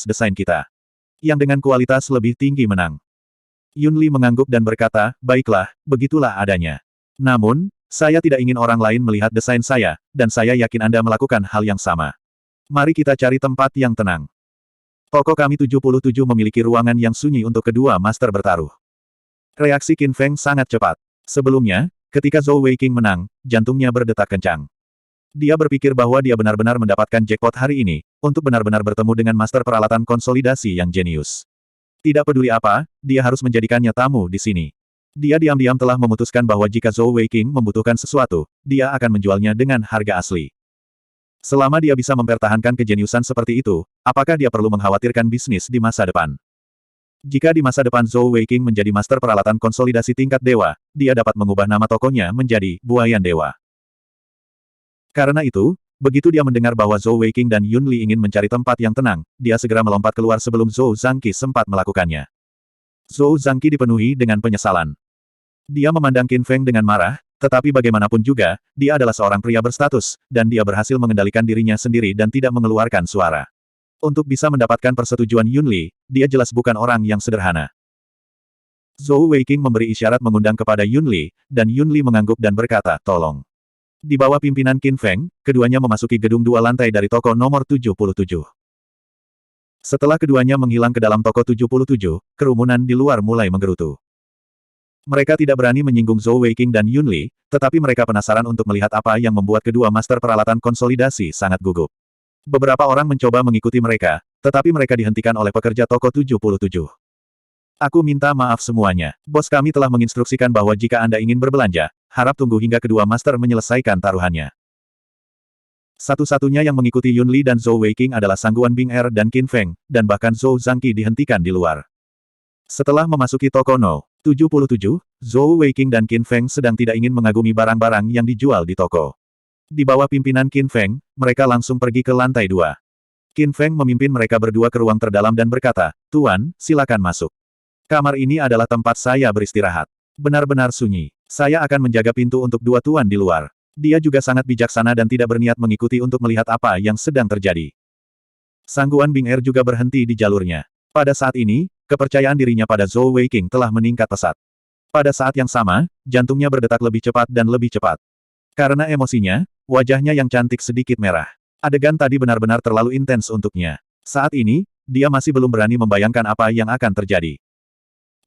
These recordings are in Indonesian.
desain kita. Yang dengan kualitas lebih tinggi menang. Yun Li mengangguk dan berkata, baiklah, begitulah adanya. Namun, saya tidak ingin orang lain melihat desain saya, dan saya yakin Anda melakukan hal yang sama. Mari kita cari tempat yang tenang. Toko kami 77 memiliki ruangan yang sunyi untuk kedua master bertaruh. Reaksi Qin Feng sangat cepat. Sebelumnya, ketika Zhou Weiqing menang, jantungnya berdetak kencang. Dia berpikir bahwa dia benar-benar mendapatkan jackpot hari ini, untuk benar-benar bertemu dengan master peralatan konsolidasi yang jenius. Tidak peduli apa, dia harus menjadikannya tamu di sini. Dia diam-diam telah memutuskan bahwa jika Zhou Weiqing membutuhkan sesuatu, dia akan menjualnya dengan harga asli. Selama dia bisa mempertahankan kejeniusan seperti itu, apakah dia perlu mengkhawatirkan bisnis di masa depan? Jika di masa depan Zhou Weiqing menjadi master peralatan konsolidasi tingkat dewa, dia dapat mengubah nama tokonya menjadi Buayan Dewa. Karena itu, begitu dia mendengar bahwa Zhou Weiqing dan Yun Li ingin mencari tempat yang tenang, dia segera melompat keluar sebelum Zhou Zhangqi sempat melakukannya. Zhou Zhangqi dipenuhi dengan penyesalan. Dia memandang Qin Feng dengan marah, tetapi bagaimanapun juga, dia adalah seorang pria berstatus, dan dia berhasil mengendalikan dirinya sendiri dan tidak mengeluarkan suara. Untuk bisa mendapatkan persetujuan Yun Li, dia jelas bukan orang yang sederhana. Zhou Weiqing memberi isyarat mengundang kepada Yun Li, dan Yun Li mengangguk dan berkata, tolong. Di bawah pimpinan Qin Feng, keduanya memasuki gedung 2 lantai dari toko nomor 77. Setelah keduanya menghilang ke dalam toko 77, kerumunan di luar mulai menggerutu. Mereka tidak berani menyinggung Zhou Weiqing dan Yun Li, tetapi mereka penasaran untuk melihat apa yang membuat kedua master peralatan konsolidasi sangat gugup. Beberapa orang mencoba mengikuti mereka, tetapi mereka dihentikan oleh pekerja toko 77. Aku minta maaf semuanya. Bos kami telah menginstruksikan bahwa jika Anda ingin berbelanja, harap tunggu hingga kedua master menyelesaikan taruhannya. Satu-satunya yang mengikuti Yun Li dan Zhou Weiqing adalah Sangguan Bing Er dan Qin Feng, dan bahkan Zhou Zhangqi dihentikan di luar. Setelah memasuki toko No. 77, Zhou Weiqing dan Qin Feng sedang tidak ingin mengagumi barang-barang yang dijual di toko. Di bawah pimpinan Qin Feng, mereka langsung pergi ke lantai 2. Qin Feng memimpin mereka berdua ke ruang terdalam dan berkata, Tuan, silakan masuk. Kamar ini adalah tempat saya beristirahat. Benar-benar sunyi. Saya akan menjaga pintu untuk dua tuan di luar. Dia juga sangat bijaksana dan tidak berniat mengikuti untuk melihat apa yang sedang terjadi. Sangguan Bing Er juga berhenti di jalurnya. Pada saat ini, kepercayaan dirinya pada Zhou Weiqing telah meningkat pesat. Pada saat yang sama, jantungnya berdetak lebih cepat dan lebih cepat. Karena emosinya, wajahnya yang cantik sedikit merah. Adegan tadi benar-benar terlalu intens untuknya. Saat ini, dia masih belum berani membayangkan apa yang akan terjadi.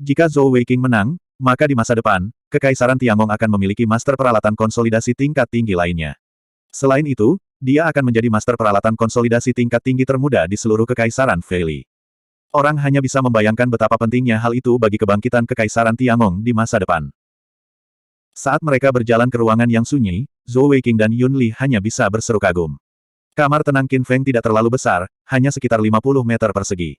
Jika Zhou Weiqing menang, maka di masa depan, Kekaisaran Tiangong akan memiliki master peralatan konsolidasi tingkat tinggi lainnya. Selain itu, dia akan menjadi master peralatan konsolidasi tingkat tinggi termuda di seluruh Kekaisaran Feili. Orang hanya bisa membayangkan betapa pentingnya hal itu bagi kebangkitan Kekaisaran Tiangong di masa depan. Saat mereka berjalan ke ruangan yang sunyi, Zhou Weiqing dan Yun Li hanya bisa berseru kagum. Kamar tenang Qin Feng tidak terlalu besar, hanya sekitar 50 meter persegi.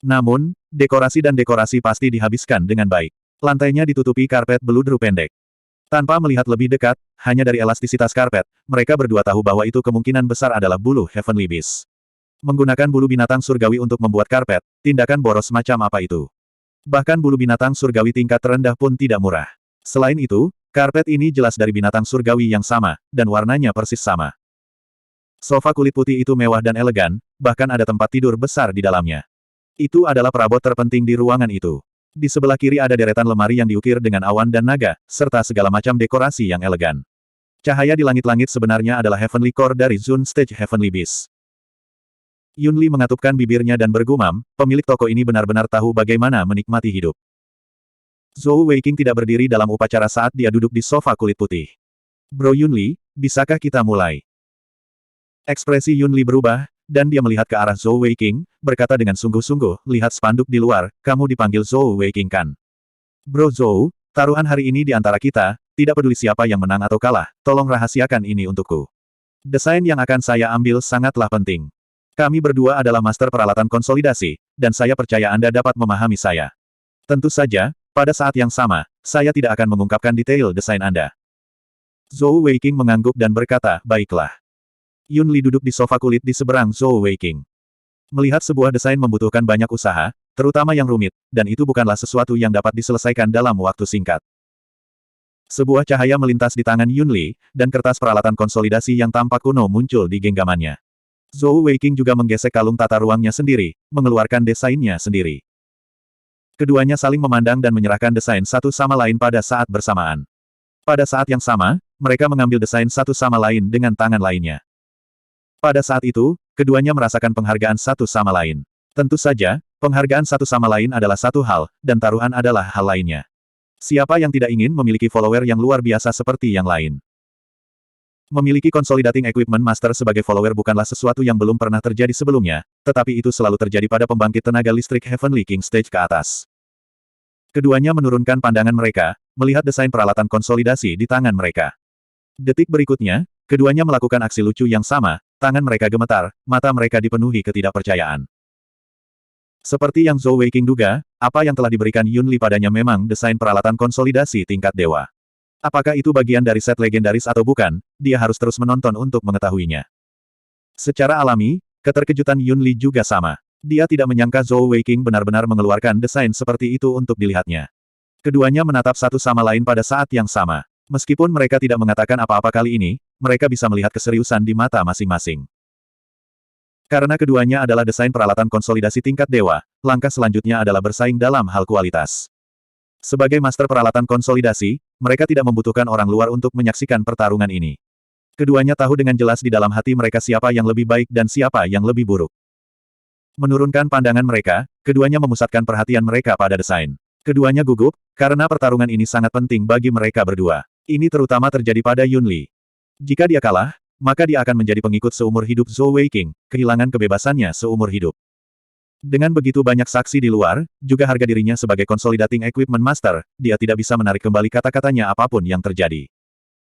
Namun, dekorasi dan dekorasi pasti dihabiskan dengan baik. Lantainya ditutupi karpet beludru pendek. Tanpa melihat lebih dekat, hanya dari elastisitas karpet, mereka berdua tahu bahwa itu kemungkinan besar adalah bulu Heavenly Beast. Menggunakan bulu binatang surgawi untuk membuat karpet, tindakan boros macam apa itu? Bahkan bulu binatang surgawi tingkat terendah pun tidak murah. Selain itu, karpet ini jelas dari binatang surgawi yang sama, dan warnanya persis sama. Sofa kulit putih itu mewah dan elegan, bahkan ada tempat tidur besar di dalamnya. Itu adalah perabot terpenting di ruangan itu. Di sebelah kiri ada deretan lemari yang diukir dengan awan dan naga, serta segala macam dekorasi yang elegan. Cahaya di langit-langit sebenarnya adalah Heavenly Core dari Zun Stage Heavenly Beast. Yun Li mengatupkan bibirnya dan bergumam, pemilik toko ini benar-benar tahu bagaimana menikmati hidup. Zhou Weiqing tidak berdiri dalam upacara saat dia duduk di sofa kulit putih. Bro Yun Li, bisakah kita mulai? Ekspresi Yun Li berubah, dan dia melihat ke arah Zhou Weiqing, berkata dengan sungguh-sungguh, lihat spanduk di luar, kamu dipanggil Zhou Weiqing kan? Bro Zhou, taruhan hari ini di antara kita, tidak peduli siapa yang menang atau kalah, tolong rahasiakan ini untukku. Desain yang akan saya ambil sangatlah penting. Kami berdua adalah master peralatan konsolidasi, dan saya percaya Anda dapat memahami saya. Tentu saja, pada saat yang sama, saya tidak akan mengungkapkan detail desain Anda. Zhou Weiqing mengangguk dan berkata, baiklah. Yun Li duduk di sofa kulit di seberang Zhou Weiqing. Melihat sebuah desain membutuhkan banyak usaha, terutama yang rumit, dan itu bukanlah sesuatu yang dapat diselesaikan dalam waktu singkat. Sebuah cahaya melintas di tangan Yun Li, dan kertas peralatan konsolidasi yang tampak kuno muncul di genggamannya. Zhou Weiqing juga menggesek kalung tata ruangnya sendiri, mengeluarkan desainnya sendiri. Keduanya saling memandang dan menyerahkan desain satu sama lain pada saat bersamaan. Pada saat yang sama, mereka mengambil desain satu sama lain dengan tangan lainnya. Pada saat itu, keduanya merasakan penghargaan satu sama lain. Tentu saja, penghargaan satu sama lain adalah satu hal, dan taruhan adalah hal lainnya. Siapa yang tidak ingin memiliki follower yang luar biasa seperti yang lain? Memiliki Consolidating Equipment Master sebagai follower bukanlah sesuatu yang belum pernah terjadi sebelumnya, tetapi itu selalu terjadi pada pembangkit tenaga listrik Heavenly King Stage ke atas. Keduanya menurunkan pandangan mereka, melihat desain peralatan konsolidasi di tangan mereka. Detik berikutnya, keduanya melakukan aksi lucu yang sama, tangan mereka gemetar, mata mereka dipenuhi ketidakpercayaan. Seperti yang Zhou Weiqing duga, apa yang telah diberikan Yun Li padanya memang desain peralatan konsolidasi tingkat dewa. Apakah itu bagian dari set legendaris atau bukan, dia harus terus menonton untuk mengetahuinya. Secara alami, keterkejutan Yun Li juga sama. Dia tidak menyangka Zhou Weiqing benar-benar mengeluarkan desain seperti itu untuk dilihatnya. Keduanya menatap satu sama lain pada saat yang sama. Meskipun mereka tidak mengatakan apa-apa kali ini, mereka bisa melihat keseriusan di mata masing-masing. Karena keduanya adalah desain peralatan konsolidasi tingkat dewa, langkah selanjutnya adalah bersaing dalam hal kualitas. Sebagai master peralatan konsolidasi, mereka tidak membutuhkan orang luar untuk menyaksikan pertarungan ini. Keduanya tahu dengan jelas di dalam hati mereka siapa yang lebih baik dan siapa yang lebih buruk. Menurunkan pandangan mereka, keduanya memusatkan perhatian mereka pada desain. Keduanya gugup, karena pertarungan ini sangat penting bagi mereka berdua. Ini terutama terjadi pada Yun Li. Jika dia kalah, maka dia akan menjadi pengikut seumur hidup Zhou Weiqing, kehilangan kebebasannya seumur hidup. Dengan begitu banyak saksi di luar, juga harga dirinya sebagai Consolidating Equipment Master, dia tidak bisa menarik kembali kata-katanya apapun yang terjadi.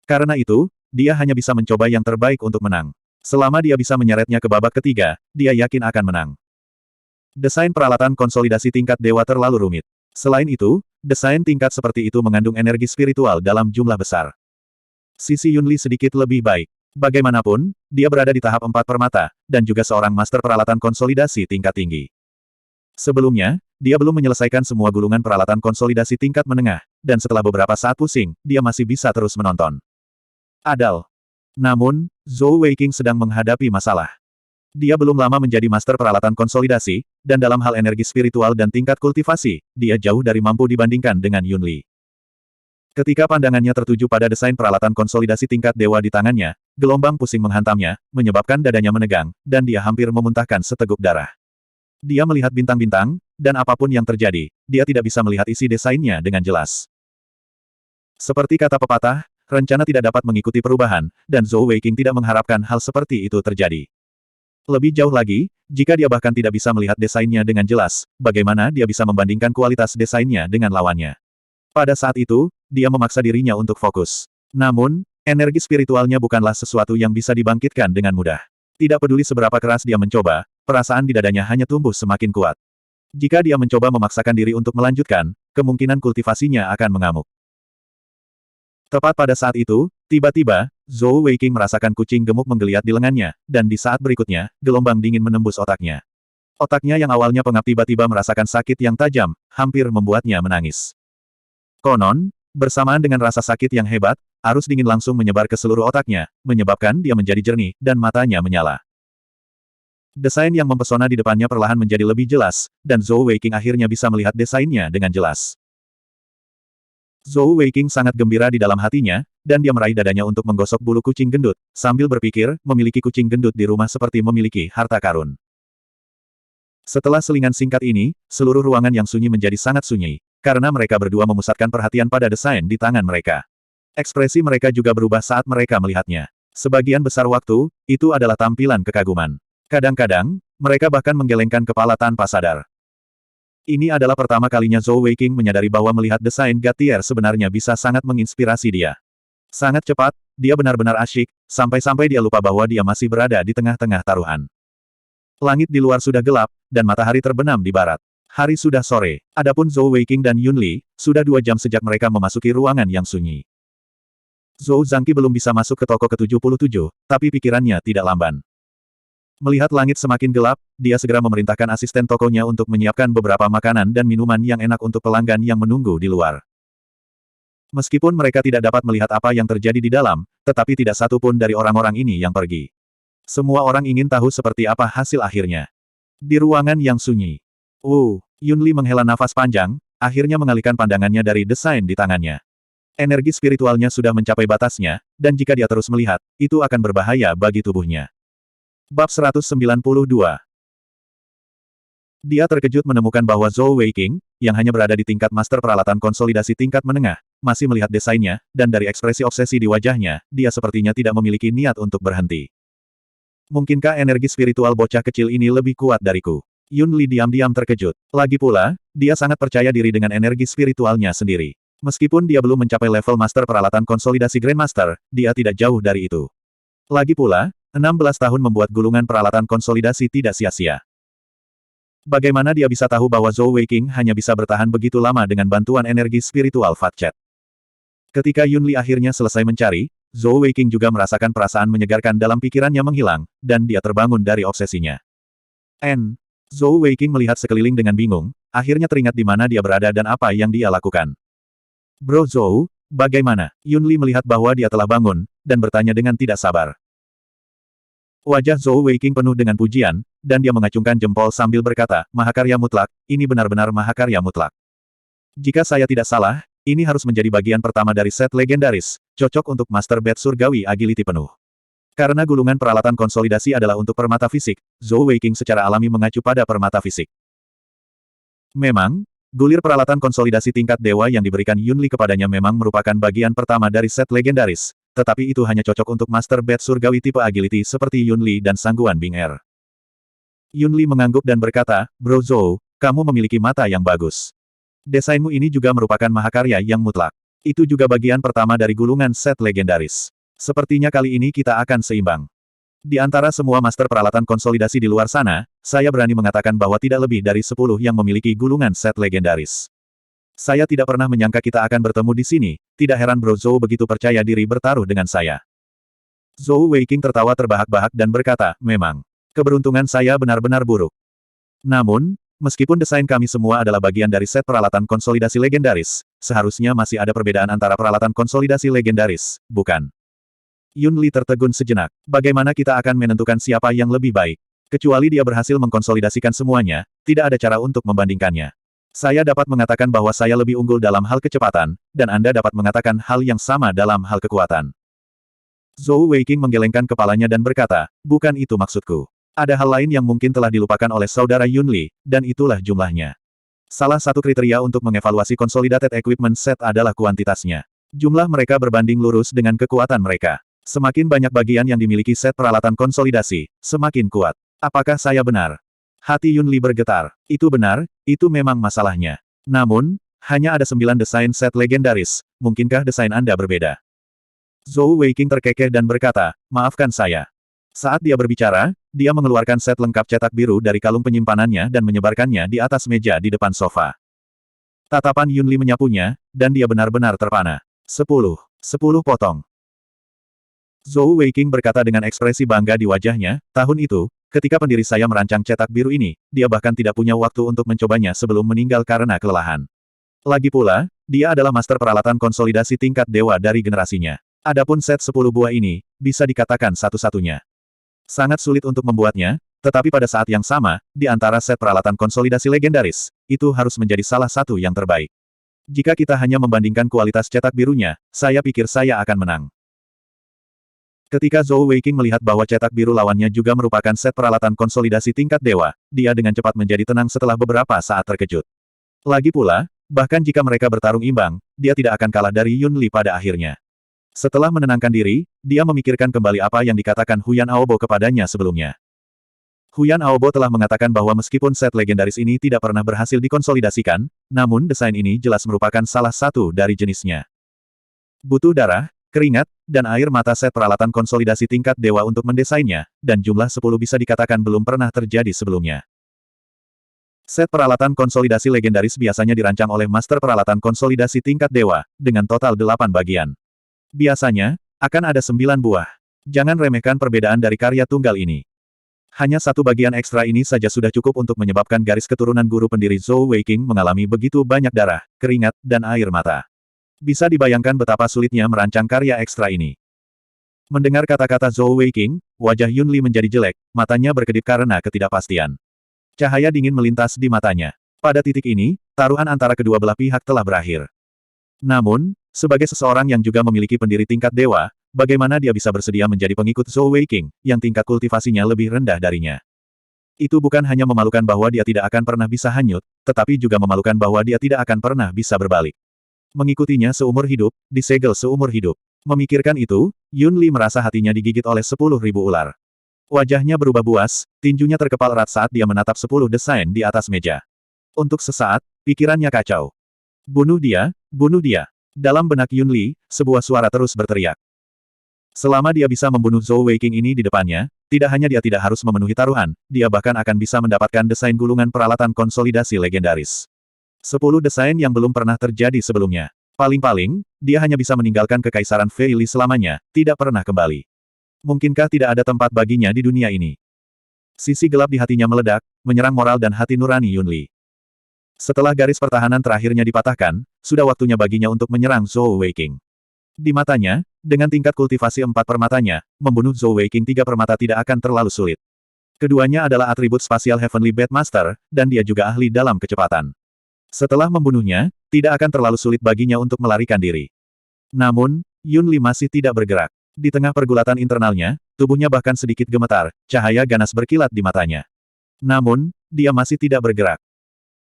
Karena itu, dia hanya bisa mencoba yang terbaik untuk menang. Selama dia bisa menyeretnya ke babak ketiga, dia yakin akan menang. Desain peralatan konsolidasi tingkat dewa terlalu rumit. Selain itu, desain tingkat seperti itu mengandung energi spiritual dalam jumlah besar. Sisi Yun Li sedikit lebih baik. Bagaimanapun, dia berada di tahap 4 permata, dan juga seorang master peralatan konsolidasi tingkat tinggi. Sebelumnya, dia belum menyelesaikan semua gulungan peralatan konsolidasi tingkat menengah, dan setelah beberapa saat pusing, dia masih bisa terus menonton. Adal. Namun, Zhou Weiqing sedang menghadapi masalah. Dia belum lama menjadi master peralatan konsolidasi, dan dalam hal energi spiritual dan tingkat kultivasi, dia jauh dari mampu dibandingkan dengan Yun Li. Ketika pandangannya tertuju pada desain peralatan konsolidasi tingkat dewa di tangannya, gelombang pusing menghantamnya, menyebabkan dadanya menegang, dan dia hampir memuntahkan seteguk darah. Dia melihat bintang-bintang, dan apapun yang terjadi, dia tidak bisa melihat isi desainnya dengan jelas. Seperti kata pepatah, rencana tidak dapat mengikuti perubahan, dan Zhou Weiqing tidak mengharapkan hal seperti itu terjadi. Lebih jauh lagi, jika dia bahkan tidak bisa melihat desainnya dengan jelas, bagaimana dia bisa membandingkan kualitas desainnya dengan lawannya? Pada saat itu, dia memaksa dirinya untuk fokus. Namun, energi spiritualnya bukanlah sesuatu yang bisa dibangkitkan dengan mudah. Tidak peduli seberapa keras dia mencoba, perasaan di dadanya hanya tumbuh semakin kuat. Jika dia mencoba memaksakan diri untuk melanjutkan, kemungkinan kultivasinya akan mengamuk. Tepat pada saat itu, tiba-tiba, Zhou Weiqing merasakan kucing gemuk menggeliat di lengannya, dan di saat berikutnya, gelombang dingin menembus otaknya. Otaknya yang awalnya pengap tiba-tiba merasakan sakit yang tajam, hampir membuatnya menangis. Konon, bersamaan dengan rasa sakit yang hebat, arus dingin langsung menyebar ke seluruh otaknya, menyebabkan dia menjadi jernih, dan matanya menyala. Desain yang mempesona di depannya perlahan menjadi lebih jelas, dan Zhou Weiqing akhirnya bisa melihat desainnya dengan jelas. Zhou Weiqing sangat gembira di dalam hatinya, dan dia meraih dadanya untuk menggosok bulu kucing gendut, sambil berpikir, memiliki kucing gendut di rumah seperti memiliki harta karun. Setelah selingan singkat ini, seluruh ruangan yang sunyi menjadi sangat sunyi, karena mereka berdua memusatkan perhatian pada desain di tangan mereka. Ekspresi mereka juga berubah saat mereka melihatnya. Sebagian besar waktu, itu adalah tampilan kekaguman. Kadang-kadang, mereka bahkan menggelengkan kepala tanpa sadar. Ini adalah pertama kalinya Zhou Weiqing menyadari bahwa melihat desain Gautier sebenarnya bisa sangat menginspirasi dia. Sangat cepat, dia benar-benar asyik, sampai-sampai dia lupa bahwa dia masih berada di tengah-tengah taruhan. Langit di luar sudah gelap, dan matahari terbenam di barat. Hari sudah sore, adapun Zhou Weiqing dan Yun Li, sudah 2 jam sejak mereka memasuki ruangan yang sunyi. Zhou Zangqi belum bisa masuk ke toko ke-77, tapi pikirannya tidak lamban. Melihat langit semakin gelap, dia segera memerintahkan asisten tokonya untuk menyiapkan beberapa makanan dan minuman yang enak untuk pelanggan yang menunggu di luar. Meskipun mereka tidak dapat melihat apa yang terjadi di dalam, tetapi tidak satu pun dari orang-orang ini yang pergi. Semua orang ingin tahu seperti apa hasil akhirnya. Di ruangan yang sunyi, Yunli menghela nafas panjang, akhirnya mengalihkan pandangannya dari desain di tangannya. Energi spiritualnya sudah mencapai batasnya, dan jika dia terus melihat, itu akan berbahaya bagi tubuhnya. Bab 192. Dia terkejut menemukan bahwa Zhou Weiqing, yang hanya berada di tingkat master peralatan konsolidasi tingkat menengah, masih melihat desainnya, dan dari ekspresi obsesi di wajahnya, dia sepertinya tidak memiliki niat untuk berhenti. Mungkinkah energi spiritual bocah kecil ini lebih kuat dariku? Yun Li diam-diam terkejut. Lagi pula, dia sangat percaya diri dengan energi spiritualnya sendiri. Meskipun dia belum mencapai level master peralatan konsolidasi Grandmaster, dia tidak jauh dari itu. Lagi pula, 16 tahun membuat gulungan peralatan konsolidasi tidak sia-sia. Bagaimana dia bisa tahu bahwa Zhou Weiqing hanya bisa bertahan begitu lama dengan bantuan energi spiritual Fat Chat? Ketika Yun Li akhirnya selesai mencari, Zhou Weiqing juga merasakan perasaan menyegarkan dalam pikirannya menghilang, dan dia terbangun dari obsesinya. Zhou Weiqing melihat sekeliling dengan bingung, akhirnya teringat di mana dia berada dan apa yang dia lakukan. Bro Zhou, bagaimana? Yun Li melihat bahwa dia telah bangun, dan bertanya dengan tidak sabar. Wajah Zhou Weiqing penuh dengan pujian, dan dia mengacungkan jempol sambil berkata, Mahakarya mutlak, ini benar-benar mahakarya mutlak. Jika saya tidak salah, ini harus menjadi bagian pertama dari set legendaris, cocok untuk Master Bat Surgawi Agility penuh. Karena gulungan peralatan konsolidasi adalah untuk permata fisik, Zhou Weiqing secara alami mengacu pada permata fisik. Memang, gulir peralatan konsolidasi tingkat dewa yang diberikan Yun Li kepadanya memang merupakan bagian pertama dari set legendaris, tetapi itu hanya cocok untuk Master Bat Surgawi tipe Agility seperti Yun Li dan Sangguan Bing Er. Yun Li mengangguk dan berkata, Bro Zhou, kamu memiliki mata yang bagus. Desainmu ini juga merupakan mahakarya yang mutlak. Itu juga bagian pertama dari gulungan set legendaris. Sepertinya kali ini kita akan seimbang. Di antara semua master peralatan konsolidasi di luar sana, saya berani mengatakan bahwa tidak lebih dari 10 yang memiliki gulungan set legendaris. Saya tidak pernah menyangka kita akan bertemu di sini, tidak heran Bro Zhou begitu percaya diri bertaruh dengan saya. Zhou Weiqing tertawa terbahak-bahak dan berkata, memang. Keberuntungan saya benar-benar buruk. Namun, meskipun desain kami semua adalah bagian dari set peralatan konsolidasi legendaris, seharusnya masih ada perbedaan antara peralatan konsolidasi legendaris, bukan? Yun Li tertegun sejenak. Bagaimana kita akan menentukan siapa yang lebih baik? Kecuali dia berhasil mengkonsolidasikan semuanya, tidak ada cara untuk membandingkannya. Saya dapat mengatakan bahwa saya lebih unggul dalam hal kecepatan, dan Anda dapat mengatakan hal yang sama dalam hal kekuatan. Zhou Weiqing menggelengkan kepalanya dan berkata, bukan itu maksudku. Ada hal lain yang mungkin telah dilupakan oleh saudara Yun Li, dan itulah jumlahnya. Salah satu kriteria untuk mengevaluasi Consolidated Equipment Set adalah kuantitasnya. Jumlah mereka berbanding lurus dengan kekuatan mereka. Semakin banyak bagian yang dimiliki set peralatan konsolidasi, semakin kuat. Apakah saya benar? Hati Yun Li bergetar. Itu benar, itu memang masalahnya. Namun, hanya ada 9 desain set legendaris, mungkinkah desain Anda berbeda? Zhou Weiqing terkekeh dan berkata, maafkan saya. Saat dia berbicara, dia mengeluarkan set lengkap cetak biru dari kalung penyimpanannya dan menyebarkannya di atas meja di depan sofa. Tatapan Yun Li menyapunya, dan dia benar-benar terpana. 10 potong. Zhou Weiqing berkata dengan ekspresi bangga di wajahnya, tahun itu, ketika pendiri saya merancang cetak biru ini, dia bahkan tidak punya waktu untuk mencobanya sebelum meninggal karena kelelahan. Lagi pula, dia adalah master peralatan konsolidasi tingkat dewa dari generasinya. Adapun set 10 buah ini, bisa dikatakan satu-satunya. Sangat sulit untuk membuatnya, tetapi pada saat yang sama, di antara set peralatan konsolidasi legendaris, itu harus menjadi salah satu yang terbaik. Jika kita hanya membandingkan kualitas cetak birunya, saya pikir saya akan menang. Ketika Zhou Weiqing melihat bahwa cetak biru lawannya juga merupakan set peralatan konsolidasi tingkat dewa, dia dengan cepat menjadi tenang setelah beberapa saat terkejut. Lagi pula, bahkan jika mereka bertarung imbang, dia tidak akan kalah dari Yun Li pada akhirnya. Setelah menenangkan diri, dia memikirkan kembali apa yang dikatakan Huyan Aobo kepadanya sebelumnya. Huyan Aobo telah mengatakan bahwa meskipun set legendaris ini tidak pernah berhasil dikonsolidasikan, namun desain ini jelas merupakan salah satu dari jenisnya. Butuh darah, keringat, dan air mata set peralatan konsolidasi tingkat dewa untuk mendesainnya, dan jumlah 10 bisa dikatakan belum pernah terjadi sebelumnya. Set peralatan konsolidasi legendaris biasanya dirancang oleh master peralatan konsolidasi tingkat dewa, dengan total 8 bagian. Biasanya, akan ada 9 buah. Jangan remehkan perbedaan dari karya tunggal ini. Hanya satu bagian ekstra ini saja sudah cukup untuk menyebabkan garis keturunan guru pendiri Zhou Weiqing mengalami begitu banyak darah, keringat, dan air mata. Bisa dibayangkan betapa sulitnya merancang karya ekstra ini. Mendengar kata-kata Zhou Weiqing, wajah Yun Li menjadi jelek, matanya berkedip karena ketidakpastian. Cahaya dingin melintas di matanya. Pada titik ini, taruhan antara kedua belah pihak telah berakhir. Namun, sebagai seseorang yang juga memiliki pendiri tingkat dewa, bagaimana dia bisa bersedia menjadi pengikut Zhou Weiqing, yang tingkat kultivasinya lebih rendah darinya? Itu bukan hanya memalukan bahwa dia tidak akan pernah bisa hanyut, tetapi juga memalukan bahwa dia tidak akan pernah bisa berbalik. Mengikutinya seumur hidup, disegel seumur hidup. Memikirkan itu, Yun Li merasa hatinya digigit oleh 10.000 ular. Wajahnya berubah buas, tinjunya terkepal erat saat dia menatap 10 desain di atas meja. Untuk sesaat, pikirannya kacau. Bunuh dia, bunuh dia. Dalam benak Yun Li, sebuah suara terus berteriak. Selama dia bisa membunuh Zhou Weiqing ini di depannya, tidak hanya dia tidak harus memenuhi taruhan, dia bahkan akan bisa mendapatkan desain gulungan peralatan konsolidasi legendaris. 10 desain yang belum pernah terjadi sebelumnya. Paling-paling, dia hanya bisa meninggalkan kekaisaran Fei Li selamanya, tidak pernah kembali. Mungkinkah tidak ada tempat baginya di dunia ini? Sisi gelap di hatinya meledak, menyerang moral dan hati nurani Yun Li. Setelah garis pertahanan terakhirnya dipatahkan, sudah waktunya baginya untuk menyerang Zhou Weiqing. Di matanya, dengan tingkat kultivasi 4 permatanya, membunuh Zhou Weiqing 3 permata tidak akan terlalu sulit. Keduanya adalah atribut spasial Heavenly Beastmaster, dan dia juga ahli dalam kecepatan. Setelah membunuhnya, tidak akan terlalu sulit baginya untuk melarikan diri. Namun, Yun Li masih tidak bergerak. Di tengah pergulatan internalnya, tubuhnya bahkan sedikit gemetar, cahaya ganas berkilat di matanya. Namun, dia masih tidak bergerak.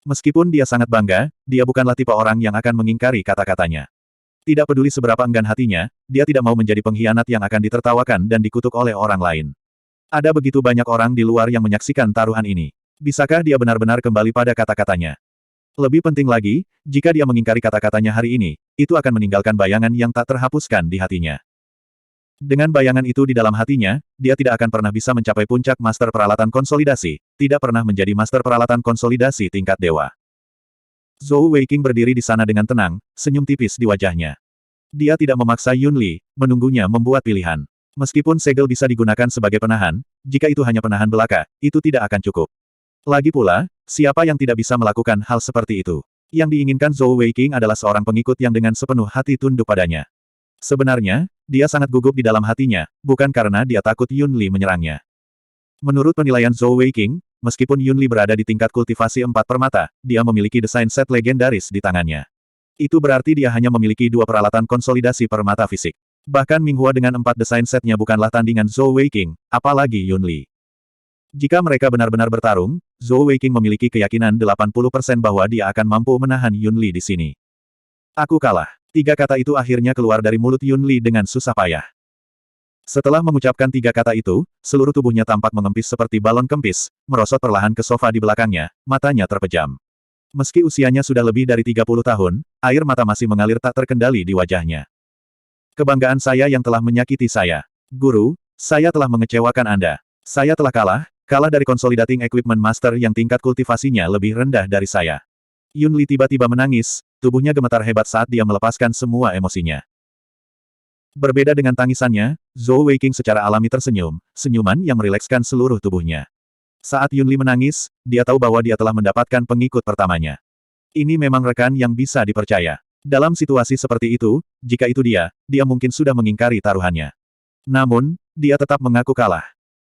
Meskipun dia sangat bangga, dia bukanlah tipe orang yang akan mengingkari kata-katanya. Tidak peduli seberapa enggan hatinya, dia tidak mau menjadi pengkhianat yang akan ditertawakan dan dikutuk oleh orang lain. Ada begitu banyak orang di luar yang menyaksikan taruhan ini. Bisakah dia benar-benar kembali pada kata-katanya? Lebih penting lagi, jika dia mengingkari kata-katanya hari ini, itu akan meninggalkan bayangan yang tak terhapuskan di hatinya. Dengan bayangan itu di dalam hatinya, dia tidak akan pernah bisa mencapai puncak master peralatan konsolidasi, tidak pernah menjadi master peralatan konsolidasi tingkat dewa. Zhou Weiqing berdiri di sana dengan tenang, senyum tipis di wajahnya. Dia tidak memaksa Yun Li, menunggunya membuat pilihan. Meskipun segel bisa digunakan sebagai penahan, jika itu hanya penahan belaka, itu tidak akan cukup. Lagi pula, siapa yang tidak bisa melakukan hal seperti itu? Yang diinginkan Zhou Weiqing adalah seorang pengikut yang dengan sepenuh hati tunduk padanya. Sebenarnya, dia sangat gugup di dalam hatinya, bukan karena dia takut Yun Li menyerangnya. Menurut penilaian Zhou Weiqing, meskipun Yun Li berada di tingkat kultivasi 4 permata, dia memiliki desain set legendaris di tangannya. Itu berarti dia hanya memiliki 2 peralatan konsolidasi permata fisik. Bahkan Minghua dengan 4 desain setnya bukanlah tandingan Zhou Weiqing, apalagi Yun Li. Jika mereka benar-benar bertarung, Zhou Weiqing memiliki keyakinan 80% bahwa dia akan mampu menahan Yun Li di sini. Aku kalah. 3 kata itu akhirnya keluar dari mulut Yun Li dengan susah payah. Setelah mengucapkan 3 kata itu, seluruh tubuhnya tampak mengempis seperti balon kempis, merosot perlahan ke sofa di belakangnya, matanya terpejam. Meski usianya sudah lebih dari 30 tahun, air mata masih mengalir tak terkendali di wajahnya. Kebanggaan saya yang telah menyakiti saya. Guru, saya telah mengecewakan Anda. Saya telah kalah dari Consolidating Equipment Master yang tingkat kultivasinya lebih rendah dari saya. Yun Li tiba-tiba menangis, tubuhnya gemetar hebat saat dia melepaskan semua emosinya. Berbeda dengan tangisannya, Zhou Weiqing secara alami tersenyum, senyuman yang merilekskan seluruh tubuhnya. Saat Yun Li menangis, dia tahu bahwa dia telah mendapatkan pengikut pertamanya. Ini memang rekan yang bisa dipercaya. Dalam situasi seperti itu, jika itu dia mungkin sudah mengingkari taruhannya. Namun, dia tetap mengaku kalah.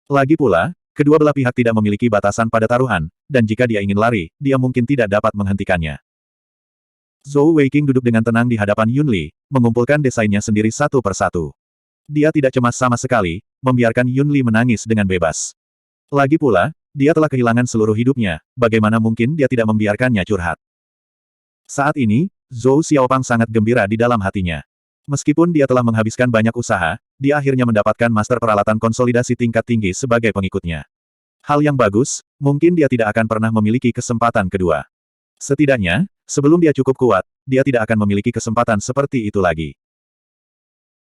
Lagi pula, kedua belah pihak tidak memiliki batasan pada taruhan, dan jika dia ingin lari, dia mungkin tidak dapat menghentikannya. Zhou Weiqing duduk dengan tenang di hadapan Yun Li, mengumpulkan desainnya sendiri satu persatu. Dia tidak cemas sama sekali, membiarkan Yun Li menangis dengan bebas. Lagi pula, dia telah kehilangan seluruh hidupnya, bagaimana mungkin dia tidak membiarkannya curhat. Saat ini, Zhou Xiaopang sangat gembira di dalam hatinya. Meskipun dia telah menghabiskan banyak usaha, dia akhirnya mendapatkan master peralatan konsolidasi tingkat tinggi sebagai pengikutnya. Hal yang bagus, mungkin dia tidak akan pernah memiliki kesempatan kedua. Setidaknya, sebelum dia cukup kuat, dia tidak akan memiliki kesempatan seperti itu lagi.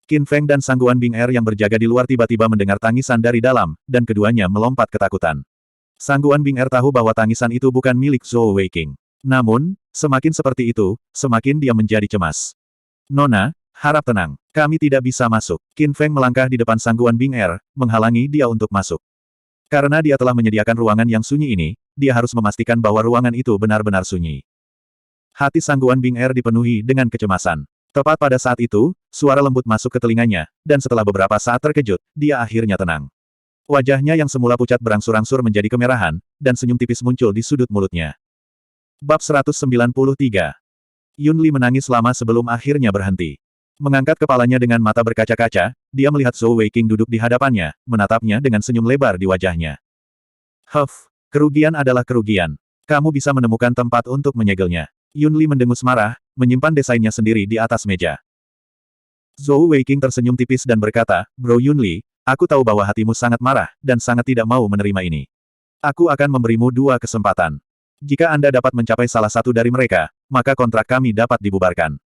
Qin Feng dan Sangguan Bing Er yang berjaga di luar tiba-tiba mendengar tangisan dari dalam, dan keduanya melompat ketakutan. Sangguan Bing Er tahu bahwa tangisan itu bukan milik Zhou Weiqing. Namun, semakin seperti itu, semakin dia menjadi cemas. Nona, harap tenang. Kami tidak bisa masuk. Qin Feng melangkah di depan Sangguan Bing Er, menghalangi dia untuk masuk. Karena dia telah menyediakan ruangan yang sunyi ini, dia harus memastikan bahwa ruangan itu benar-benar sunyi. Hati Sangguan Bing Er dipenuhi dengan kecemasan. Tepat pada saat itu, suara lembut masuk ke telinganya, dan setelah beberapa saat terkejut, dia akhirnya tenang. Wajahnya yang semula pucat berangsur-angsur menjadi kemerahan, dan senyum tipis muncul di sudut mulutnya. Bab 193. Yun Li menangis lama sebelum akhirnya berhenti. Mengangkat kepalanya dengan mata berkaca-kaca, dia melihat Zhou Weiking duduk di hadapannya, menatapnya dengan senyum lebar di wajahnya. Kerugian adalah kerugian. Kamu bisa menemukan tempat untuk menyegelnya. Yun Li mendengus marah, menyimpan desainnya sendiri di atas meja. Zhou Weiking tersenyum tipis dan berkata, Bro Yun Li, aku tahu bahwa hatimu sangat marah, dan sangat tidak mau menerima ini. Aku akan memberimu 2 kesempatan. Jika Anda dapat mencapai salah satu dari mereka, maka kontrak kami dapat dibubarkan.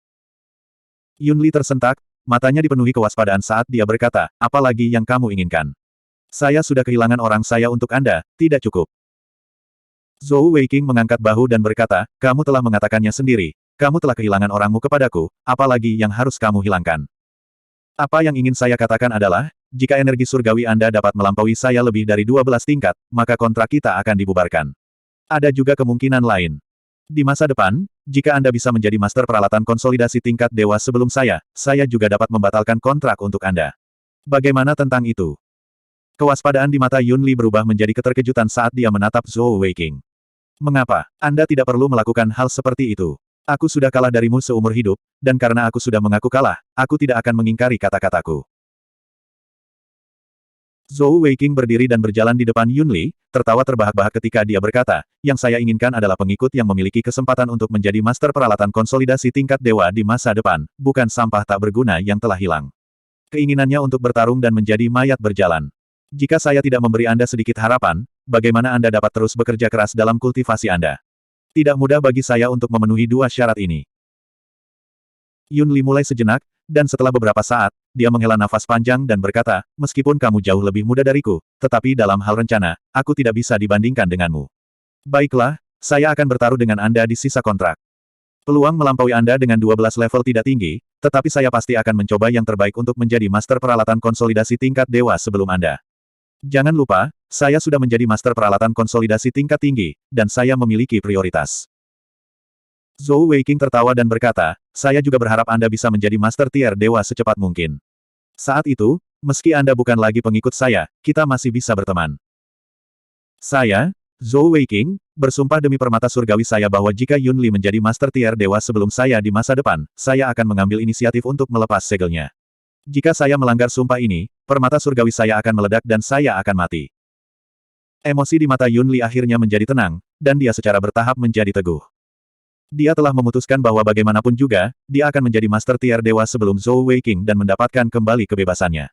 Yun Li tersentak, matanya dipenuhi kewaspadaan saat dia berkata, apalagi yang kamu inginkan. Saya sudah kehilangan orang saya untuk Anda, tidak cukup. Zhou Weiking mengangkat bahu dan berkata, kamu telah mengatakannya sendiri, kamu telah kehilangan orangmu kepadaku, apalagi yang harus kamu hilangkan. Apa yang ingin saya katakan adalah, jika energi surgawi Anda dapat melampaui saya lebih dari 12 tingkat, maka kontrak kita akan dibubarkan. Ada juga kemungkinan lain. Di masa depan, jika Anda bisa menjadi master peralatan konsolidasi tingkat dewa sebelum saya juga dapat membatalkan kontrak untuk Anda. Bagaimana tentang itu? Kewaspadaan di mata Yun Li berubah menjadi keterkejutan saat dia menatap Zhou Weiking. Mengapa? Anda tidak perlu melakukan hal seperti itu. Aku sudah kalah darimu seumur hidup, dan karena aku sudah mengaku kalah, aku tidak akan mengingkari kata-kataku. Zhou Weiking berdiri dan berjalan di depan Yun Li, tertawa terbahak-bahak ketika dia berkata, yang saya inginkan adalah pengikut yang memiliki kesempatan untuk menjadi master peralatan konsolidasi tingkat dewa di masa depan, bukan sampah tak berguna yang telah hilang. Keinginannya untuk bertarung dan menjadi mayat berjalan. Jika saya tidak memberi Anda sedikit harapan, bagaimana Anda dapat terus bekerja keras dalam kultivasi Anda? Tidak mudah bagi saya untuk memenuhi 2 syarat ini. Yun Li mulai sejenak, dan setelah beberapa saat, dia menghela nafas panjang dan berkata, meskipun kamu jauh lebih muda dariku, tetapi dalam hal rencana, aku tidak bisa dibandingkan denganmu. Baiklah, saya akan bertaruh dengan Anda di sisa kontrak. Peluang melampaui Anda dengan 12 level tidak tinggi, tetapi saya pasti akan mencoba yang terbaik untuk menjadi master peralatan konsolidasi tingkat dewa sebelum Anda. Jangan lupa, saya sudah menjadi master peralatan konsolidasi tingkat tinggi, dan saya memiliki prioritas. Zhou Weiking tertawa dan berkata, saya juga berharap Anda bisa menjadi master tier dewa secepat mungkin. Saat itu, meski Anda bukan lagi pengikut saya, kita masih bisa berteman. Saya, Zhou Weiking, bersumpah demi permata surgawi saya bahwa jika Yun Li menjadi master tier dewa sebelum saya di masa depan, saya akan mengambil inisiatif untuk melepas segelnya. Jika saya melanggar sumpah ini, permata surgawi saya akan meledak dan saya akan mati. Emosi di mata Yun Li akhirnya menjadi tenang, dan dia secara bertahap menjadi teguh. Dia telah memutuskan bahwa bagaimanapun juga, dia akan menjadi master tier dewa sebelum Zhou Weiking dan mendapatkan kembali kebebasannya.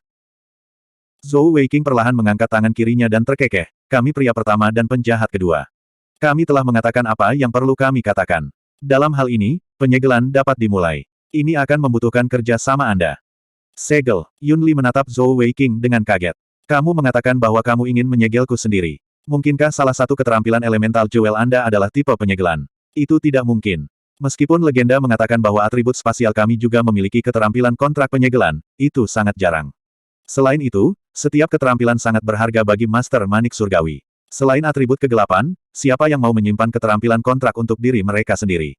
Zhou Weiking perlahan mengangkat tangan kirinya dan terkekeh, kami pria pertama dan penjahat kedua. Kami telah mengatakan apa yang perlu kami katakan. Dalam hal ini, penyegelan dapat dimulai. Ini akan membutuhkan kerja sama Anda. Segel, Yun Li menatap Zhou Weiking dengan kaget. Kamu mengatakan bahwa kamu ingin menyegelku sendiri. Mungkinkah salah satu keterampilan elemental jewel Anda adalah tipe penyegelan? Itu tidak mungkin. Meskipun legenda mengatakan bahwa atribut spasial kami juga memiliki keterampilan kontrak penyegelan, itu sangat jarang. Selain itu, setiap keterampilan sangat berharga bagi Master Manik Surgawi. Selain atribut kegelapan, siapa yang mau menyimpan keterampilan kontrak untuk diri mereka sendiri?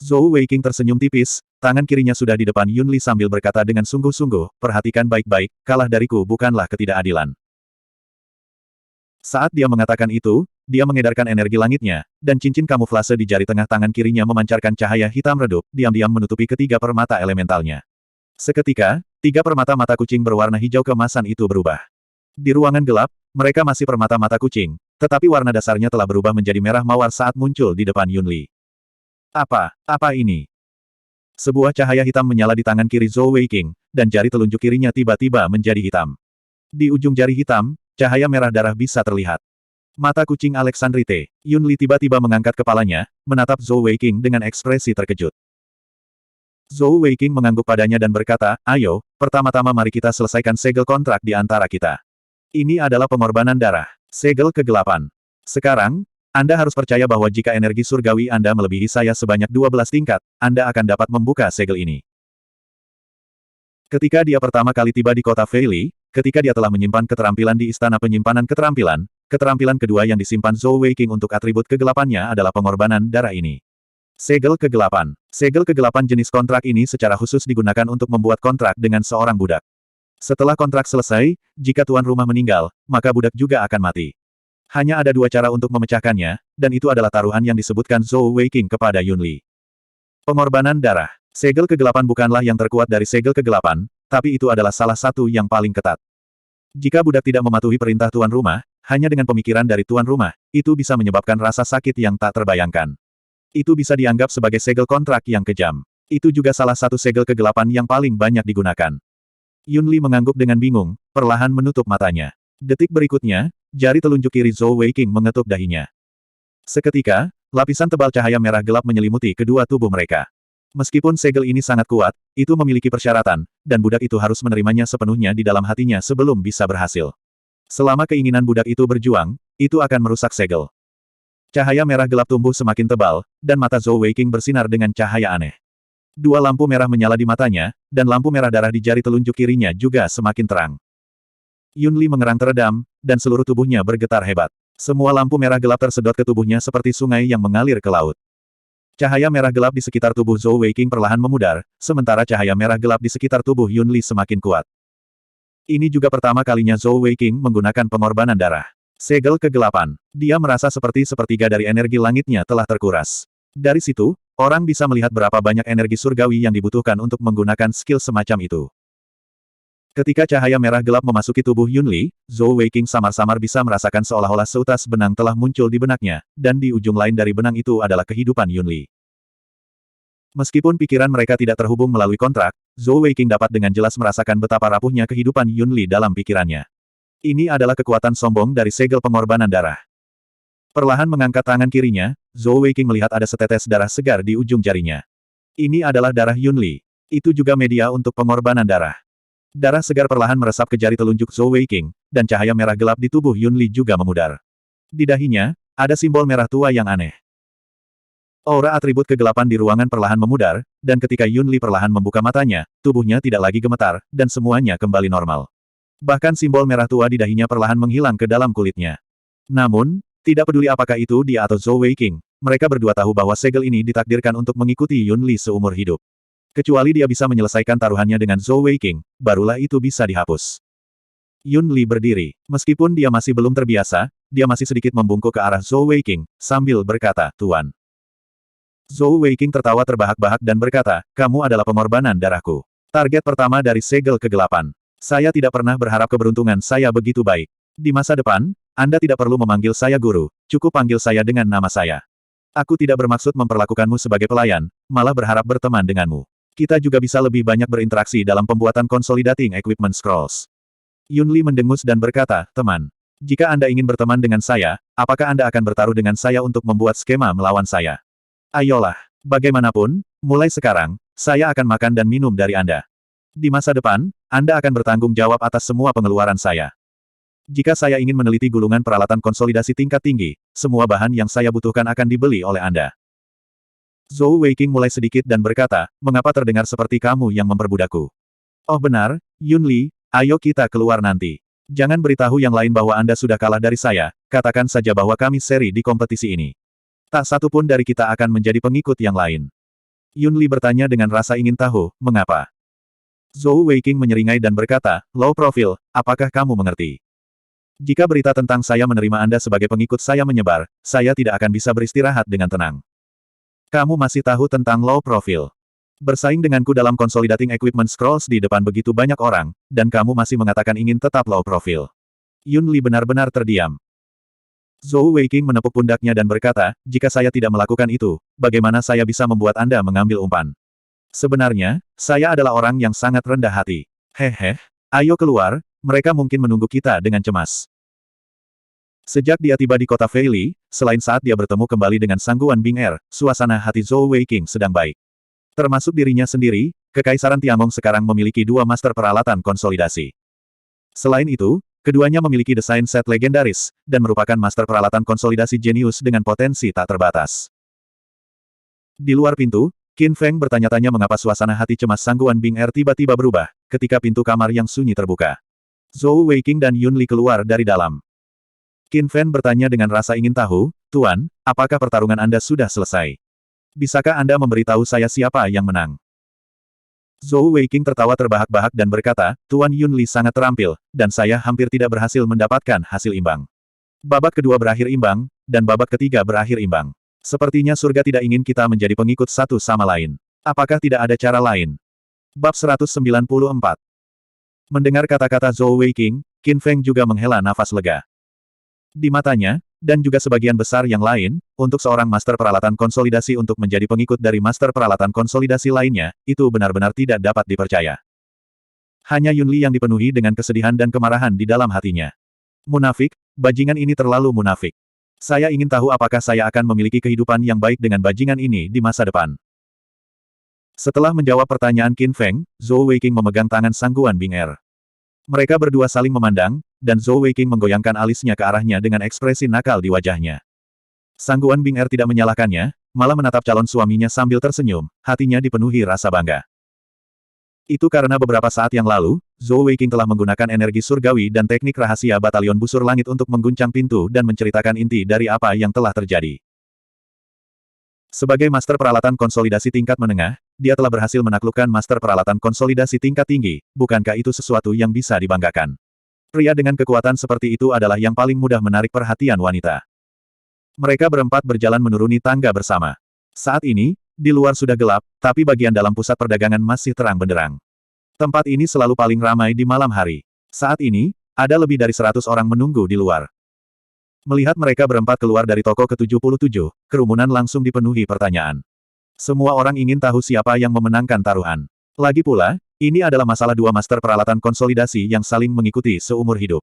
Zhou Weiking tersenyum tipis, tangan kirinya sudah di depan Yun Li sambil berkata dengan sungguh-sungguh, perhatikan baik-baik, kalah dariku bukanlah ketidakadilan. Saat dia mengatakan itu, dia mengedarkan energi langitnya, dan cincin kamuflase di jari tengah tangan kirinya memancarkan cahaya hitam redup, diam-diam menutupi ketiga permata elementalnya. Seketika, 3 permata mata kucing berwarna hijau keemasan itu berubah. Di ruangan gelap, mereka masih permata mata kucing, tetapi warna dasarnya telah berubah menjadi merah mawar saat muncul di depan Yun Li. Apa ini? Sebuah cahaya hitam menyala di tangan kiri Zhou Weiking, dan jari telunjuk kirinya tiba-tiba menjadi hitam. Di ujung jari hitam, cahaya merah darah bisa terlihat. Mata kucing Alexandrite, Yun Li tiba-tiba mengangkat kepalanya, menatap Zhou Weiking dengan ekspresi terkejut. Zhou Weiking mengangguk padanya dan berkata, ayo, pertama-tama mari kita selesaikan segel kontrak di antara kita. Ini adalah pengorbanan darah, segel kegelapan. Sekarang, Anda harus percaya bahwa jika energi surgawi Anda melebihi saya sebanyak 12 tingkat, Anda akan dapat membuka segel ini. Ketika dia pertama kali tiba di kota Feili, ketika dia telah menyimpan keterampilan di Istana Penyimpanan Keterampilan, keterampilan kedua yang disimpan Zhou Weiking untuk atribut kegelapannya adalah pengorbanan darah ini. Segel kegelapan. Segel kegelapan jenis kontrak ini secara khusus digunakan untuk membuat kontrak dengan seorang budak. Setelah kontrak selesai, jika tuan rumah meninggal, maka budak juga akan mati. Hanya ada dua cara untuk memecahkannya, dan itu adalah taruhan yang disebutkan Zhou Weiqing kepada Yunli. Pengorbanan darah. Segel kegelapan bukanlah yang terkuat dari segel kegelapan, tapi itu adalah salah satu yang paling ketat. Jika budak tidak mematuhi perintah tuan rumah, hanya dengan pemikiran dari tuan rumah, itu bisa menyebabkan rasa sakit yang tak terbayangkan. Itu bisa dianggap sebagai segel kontrak yang kejam. Itu juga salah satu segel kegelapan yang paling banyak digunakan. Yunli mengangguk dengan bingung, perlahan menutup matanya. Detik berikutnya, jari telunjuk kiri Zhou Weiqing mengetuk dahinya. Seketika, lapisan tebal cahaya merah gelap menyelimuti kedua tubuh mereka. Meskipun segel ini sangat kuat, itu memiliki persyaratan, dan budak itu harus menerimanya sepenuhnya di dalam hatinya sebelum bisa berhasil. Selama keinginan budak itu berjuang, itu akan merusak segel. Cahaya merah gelap tumbuh semakin tebal, dan mata Zhou Weiqing bersinar dengan cahaya aneh. Dua lampu merah menyala di matanya, dan lampu merah darah di jari telunjuk kirinya juga semakin terang. Yunli mengerang teredam, dan seluruh tubuhnya bergetar hebat. Semua lampu merah gelap tersedot ke tubuhnya seperti sungai yang mengalir ke laut. Cahaya merah gelap di sekitar tubuh Zhou Weiqing perlahan memudar, sementara cahaya merah gelap di sekitar tubuh Yunli semakin kuat. Ini juga pertama kalinya Zhou Weiqing menggunakan pengorbanan darah. Segel kegelapan. Dia merasa seperti sepertiga dari energi langitnya telah terkuras. Dari situ, orang bisa melihat berapa banyak energi surgawi yang dibutuhkan untuk menggunakan skill semacam itu. Ketika cahaya merah gelap memasuki tubuh Yunli, Zhou Weiqing samar-samar bisa merasakan seolah-olah seutas benang telah muncul di benaknya, dan di ujung lain dari benang itu adalah kehidupan Yunli. Meskipun pikiran mereka tidak terhubung melalui kontrak, Zhou Weiqing dapat dengan jelas merasakan betapa rapuhnya kehidupan Yunli dalam pikirannya. Ini adalah kekuatan sombong dari segel pengorbanan darah. Perlahan mengangkat tangan kirinya, Zhou Weiqing melihat ada setetes darah segar di ujung jarinya. Ini adalah darah Yunli. Itu juga media untuk pengorbanan darah. Darah segar perlahan meresap ke jari telunjuk Zhou Weiqing, dan cahaya merah gelap di tubuh Yunli juga memudar. Di dahinya, ada simbol merah tua yang aneh. Aura atribut kegelapan di ruangan perlahan memudar, dan ketika Yunli perlahan membuka matanya, tubuhnya tidak lagi gemetar, dan semuanya kembali normal. Bahkan simbol merah tua di dahinya perlahan menghilang ke dalam kulitnya. Namun, tidak peduli apakah itu dia atau Zhou Weiqing, mereka berdua tahu bahwa segel ini ditakdirkan untuk mengikuti Yunli seumur hidup. Kecuali dia bisa menyelesaikan taruhannya dengan Zhou Weiqing, barulah itu bisa dihapus. Yunli berdiri. Meskipun dia masih belum terbiasa, dia masih sedikit membungkuk ke arah Zhou Weiqing, sambil berkata, Tuan. Zhou Weiqing tertawa terbahak-bahak dan berkata, kamu adalah pengorbanan darahku. Target pertama dari segel kegelapan. Saya tidak pernah berharap keberuntungan saya begitu baik. Di masa depan, Anda tidak perlu memanggil saya guru, cukup panggil saya dengan nama saya. Aku tidak bermaksud memperlakukanmu sebagai pelayan, malah berharap berteman denganmu. Kita juga bisa lebih banyak berinteraksi dalam pembuatan Consolidating Equipment Scrolls. Yunli mendengus dan berkata, teman. Jika Anda ingin berteman dengan saya, apakah Anda akan bertaruh dengan saya untuk membuat skema melawan saya? Ayolah, bagaimanapun, mulai sekarang, saya akan makan dan minum dari Anda. Di masa depan, Anda akan bertanggung jawab atas semua pengeluaran saya. Jika saya ingin meneliti gulungan peralatan konsolidasi tingkat tinggi, semua bahan yang saya butuhkan akan dibeli oleh Anda. Zhou Weiqing mulai sedikit dan berkata, mengapa terdengar seperti kamu yang memperbudakku? Oh benar, Yunli, ayo kita keluar nanti. Jangan beritahu yang lain bahwa Anda sudah kalah dari saya, katakan saja bahwa kami seri di kompetisi ini. Tak satu pun dari kita akan menjadi pengikut yang lain. Yunli bertanya dengan rasa ingin tahu, mengapa? Zhou Weiqing menyeringai dan berkata, low profile, apakah kamu mengerti? Jika berita tentang saya menerima Anda sebagai pengikut saya menyebar, saya tidak akan bisa beristirahat dengan tenang. Kamu masih tahu tentang low profile. Bersaing denganku dalam Consolidating Equipment Scrolls di depan begitu banyak orang, dan kamu masih mengatakan ingin tetap low profile. Yunli benar-benar terdiam. Zhou Weiqing menepuk pundaknya dan berkata, jika saya tidak melakukan itu, bagaimana saya bisa membuat Anda mengambil umpan? Sebenarnya, saya adalah orang yang sangat rendah hati. Hehe, ayo keluar, mereka mungkin menunggu kita dengan cemas. Sejak dia tiba di kota Feili, selain saat dia bertemu kembali dengan Sangguan Bing Er, suasana hati Zhou Weiqing sedang baik. Termasuk dirinya sendiri, Kekaisaran Tiangong sekarang memiliki dua master peralatan konsolidasi. Selain itu, keduanya memiliki desain set legendaris, dan merupakan master peralatan konsolidasi jenius dengan potensi tak terbatas. Di luar pintu, Qin Feng bertanya-tanya mengapa suasana hati cemas Sangguan Bing Er tiba-tiba berubah, ketika pintu kamar yang sunyi terbuka. Zhou Weiqing dan Yunli keluar dari dalam. Qin Feng bertanya dengan rasa ingin tahu, Tuan, apakah pertarungan Anda sudah selesai? Bisakah Anda memberitahu saya siapa yang menang? Zhou Weiqing tertawa terbahak-bahak dan berkata, Tuan Yunli sangat terampil, dan saya hampir tidak berhasil mendapatkan hasil imbang. Babak kedua berakhir imbang, dan babak ketiga berakhir imbang. Sepertinya surga tidak ingin kita menjadi pengikut satu sama lain. Apakah tidak ada cara lain? Bab 194. Mendengar kata-kata Zhou Weiqing, Qin Feng juga menghela nafas lega. Di matanya, dan juga sebagian besar yang lain, untuk seorang master peralatan konsolidasi untuk menjadi pengikut dari master peralatan konsolidasi lainnya, itu benar-benar tidak dapat dipercaya. Hanya Yunli yang dipenuhi dengan kesedihan dan kemarahan di dalam hatinya. Munafik, bajingan ini terlalu munafik. Saya ingin tahu apakah saya akan memiliki kehidupan yang baik dengan bajingan ini di masa depan. Setelah menjawab pertanyaan Qin Feng, Zhou Weiqing memegang tangan Sang Guan Bing Er. Mereka berdua saling memandang, dan Zhou Weiqing menggoyangkan alisnya ke arahnya dengan ekspresi nakal di wajahnya. Sang Guan Bing Er tidak menyalahkannya, malah menatap calon suaminya sambil tersenyum, hatinya dipenuhi rasa bangga. Itu karena beberapa saat yang lalu, Zhou Weiqing telah menggunakan energi surgawi dan teknik rahasia Batalion Busur Langit untuk mengguncang pintu dan menceritakan inti dari apa yang telah terjadi. Sebagai master peralatan konsolidasi tingkat menengah, dia telah berhasil menaklukkan master peralatan konsolidasi tingkat tinggi, bukankah itu sesuatu yang bisa dibanggakan? Pria dengan kekuatan seperti itu adalah yang paling mudah menarik perhatian wanita. Mereka berempat berjalan menuruni tangga bersama. Saat ini, di luar sudah gelap, tapi bagian dalam pusat perdagangan masih terang benderang. Tempat ini selalu paling ramai di malam hari. Saat ini, ada lebih dari 100 orang menunggu di luar. Melihat mereka berempat keluar dari toko ke-77, kerumunan langsung dipenuhi pertanyaan. Semua orang ingin tahu siapa yang memenangkan taruhan. Lagi pula, ini adalah masalah dua master peralatan konsolidasi yang saling mengikuti seumur hidup.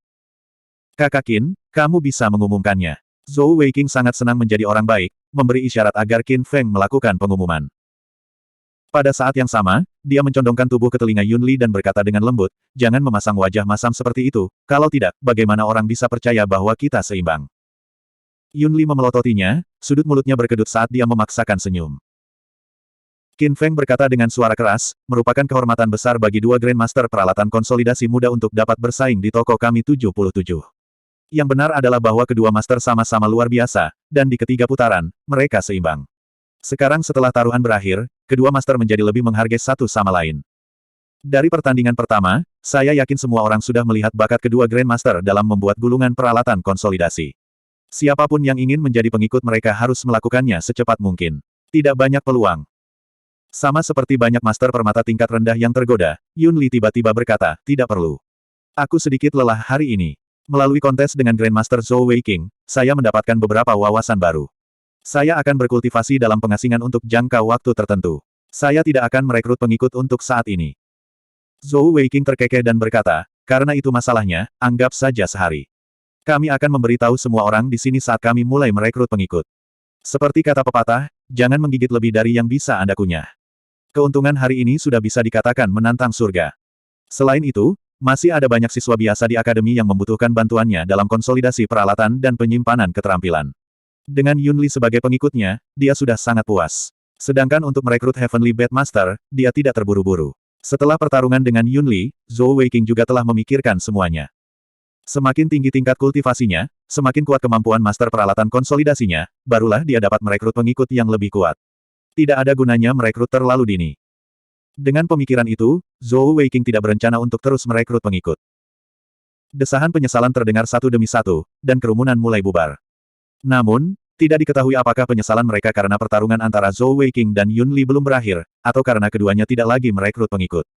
Kakak Qin, kamu bisa mengumumkannya. Zhou Weiqing sangat senang menjadi orang baik, memberi isyarat agar Qin Feng melakukan pengumuman. Pada saat yang sama, dia mencondongkan tubuh ke telinga Yunli dan berkata dengan lembut, jangan memasang wajah masam seperti itu, kalau tidak, bagaimana orang bisa percaya bahwa kita seimbang. Yunli memelototinya, sudut mulutnya berkedut saat dia memaksakan senyum. Qin Feng berkata dengan suara keras, merupakan kehormatan besar bagi dua Grandmaster peralatan konsolidasi muda untuk dapat bersaing di toko kami 77. Yang benar adalah bahwa kedua master sama-sama luar biasa, dan di ketiga putaran, mereka seimbang. Sekarang setelah taruhan berakhir, kedua master menjadi lebih menghargai satu sama lain. Dari pertandingan pertama, saya yakin semua orang sudah melihat bakat kedua Grandmaster dalam membuat gulungan peralatan konsolidasi. Siapapun yang ingin menjadi pengikut mereka harus melakukannya secepat mungkin. Tidak banyak peluang. Sama seperti banyak master permata tingkat rendah yang tergoda, Yunli tiba-tiba berkata, tidak perlu. Aku sedikit lelah hari ini. Melalui kontes dengan Grandmaster Zhou Weiqing, saya mendapatkan beberapa wawasan baru. Saya akan berkultivasi dalam pengasingan untuk jangka waktu tertentu. Saya tidak akan merekrut pengikut untuk saat ini. Zhou Weiqing terkekeh dan berkata, karena itu masalahnya, anggap saja sehari. Kami akan memberitahu semua orang di sini saat kami mulai merekrut pengikut. Seperti kata pepatah, jangan menggigit lebih dari yang bisa Anda kunyah. Keuntungan hari ini sudah bisa dikatakan menantang surga. Selain itu, masih ada banyak siswa biasa di akademi yang membutuhkan bantuannya dalam konsolidasi peralatan dan penyimpanan keterampilan. Dengan Yunli sebagai pengikutnya, dia sudah sangat puas. Sedangkan untuk merekrut Heavenly Batmaster, dia tidak terburu-buru. Setelah pertarungan dengan Yunli, Zhou Weiqing juga telah memikirkan semuanya. Semakin tinggi tingkat kultivasinya, semakin kuat kemampuan master peralatan konsolidasinya, barulah dia dapat merekrut pengikut yang lebih kuat. Tidak ada gunanya merekrut terlalu dini. Dengan pemikiran itu, Zhou Weiqing tidak berencana untuk terus merekrut pengikut. Desahan penyesalan terdengar satu demi satu, dan kerumunan mulai bubar. Namun, tidak diketahui apakah penyesalan mereka karena pertarungan antara Zhou Weiqing dan Yunli belum berakhir, atau karena keduanya tidak lagi merekrut pengikut.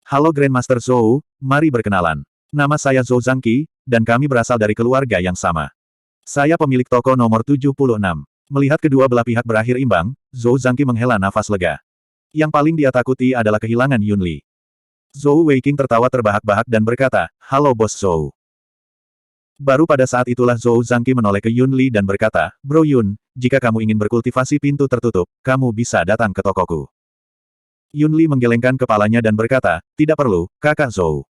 Halo Grandmaster Zhou, mari berkenalan. Nama saya Zhou Zangqi, dan kami berasal dari keluarga yang sama. Saya pemilik toko nomor 76. Melihat kedua belah pihak berakhir imbang, Zhou Zangqi menghela nafas lega. Yang paling dia takuti adalah kehilangan Yunli. Zhou Weiqing tertawa terbahak-bahak dan berkata, halo Bos Zhou. Baru pada saat itulah Zhou Zangqi menoleh ke Yunli dan berkata, Bro Yun, jika kamu ingin berkultivasi pintu tertutup, kamu bisa datang ke tokoku. Yunli menggelengkan kepalanya dan berkata, tidak perlu, kakak Zhou.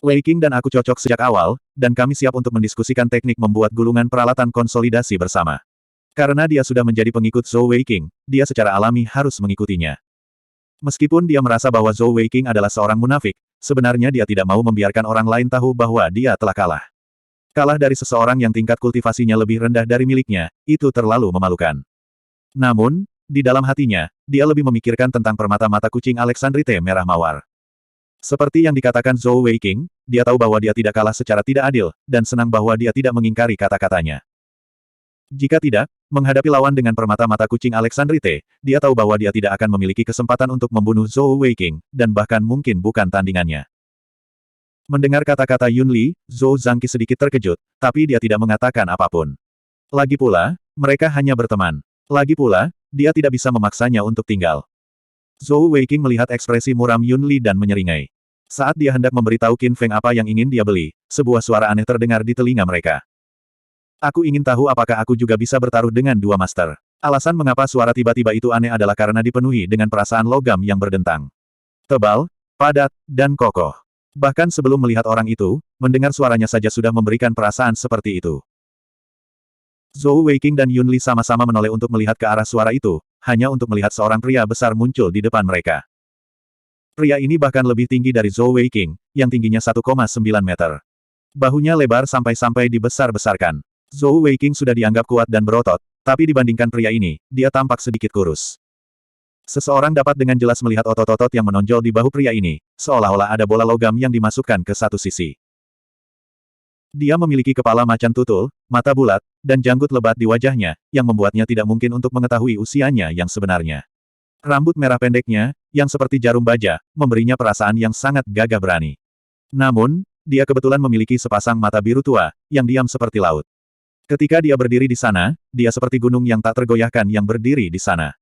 Weiqing dan aku cocok sejak awal, dan kami siap untuk mendiskusikan teknik membuat gulungan peralatan konsolidasi bersama. Karena dia sudah menjadi pengikut Zhou Weiqing, dia secara alami harus mengikutinya. Meskipun dia merasa bahwa Zhou Weiqing adalah seorang munafik, sebenarnya dia tidak mau membiarkan orang lain tahu bahwa dia telah kalah. Kalah dari seseorang yang tingkat kultivasinya lebih rendah dari miliknya, itu terlalu memalukan. Namun, di dalam hatinya, dia lebih memikirkan tentang permata mata kucing Alexandrite merah mawar. Seperti yang dikatakan Zhou Weiqing, dia tahu bahwa dia tidak kalah secara tidak adil, dan senang bahwa dia tidak mengingkari kata-katanya. Jika tidak, menghadapi lawan dengan permata mata kucing Alexandrite, dia tahu bahwa dia tidak akan memiliki kesempatan untuk membunuh Zhou Weiqing, dan bahkan mungkin bukan tandingannya. Mendengar kata-kata Yun Li, Zhou Zangqi sedikit terkejut, tapi dia tidak mengatakan apapun. Lagi pula, mereka hanya berteman. Lagi pula, dia tidak bisa memaksanya untuk tinggal. Zhou Weiqing melihat ekspresi muram Yun Li dan menyeringai. Saat dia hendak memberitahu Qin Feng apa yang ingin dia beli, sebuah suara aneh terdengar di telinga mereka. Aku ingin tahu apakah aku juga bisa bertaruh dengan dua master. Alasan mengapa suara tiba-tiba itu aneh adalah karena dipenuhi dengan perasaan logam yang berdentang. Tebal, padat, dan kokoh. Bahkan sebelum melihat orang itu, mendengar suaranya saja sudah memberikan perasaan seperti itu. Zhou Weiqing dan Yun Li sama-sama menoleh untuk melihat ke arah suara itu, hanya untuk melihat seorang pria besar muncul di depan mereka. Pria ini bahkan lebih tinggi dari Zhou Weiqing, yang tingginya 1,9 meter. Bahunya lebar sampai-sampai dibesar-besarkan. Zhou Weiqing sudah dianggap kuat dan berotot, tapi dibandingkan pria ini, dia tampak sedikit kurus. Seseorang dapat dengan jelas melihat otot-otot yang menonjol di bahu pria ini, seolah-olah ada bola logam yang dimasukkan ke satu sisi. Dia memiliki kepala macan tutul, mata bulat, dan janggut lebat di wajahnya, yang membuatnya tidak mungkin untuk mengetahui usianya yang sebenarnya. Rambut merah pendeknya, yang seperti jarum baja, memberinya perasaan yang sangat gagah berani. Namun, dia kebetulan memiliki sepasang mata biru tua, yang diam seperti laut. Ketika dia berdiri di sana, dia seperti gunung yang tak tergoyahkan yang berdiri di sana.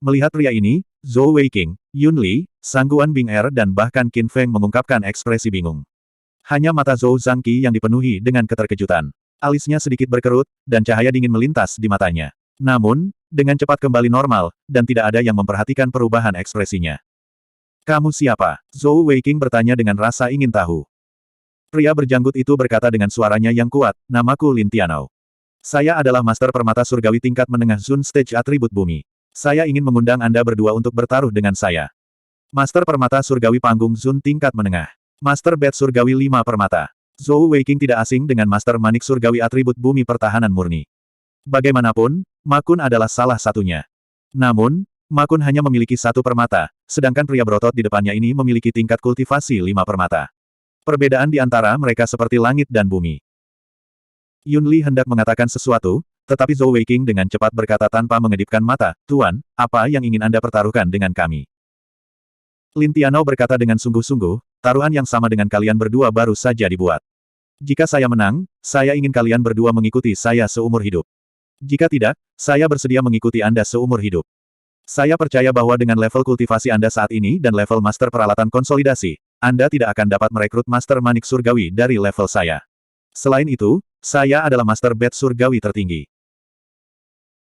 Melihat pria ini, Zhou Weiqing, Yun Li, Sangguan Bing Er dan bahkan Qin Feng mengungkapkan ekspresi bingung. Hanya mata Zhou Zangqi yang dipenuhi dengan keterkejutan. Alisnya sedikit berkerut, dan cahaya dingin melintas di matanya. Namun, dengan cepat kembali normal, dan tidak ada yang memperhatikan perubahan ekspresinya. Kamu siapa? Zhou Weiqing bertanya dengan rasa ingin tahu. Pria berjanggut itu berkata dengan suaranya yang kuat, namaku Lin Tianao. Saya adalah Master Permata Surgawi tingkat menengah Zun Stage Atribut Bumi. Saya ingin mengundang Anda berdua untuk bertaruh dengan saya. Master Permata Surgawi Panggung Zun tingkat menengah. Master Bet Surgawi 5 Permata. Zhou Weiqing tidak asing dengan Master Manik Surgawi Atribut Bumi Pertahanan Murni. Bagaimanapun, Ma Kun adalah salah satunya. Namun, Ma Kun hanya memiliki satu permata, sedangkan pria berotot di depannya ini memiliki tingkat kultivasi 5 permata. Perbedaan di antara mereka seperti langit dan bumi. Yun Li hendak mengatakan sesuatu, tetapi Zhou Weiqing dengan cepat berkata tanpa mengedipkan mata, Tuan, apa yang ingin Anda pertaruhkan dengan kami? Lin Tianao berkata dengan sungguh-sungguh, taruhan yang sama dengan kalian berdua baru saja dibuat. Jika saya menang, saya ingin kalian berdua mengikuti saya seumur hidup. Jika tidak, saya bersedia mengikuti Anda seumur hidup. Saya percaya bahwa dengan level kultivasi Anda saat ini dan level master peralatan konsolidasi, Anda tidak akan dapat merekrut Master Manik Surgawi dari level saya. Selain itu, saya adalah Master Bet Surgawi tertinggi.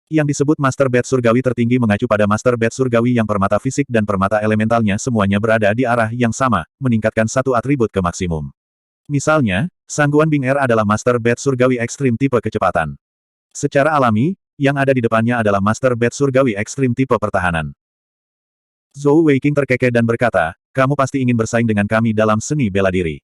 Yang disebut Master Bet Surgawi tertinggi mengacu pada Master Bet Surgawi yang permata fisik dan permata elementalnya semuanya berada di arah yang sama, meningkatkan satu atribut ke maksimum. Misalnya, Sangguan Bing Er adalah Master Bet Surgawi ekstrim tipe kecepatan. Secara alami, yang ada di depannya adalah Master Bet Surgawi ekstrim tipe pertahanan. Zhou Weiqing terkekeh dan berkata, kamu pasti ingin bersaing dengan kami dalam seni bela diri.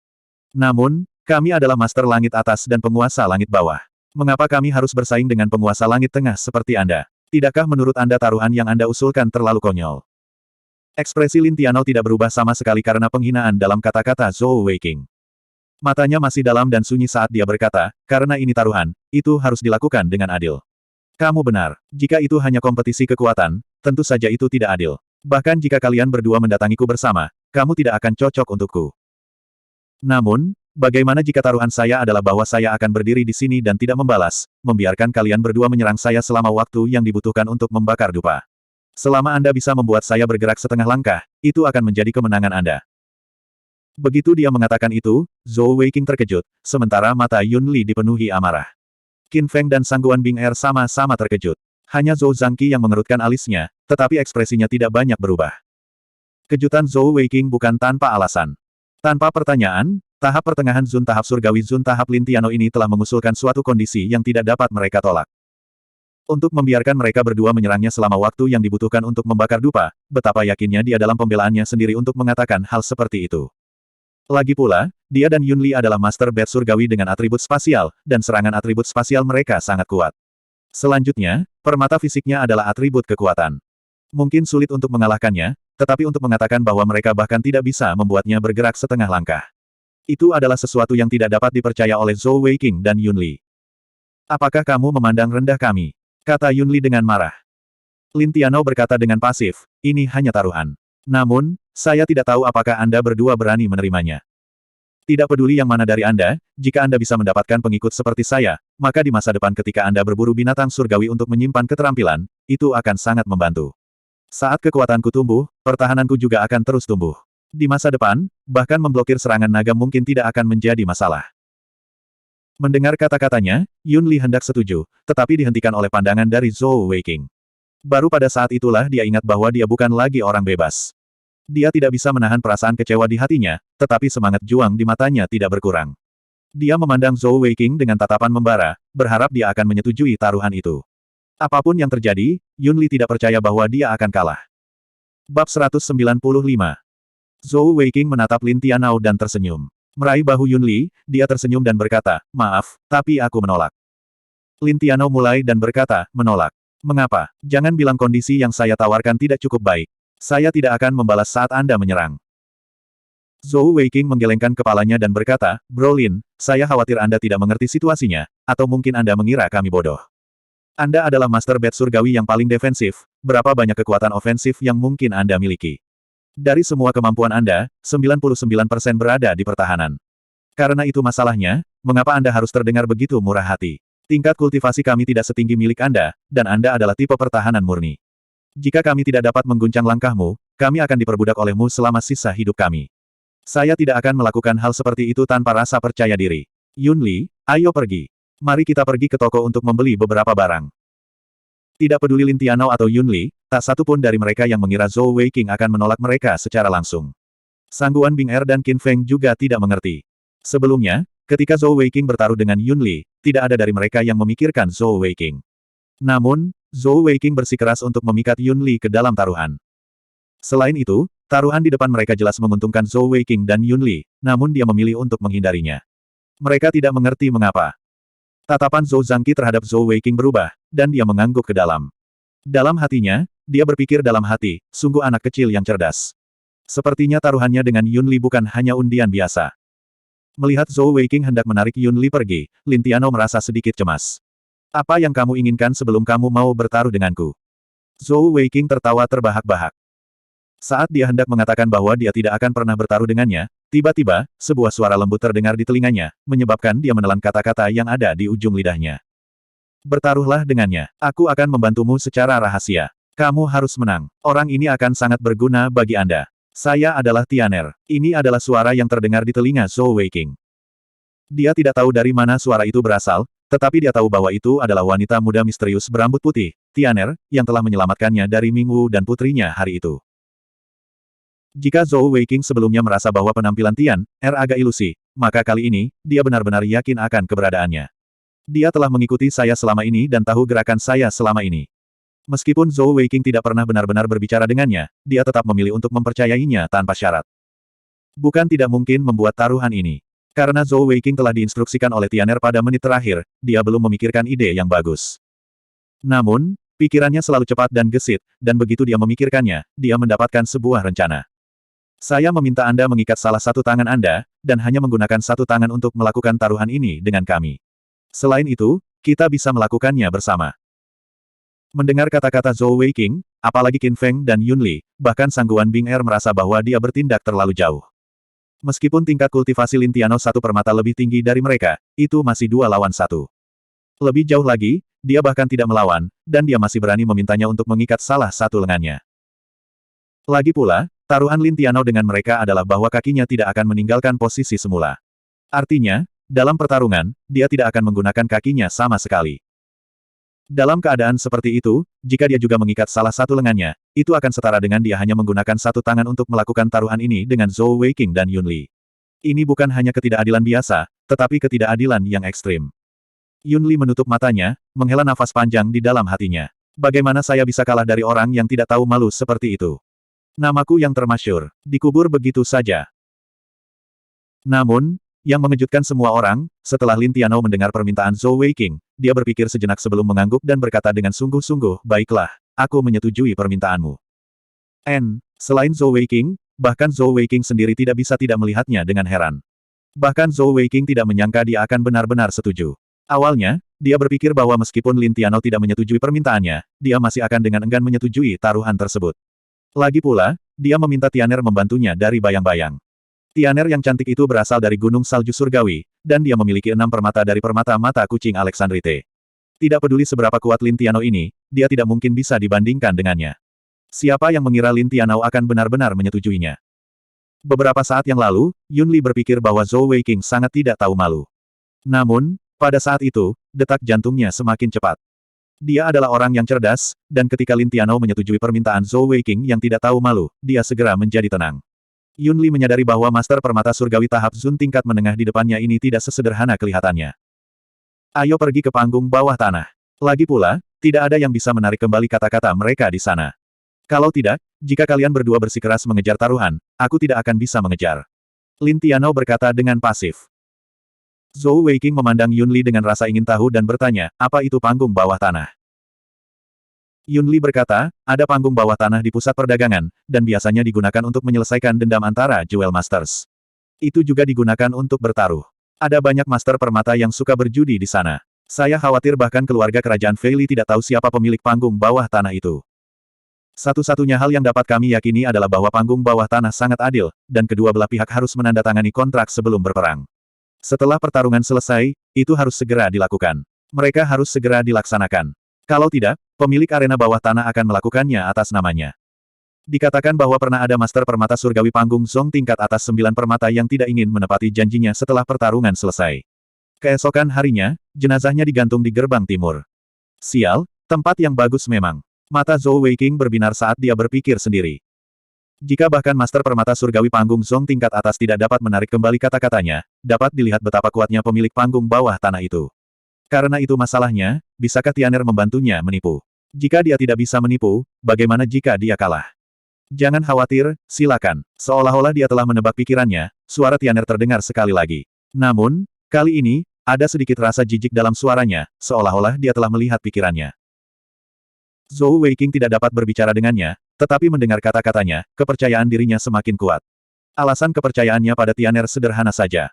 Namun, kami adalah Master Langit Atas dan Penguasa Langit Bawah. Mengapa kami harus bersaing dengan Penguasa Langit Tengah seperti Anda? Tidakkah menurut Anda taruhan yang Anda usulkan terlalu konyol? Ekspresi Lin Tianao tidak berubah sama sekali karena penghinaan dalam kata-kata Zhou Weiqing. Matanya masih dalam dan sunyi saat dia berkata, karena ini taruhan, itu harus dilakukan dengan adil. Kamu benar. Jika itu hanya kompetisi kekuatan, tentu saja itu tidak adil. Bahkan jika kalian berdua mendatangiku bersama, kamu tidak akan cocok untukku. Namun, bagaimana jika taruhan saya adalah bahwa saya akan berdiri di sini dan tidak membalas, membiarkan kalian berdua menyerang saya selama waktu yang dibutuhkan untuk membakar dupa. Selama Anda bisa membuat saya bergerak setengah langkah, itu akan menjadi kemenangan Anda. Begitu dia mengatakan itu, Zhou Weiqing terkejut, sementara mata Yun Li dipenuhi amarah. Qin Feng dan Sangguan Bing Er sama-sama terkejut. Hanya Zhou Zangqi yang mengerutkan alisnya, tetapi ekspresinya tidak banyak berubah. Kejutan Zhou Weiqing bukan tanpa alasan. Tanpa pertanyaan, tahap pertengahan Zun tahap surgawi Zun tahap Lin Tianao ini telah mengusulkan suatu kondisi yang tidak dapat mereka tolak. Untuk membiarkan mereka berdua menyerangnya selama waktu yang dibutuhkan untuk membakar dupa, betapa yakinnya dia dalam pembelaannya sendiri untuk mengatakan hal seperti itu. Lagi pula, dia dan Yun Li adalah Master Bet Surgawi dengan atribut spasial, dan serangan atribut spasial mereka sangat kuat. Selanjutnya, permata fisiknya adalah atribut kekuatan. Mungkin sulit untuk mengalahkannya, tetapi untuk mengatakan bahwa mereka bahkan tidak bisa membuatnya bergerak setengah langkah. Itu adalah sesuatu yang tidak dapat dipercaya oleh Zhou Weiqing dan Yun Li. Apakah kamu memandang rendah kami? Kata Yun Li dengan marah. Lin Tianou berkata dengan pasif, ini hanya taruhan. Namun, saya tidak tahu apakah Anda berdua berani menerimanya. Tidak peduli yang mana dari Anda, jika Anda bisa mendapatkan pengikut seperti saya, maka di masa depan ketika Anda berburu binatang surgawi untuk menyimpan keterampilan, itu akan sangat membantu. Saat kekuatanku tumbuh, pertahananku juga akan terus tumbuh. Di masa depan, bahkan memblokir serangan naga mungkin tidak akan menjadi masalah. Mendengar kata-katanya, Yun Li hendak setuju, tetapi dihentikan oleh pandangan dari Zhou Weiqing. Baru pada saat itulah dia ingat bahwa dia bukan lagi orang bebas. Dia tidak bisa menahan perasaan kecewa di hatinya, tetapi semangat juang di matanya tidak berkurang. Dia memandang Zhou Weiqing dengan tatapan membara, berharap dia akan menyetujui taruhan itu. Apapun yang terjadi, Yun Li tidak percaya bahwa dia akan kalah. Bab 195. Zhou Weiqing menatap Lin Tianou dan tersenyum. Meraih bahu Yun Li, dia tersenyum dan berkata, maaf, tapi aku menolak. Lin Tianou mulai dan berkata, menolak. Mengapa? Jangan bilang kondisi yang saya tawarkan tidak cukup baik. Saya tidak akan membalas saat Anda menyerang. Zhou Weiqing menggelengkan kepalanya dan berkata, Bro Lin, saya khawatir Anda tidak mengerti situasinya, atau mungkin Anda mengira kami bodoh. Anda adalah master bat surgawi yang paling defensif, berapa banyak kekuatan ofensif yang mungkin Anda miliki. Dari semua kemampuan Anda, 99% berada di pertahanan. Karena itu masalahnya, mengapa Anda harus terdengar begitu murah hati? Tingkat kultivasi kami tidak setinggi milik Anda, dan Anda adalah tipe pertahanan murni. Jika kami tidak dapat mengguncang langkahmu, kami akan diperbudak olehmu selama sisa hidup kami. Saya tidak akan melakukan hal seperti itu tanpa rasa percaya diri. Yun Li, ayo pergi. Mari kita pergi ke toko untuk membeli beberapa barang. Tidak peduli Lin Tianou atau Yun Li, tak satu pun dari mereka yang mengira Zhou Weiqing akan menolak mereka secara langsung. Sangguan Bing Er dan Qin Feng juga tidak mengerti. Sebelumnya, ketika Zhou Weiqing bertaruh dengan Yun Li, tidak ada dari mereka yang memikirkan Zhou Weiqing. Namun, Zhou Weiqing bersikeras untuk memikat Yun Li ke dalam taruhan. Selain itu, taruhan di depan mereka jelas menguntungkan Zhou Weiqing dan Yun Li, namun dia memilih untuk menghindarinya. Mereka tidak mengerti mengapa. Tatapan Zhou Zangqi terhadap Zhou Weiqing berubah, dan dia mengangguk ke dalam. Dalam hatinya, dia berpikir dalam hati, sungguh anak kecil yang cerdas. Sepertinya taruhannya dengan Yun Li bukan hanya undian biasa. Melihat Zhou Weiqing hendak menarik Yun Li pergi, Lin Tianou merasa sedikit cemas. Apa yang kamu inginkan sebelum kamu mau bertaruh denganku? Zhou Weiqing tertawa terbahak-bahak. Saat dia hendak mengatakan bahwa dia tidak akan pernah bertaruh dengannya, tiba-tiba, sebuah suara lembut terdengar di telinganya, menyebabkan dia menelan kata-kata yang ada di ujung lidahnya. Bertaruhlah dengannya. Aku akan membantumu secara rahasia. Kamu harus menang. Orang ini akan sangat berguna bagi Anda. Saya adalah Tianer. Ini adalah suara yang terdengar di telinga Zhou Weiqing. Dia tidak tahu dari mana suara itu berasal, tetapi dia tahu bahwa itu adalah wanita muda misterius berambut putih, Tianer, yang telah menyelamatkannya dari Ming Wu dan putrinya hari itu. Jika Zhou Weiqing sebelumnya merasa bahwa penampilan Tianer agak ilusi, maka kali ini, dia benar-benar yakin akan keberadaannya. Dia telah mengikuti saya selama ini dan tahu gerakan saya selama ini. Meskipun Zhou Weiqing tidak pernah benar-benar berbicara dengannya, dia tetap memilih untuk mempercayainya tanpa syarat. Bukan tidak mungkin membuat taruhan ini. Karena Zhou Weiqing telah diinstruksikan oleh Tianer pada menit terakhir, dia belum memikirkan ide yang bagus. Namun, pikirannya selalu cepat dan gesit, dan begitu dia memikirkannya, dia mendapatkan sebuah rencana. Saya meminta Anda mengikat salah satu tangan Anda, dan hanya menggunakan satu tangan untuk melakukan taruhan ini dengan kami. Selain itu, kita bisa melakukannya bersama. Mendengar kata-kata Zhou Weiqing, apalagi Qin Feng dan Yun Li, bahkan Sangguan Bing Er merasa bahwa dia bertindak terlalu jauh. Meskipun tingkat kultivasi Lin Tianou satu permata lebih tinggi dari mereka, itu masih 2 lawan 1. Lebih jauh lagi, dia bahkan tidak melawan, dan dia masih berani memintanya untuk mengikat salah satu lengannya. Lagi pula, taruhan Lin Tianou dengan mereka adalah bahwa kakinya tidak akan meninggalkan posisi semula. Artinya, dalam pertarungan, dia tidak akan menggunakan kakinya sama sekali. Dalam keadaan seperti itu, jika dia juga mengikat salah satu lengannya, itu akan setara dengan dia hanya menggunakan satu tangan untuk melakukan taruhan ini dengan Zhou Weiqing dan Yun Li. Ini bukan hanya ketidakadilan biasa, tetapi ketidakadilan yang ekstrim. Yun Li menutup matanya, menghela nafas panjang di dalam hatinya. Bagaimana saya bisa kalah dari orang yang tidak tahu malu seperti itu? Namaku yang termasyur, dikubur begitu saja. Namun, Yang mengejutkan semua orang, setelah Lin Tianou mendengar permintaan Zhou Weiqing, dia berpikir sejenak sebelum mengangguk dan berkata dengan sungguh-sungguh, baiklah, aku menyetujui permintaanmu. Selain Zhou Weiqing, bahkan Zhou Weiqing sendiri tidak bisa tidak melihatnya dengan heran. Bahkan Zhou Weiqing tidak menyangka dia akan benar-benar setuju. Awalnya, dia berpikir bahwa meskipun Lin Tianou tidak menyetujui permintaannya, dia masih akan dengan enggan menyetujui taruhan tersebut. Lagi pula, dia meminta Tianer membantunya dari bayang-bayang. Tianer yang cantik itu berasal dari Gunung Salju Surgawi, dan dia memiliki 6 permata dari permata mata kucing Alexandrite. Tidak peduli seberapa kuat Lin Tianou ini, dia tidak mungkin bisa dibandingkan dengannya. Siapa yang mengira Lin Tianou akan benar-benar menyetujuinya? Beberapa saat yang lalu, Yun Li berpikir bahwa Zhou Weiqing sangat tidak tahu malu. Namun, pada saat itu, detak jantungnya semakin cepat. Dia adalah orang yang cerdas, dan ketika Lin Tianou menyetujui permintaan Zhou Weiqing yang tidak tahu malu, dia segera menjadi tenang. Yun Li menyadari bahwa Master Permata Surgawi tahap Zun tingkat menengah di depannya ini tidak sesederhana kelihatannya. Ayo pergi ke panggung bawah tanah. Lagi pula, tidak ada yang bisa menarik kembali kata-kata mereka di sana. Kalau tidak, jika kalian berdua bersikeras mengejar taruhan, aku tidak akan bisa mengejar. Lin Tianou berkata dengan pasif. Zhou Weiqing memandang Yun Li dengan rasa ingin tahu dan bertanya, apa itu panggung bawah tanah? Yun Li berkata, ada panggung bawah tanah di pusat perdagangan, dan biasanya digunakan untuk menyelesaikan dendam antara Jewel Masters. Itu juga digunakan untuk bertaruh. Ada banyak master permata yang suka berjudi di sana. Saya khawatir bahkan keluarga kerajaan Fei Li tidak tahu siapa pemilik panggung bawah tanah itu. Satu-satunya hal yang dapat kami yakini adalah bahwa panggung bawah tanah sangat adil, dan kedua belah pihak harus menandatangani kontrak sebelum berperang. Setelah pertarungan selesai, itu harus segera dilakukan. Mereka harus segera dilaksanakan. Kalau tidak, pemilik arena bawah tanah akan melakukannya atas namanya. Dikatakan bahwa pernah ada Master Permata Surgawi Panggung Zong tingkat atas 9 permata yang tidak ingin menepati janjinya setelah pertarungan selesai. Keesokan harinya, jenazahnya digantung di gerbang timur. Sial, tempat yang bagus memang. Mata Zhou Weiqing berbinar saat dia berpikir sendiri. Jika bahkan Master Permata Surgawi Panggung Zong tingkat atas tidak dapat menarik kembali kata-katanya, dapat dilihat betapa kuatnya pemilik panggung bawah tanah itu. Karena itu masalahnya, bisakah Tianer membantunya menipu? Jika dia tidak bisa menipu, bagaimana jika dia kalah? Jangan khawatir, silakan. Seolah-olah dia telah menebak pikirannya, suara Tianer terdengar sekali lagi. Namun, kali ini, ada sedikit rasa jijik dalam suaranya, seolah-olah dia telah melihat pikirannya. Zhou Weiqing tidak dapat berbicara dengannya, tetapi mendengar kata-katanya, kepercayaan dirinya semakin kuat. Alasan kepercayaannya pada Tianer sederhana saja.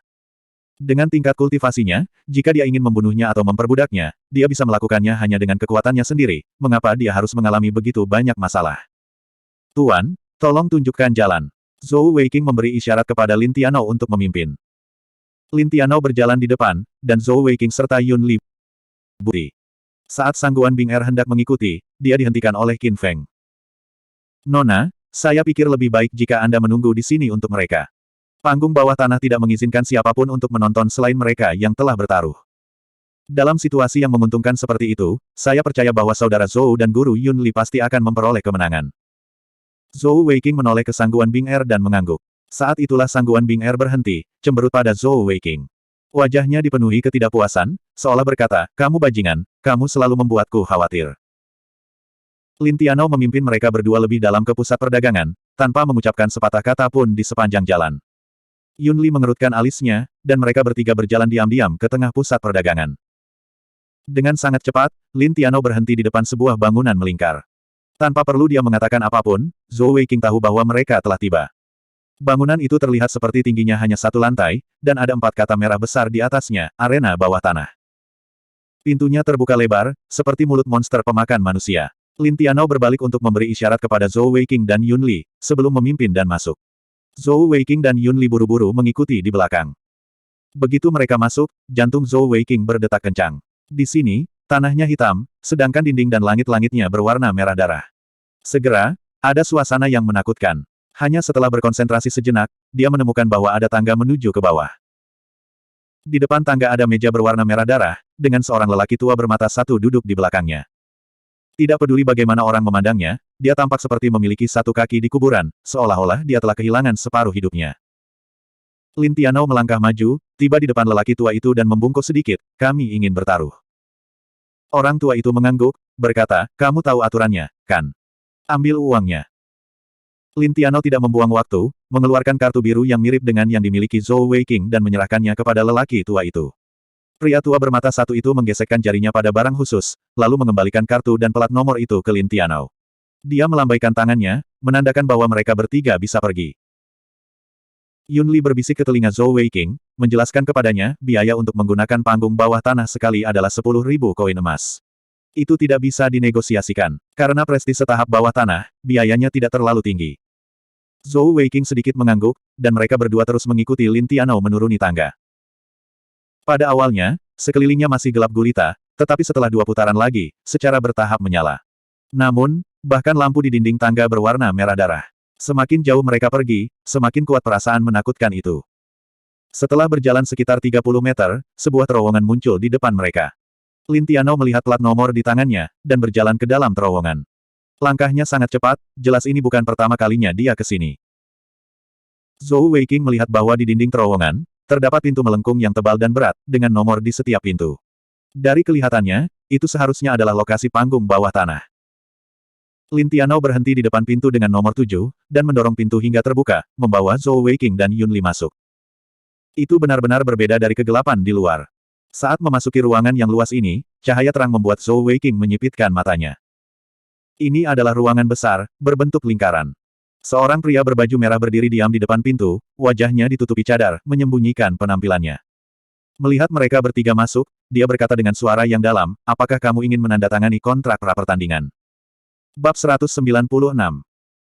Dengan tingkat kultivasinya, jika dia ingin membunuhnya atau memperbudaknya, dia bisa melakukannya hanya dengan kekuatannya sendiri, mengapa dia harus mengalami begitu banyak masalah. Tuan, tolong tunjukkan jalan. Zhou Weiqing memberi isyarat kepada Lin Tianou untuk memimpin. Lin Tianou berjalan di depan, dan Zhou Weiqing serta Yun Li buri. Saat Sangguan Bing Er hendak mengikuti, dia dihentikan oleh Qin Feng. Nona, saya pikir lebih baik jika Anda menunggu di sini untuk mereka. Panggung bawah tanah tidak mengizinkan siapapun untuk menonton selain mereka yang telah bertaruh. Dalam situasi yang menguntungkan seperti itu, saya percaya bahwa saudara Zhou dan guru Yun Li pasti akan memperoleh kemenangan. Zhou Weiqing menoleh ke Sangguan Bing Er dan mengangguk. Saat itulah Sangguan Bing Er berhenti, cemberut pada Zhou Weiqing. Wajahnya dipenuhi ketidakpuasan, seolah berkata, kamu bajingan, kamu selalu membuatku khawatir. Lin Tianou memimpin mereka berdua lebih dalam ke pusat perdagangan, tanpa mengucapkan sepatah kata pun di sepanjang jalan. Yun Li mengerutkan alisnya, dan mereka bertiga berjalan diam-diam ke tengah pusat perdagangan. Dengan sangat cepat, Lin Tianou berhenti di depan sebuah bangunan melingkar. Tanpa perlu dia mengatakan apapun, Zhou Weiqing tahu bahwa mereka telah tiba. Bangunan itu terlihat seperti tingginya hanya 1 lantai, dan ada 4 kata merah besar di atasnya, arena bawah tanah. Pintunya terbuka lebar, seperti mulut monster pemakan manusia. Lin Tianou berbalik untuk memberi isyarat kepada Zhou Weiqing dan Yun Li, sebelum memimpin dan masuk. Zhou Weiqing dan Yun Li buru-buru mengikuti di belakang. Begitu mereka masuk, jantung Zhou Weiqing berdetak kencang. Di sini, tanahnya hitam, sedangkan dinding dan langit-langitnya berwarna merah darah. Segera, ada suasana yang menakutkan. Hanya setelah berkonsentrasi sejenak, dia menemukan bahwa ada tangga menuju ke bawah. Di depan tangga ada meja berwarna merah darah, dengan seorang lelaki tua bermata satu duduk di belakangnya. Tidak peduli bagaimana orang memandangnya, dia tampak seperti memiliki 1 kaki di kuburan, seolah-olah dia telah kehilangan separuh hidupnya. Lin Tianou melangkah maju, tiba di depan lelaki tua itu dan membungkuk sedikit, kami ingin bertaruh. Orang tua itu mengangguk, berkata, kamu tahu aturannya, kan? Ambil uangnya. Lin Tianou tidak membuang waktu, mengeluarkan kartu biru yang mirip dengan yang dimiliki Zhou Weiqing dan menyerahkannya kepada lelaki tua itu. Pria tua bermata satu itu menggesekkan jarinya pada barang khusus, lalu mengembalikan kartu dan pelat nomor itu ke Lin Tianou. Dia melambaikan tangannya, menandakan bahwa mereka bertiga bisa pergi. Yun Li berbisik ke telinga Zhou Weiqing, menjelaskan kepadanya, biaya untuk menggunakan panggung bawah tanah sekali adalah 10.000 koin emas. Itu tidak bisa dinegosiasikan. Karena prestise tahap bawah tanah, biayanya tidak terlalu tinggi. Zhou Weiqing sedikit mengangguk, dan mereka berdua terus mengikuti Lin Tianou menuruni tangga. Pada awalnya, sekelilingnya masih gelap gulita, tetapi setelah 2 putaran lagi, secara bertahap menyala. Namun, bahkan lampu di dinding tangga berwarna merah darah. Semakin jauh mereka pergi, semakin kuat perasaan menakutkan itu. Setelah berjalan sekitar 30 meter, sebuah terowongan muncul di depan mereka. Lin Tianou melihat plat nomor di tangannya, dan berjalan ke dalam terowongan. Langkahnya sangat cepat, jelas ini bukan pertama kalinya dia ke sini. Zhou Weiqing melihat bahwa di dinding terowongan, terdapat pintu melengkung yang tebal dan berat, dengan nomor di setiap pintu. Dari kelihatannya, itu seharusnya adalah lokasi panggung bawah tanah. Lin Tianou berhenti di depan pintu dengan nomor 7, dan mendorong pintu hingga terbuka, membawa Zhou Weiqing dan Yun Li masuk. Itu benar-benar berbeda dari kegelapan di luar. Saat memasuki ruangan yang luas ini, cahaya terang membuat Zhou Weiqing menyipitkan matanya. Ini adalah ruangan besar, berbentuk lingkaran. Seorang pria berbaju merah berdiri diam di depan pintu, wajahnya ditutupi cadar, menyembunyikan penampilannya. Melihat mereka bertiga masuk, dia berkata dengan suara yang dalam, apakah kamu ingin menandatangani kontrak pra-pertandingan? Bab 196.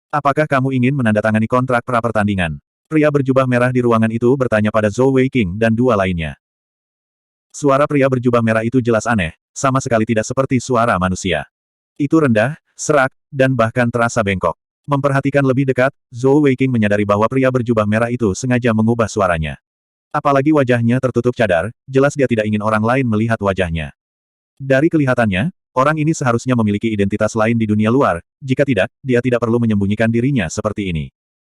Apakah kamu ingin menandatangani kontrak pra-pertandingan? Pria berjubah merah di ruangan itu bertanya pada Zhou Weiqing dan 2 lainnya. Suara pria berjubah merah itu jelas aneh, sama sekali tidak seperti suara manusia. Itu rendah, serak, dan bahkan terasa bengkok. Memperhatikan lebih dekat, Zhou Weiqing menyadari bahwa pria berjubah merah itu sengaja mengubah suaranya. Apalagi wajahnya tertutup cadar, jelas dia tidak ingin orang lain melihat wajahnya. Dari kelihatannya, orang ini seharusnya memiliki identitas lain di dunia luar, jika tidak, dia tidak perlu menyembunyikan dirinya seperti ini.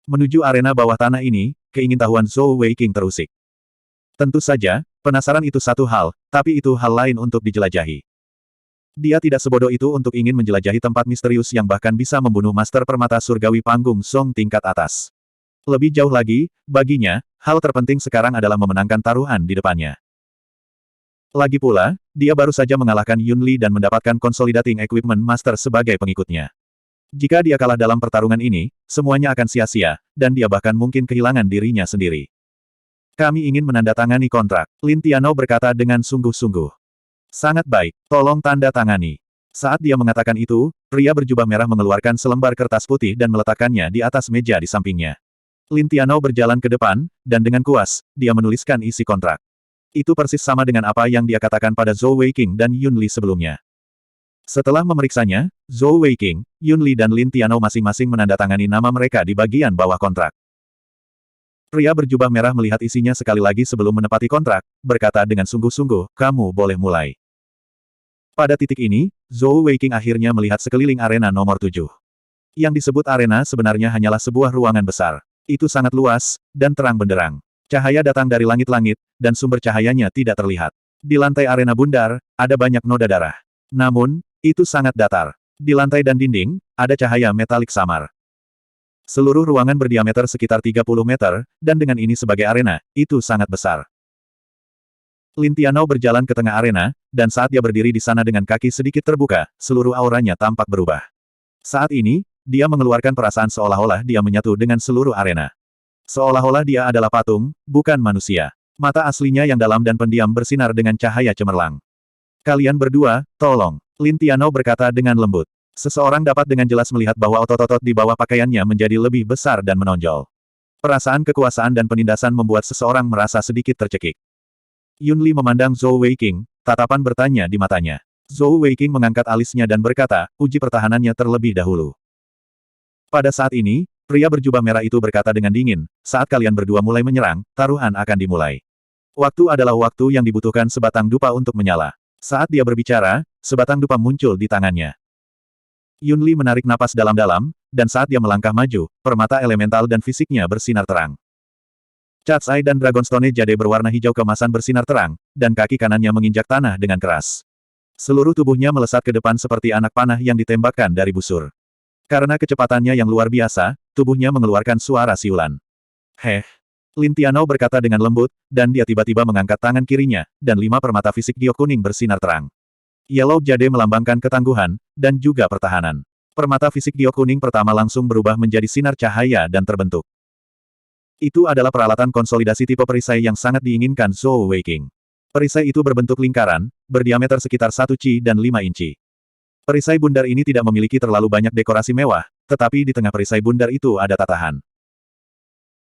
Menuju arena bawah tanah ini, keingintahuan Zhou Weiqing terusik. Tentu saja, penasaran itu satu hal, tapi itu hal lain untuk dijelajahi. Dia tidak sebodoh itu untuk ingin menjelajahi tempat misterius yang bahkan bisa membunuh Master Permata Surgawi Panggung Song tingkat atas. Lebih jauh lagi, baginya, hal terpenting sekarang adalah memenangkan taruhan di depannya. Lagi pula, dia baru saja mengalahkan Yun Li dan mendapatkan Consolidating Equipment Master sebagai pengikutnya. Jika dia kalah dalam pertarungan ini, semuanya akan sia-sia, dan dia bahkan mungkin kehilangan dirinya sendiri. Kami ingin menandatangani kontrak, Lin Tianou berkata dengan sungguh-sungguh. Sangat baik, tolong tanda tangani. Saat dia mengatakan itu, pria berjubah merah mengeluarkan selembar kertas putih dan meletakkannya di atas meja di sampingnya. Lin Tianou berjalan ke depan, dan dengan kuas, dia menuliskan isi kontrak. Itu persis sama dengan apa yang dia katakan pada Zhou Weiqing dan Yun Li sebelumnya. Setelah memeriksanya, Zhou Weiqing, Yun Li dan Lin Tianou masing-masing menandatangani nama mereka di bagian bawah kontrak. Pria berjubah merah melihat isinya sekali lagi sebelum menepati kontrak, berkata dengan sungguh-sungguh, kamu boleh mulai. Pada titik ini, Zhou Weiqing akhirnya melihat sekeliling arena nomor 7. Yang disebut arena sebenarnya hanyalah sebuah ruangan besar. Itu sangat luas, dan terang benderang. Cahaya datang dari langit-langit, dan sumber cahayanya tidak terlihat. Di lantai arena bundar, ada banyak noda darah. Namun, itu sangat datar. Di lantai dan dinding, ada cahaya metalik samar. Seluruh ruangan berdiameter sekitar 30 meter, dan dengan ini sebagai arena, itu sangat besar. Lin Tianou berjalan ke tengah arena, dan saat dia berdiri di sana dengan kaki sedikit terbuka, seluruh auranya tampak berubah. Saat ini, dia mengeluarkan perasaan seolah-olah dia menyatu dengan seluruh arena. Seolah-olah dia adalah patung, bukan manusia. Mata aslinya yang dalam dan pendiam bersinar dengan cahaya cemerlang. Kalian berdua, tolong. Lin Tianou berkata dengan lembut. Seseorang dapat dengan jelas melihat bahwa otot-otot di bawah pakaiannya menjadi lebih besar dan menonjol. Perasaan kekuasaan dan penindasan membuat seseorang merasa sedikit tercekik. Yun Li memandang Zhou Weiqing, tatapan bertanya di matanya. Zhou Weiqing mengangkat alisnya dan berkata, uji pertahanannya terlebih dahulu. Pada saat ini, pria berjubah merah itu berkata dengan dingin, saat kalian berdua mulai menyerang, taruhan akan dimulai. Waktu adalah waktu yang dibutuhkan sebatang dupa untuk menyala. Saat dia berbicara, sebatang dupa muncul di tangannya. Yun Li menarik napas dalam-dalam, dan saat dia melangkah maju, permata elemental dan fisiknya bersinar terang. Cat's Eye dan Dragonstone Jade berwarna hijau keemasan bersinar terang, dan kaki kanannya menginjak tanah dengan keras. Seluruh tubuhnya melesat ke depan seperti anak panah yang ditembakkan dari busur. Karena kecepatannya yang luar biasa, tubuhnya mengeluarkan suara siulan. Heh. Lin Tianao berkata dengan lembut, dan dia tiba-tiba mengangkat tangan kirinya, dan 5 permata fisik giok kuning bersinar terang. Yellow Jade melambangkan ketangguhan, dan juga pertahanan. Permata fisik giok kuning pertama langsung berubah menjadi sinar cahaya dan terbentuk. Itu adalah peralatan konsolidasi tipe perisai yang sangat diinginkan Zhou Weiking. Perisai itu berbentuk lingkaran, berdiameter sekitar 1 Qi dan 5 inci. Perisai bundar ini tidak memiliki terlalu banyak dekorasi mewah, tetapi di tengah perisai bundar itu ada tatahan.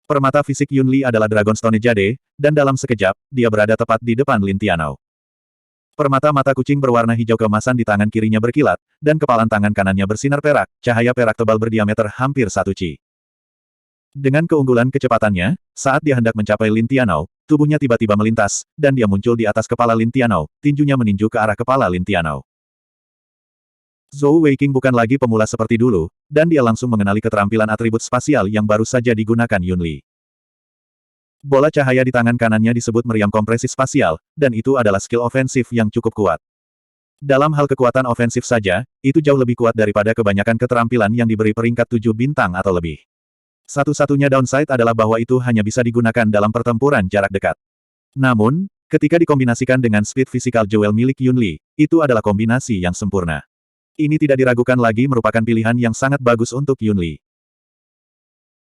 Permata fisik Yunli adalah Dragonstone Jade, dan dalam sekejap, dia berada tepat di depan Lin Tianao. Permata mata kucing berwarna hijau keemasan di tangan kirinya berkilat, dan kepalan tangan kanannya bersinar perak, cahaya perak tebal berdiameter hampir 1 Qi. Dengan keunggulan kecepatannya, saat dia hendak mencapai Lin Tianao, tubuhnya tiba-tiba melintas, dan dia muncul di atas kepala Lin Tianao, tinjunya meninju ke arah kepala Lin Tianao. Zhou Weiking bukan lagi pemula seperti dulu, dan dia langsung mengenali keterampilan atribut spasial yang baru saja digunakan Yunli. Bola cahaya di tangan kanannya disebut meriam kompresi spasial, dan itu adalah skill ofensif yang cukup kuat. Dalam hal kekuatan ofensif saja, itu jauh lebih kuat daripada kebanyakan keterampilan yang diberi peringkat 7 bintang atau lebih. Satu-satunya downside adalah bahwa itu hanya bisa digunakan dalam pertempuran jarak dekat. Namun, ketika dikombinasikan dengan speed physical jewel milik Yunli, itu adalah kombinasi yang sempurna. Ini tidak diragukan lagi merupakan pilihan yang sangat bagus untuk Yunli.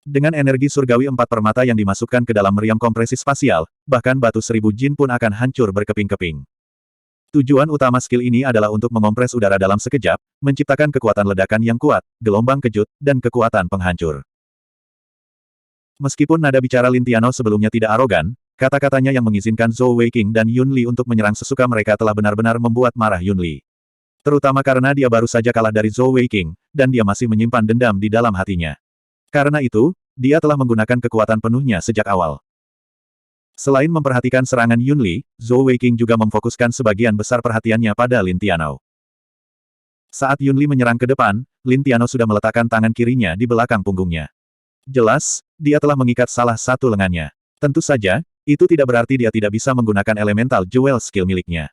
Dengan energi surgawi 4 permata yang dimasukkan ke dalam meriam kompresi spasial, bahkan batu 1000 jin pun akan hancur berkeping-keping. Tujuan utama skill ini adalah untuk mengompres udara dalam sekejap, menciptakan kekuatan ledakan yang kuat, gelombang kejut, dan kekuatan penghancur. Meskipun nada bicara Lin Tianao sebelumnya tidak arogan, kata-katanya yang mengizinkan Zhou Weiking dan Yunli untuk menyerang sesuka mereka telah benar-benar membuat marah Yunli. Terutama karena dia baru saja kalah dari Zhou Weiking, dan dia masih menyimpan dendam di dalam hatinya. Karena itu, dia telah menggunakan kekuatan penuhnya sejak awal. Selain memperhatikan serangan Yunli, Zhou Weiking juga memfokuskan sebagian besar perhatiannya pada Lin Tianao. Saat Yunli menyerang ke depan, Lin Tianao sudah meletakkan tangan kirinya di belakang punggungnya. Jelas, dia telah mengikat salah satu lengannya. Tentu saja, itu tidak berarti dia tidak bisa menggunakan elemental jewel skill miliknya.